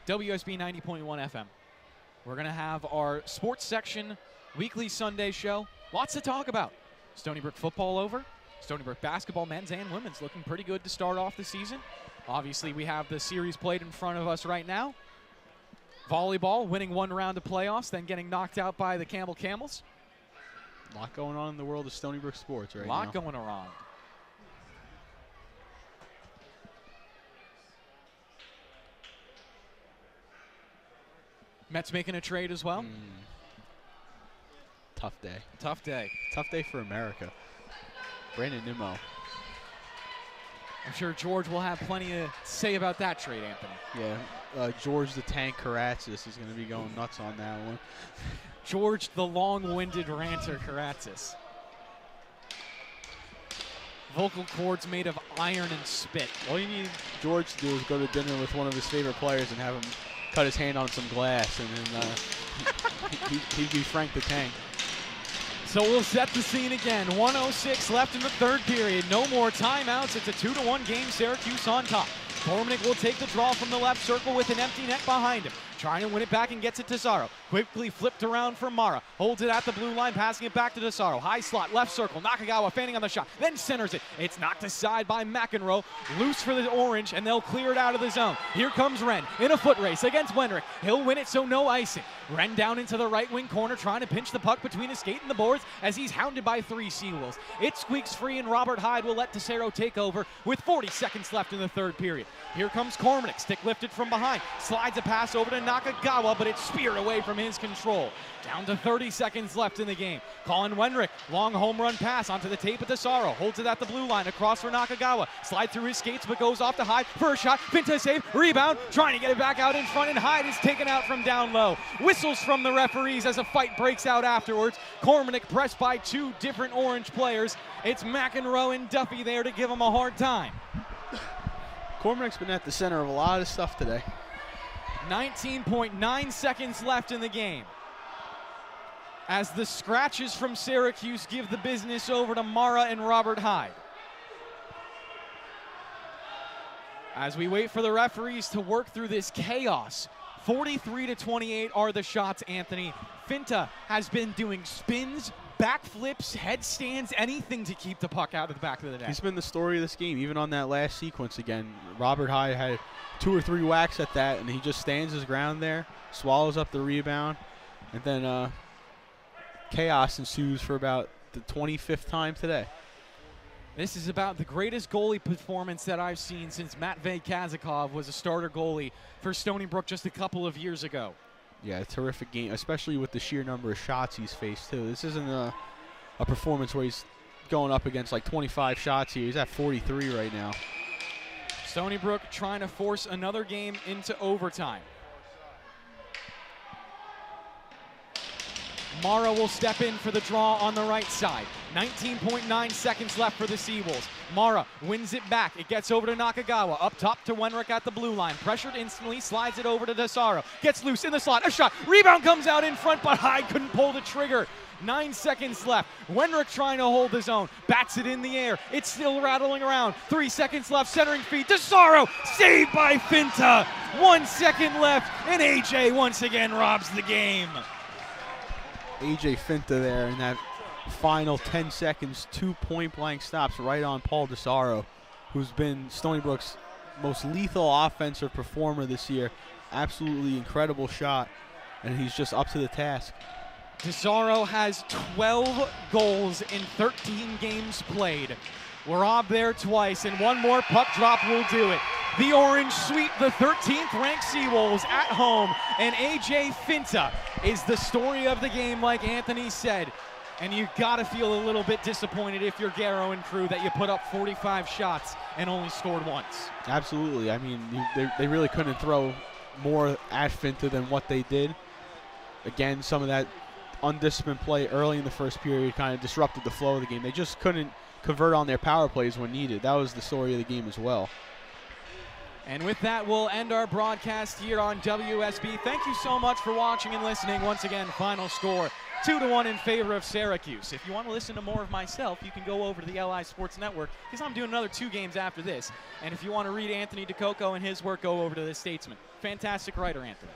WSB 90.1 FM. We're going to have our sports section weekly Sunday show. Lots to talk about. Stony Brook football over. Stony Brook basketball, men's and women's, looking pretty good to start off the season. Obviously, we have the series played in front of us right now. Volleyball winning one round of playoffs, then getting knocked out by the Campbell Camels. A lot going on in the world of Stony Brook sports right now. A lot going around. Mets making a trade as well? Tough day. Tough day. Tough day for America. Brandon Nimmo. I'm sure George will have plenty to say about that trade, Anthony. Yeah, George the Tank Karatzis is going to be going nuts on that one. George the long-winded ranter Karatzis. Vocal cords made of iron and spit. All you need George to do is go to dinner with one of his favorite players and have him cut his hand on some glass, and then he'd be Frank the Tank. So we'll set the scene again. 1:06 left in the third period. No more timeouts. It's a 2-1 game. Syracuse on top. Kormanek will take the draw from the left circle with an empty net behind him. Trying to win it back and gets it to Tesaro. Quickly flipped around for Mara. Holds it at the blue line, passing it back to Tesaro. High slot, left circle. Nakagawa feigning on the shot. Then centers it. It's knocked aside by McEnroe. Loose for the orange, and they'll clear it out of the zone. Here comes Wren in a foot race against Wenrick. He'll win it, so no icing. Wren down into the right wing corner, trying to pinch the puck between his skate and the boards as he's hounded by 3 Seawolves. It squeaks free, and Robert Hyde will let Tesaro take over with 40 seconds left in the third period. Here comes Kormanek, stick lifted from behind. Slides a pass over to Nakagawa, but it's speared away from his control. Down to 30 seconds left in the game. Colin Wenrick, long home run pass onto the tape of Tesaro. Holds it at the blue line, across for Nakagawa. Slide through his skates, but goes off to Hyde for a shot. Finta save, rebound, trying to get it back out in front, and Hyde is taken out from down low. Whistles from the referees as a fight breaks out afterwards. Kormanek pressed by 2 different orange players. It's McEnroe and Duffy there to give him a hard time. Kormanek's been at the center of a lot of stuff today. 19.9 seconds left in the game, as the scratches from Syracuse give the business over to Mara and Robert Hyde. As we wait for the referees to work through this chaos, 43-28 are the shots, Anthony. Finta has been doing spins, backflips, headstands, anything to keep the puck out of the back of the net. He's been the story of this game, even on that last sequence again. Robert Hyde had 2 or 3 whacks at that, and he just stands his ground there, swallows up the rebound, and then chaos ensues for about the 25th time today. This is about the greatest goalie performance that I've seen since Matvey Kazakov was a starter goalie for Stony Brook just a couple of years ago. Yeah, a terrific game, especially with the sheer number of shots he's faced, too. This isn't a performance where he's going up against like 25 shots here. He's at 43 right now. Stony Brook trying to force another game into overtime. Mara will step in for the draw on the right side. 19.9 seconds left for the Seawolves. Mara wins it back. It gets over to Nakagawa. Up top to Wenrick at the blue line. Pressured instantly, slides it over to Tesaro. Gets loose in the slot. A shot. Rebound comes out in front, but Hyde couldn't pull the trigger. 9 seconds left. Wenrick trying to hold his own. Bats it in the air. It's still rattling around. 3 seconds left. Centering feed. Tesaro saved by Finta. 1 second left, and AJ once again robs the game. AJ Finta there in that final 10 seconds, 2 point-blank stops right on Paul Tesaro, who's been Stony Brook's most lethal offensive performer this year. Absolutely incredible shot, and he's just up to the task. Tesaro has 12 goals in 13 games played. We're robbed there twice, and one more puck drop will do it. The Orange sweep the 13th ranked Seawolves at home, and AJ Finta is the story of the game, like Anthony said. And you gotta feel a little bit disappointed if you're Garrow and crew that you put up 45 shots and only scored once. Absolutely. I mean, they really couldn't throw more at Finta than what they did. Again, some of that undisciplined play early in the first period kind of disrupted the flow of the game. They just couldn't convert on their power plays when needed. That was the story of the game as well. And with that, we'll end our broadcast here on WSB. Thank you so much for watching and listening. Once again, final score 2-1 in favor of Syracuse. If you want to listen to more of myself, you can go over to the LI Sports Network, because I'm doing another 2 games after this. And if you want to read Anthony DeCoco and his work, go over to the Statesman. Fantastic writer, Anthony.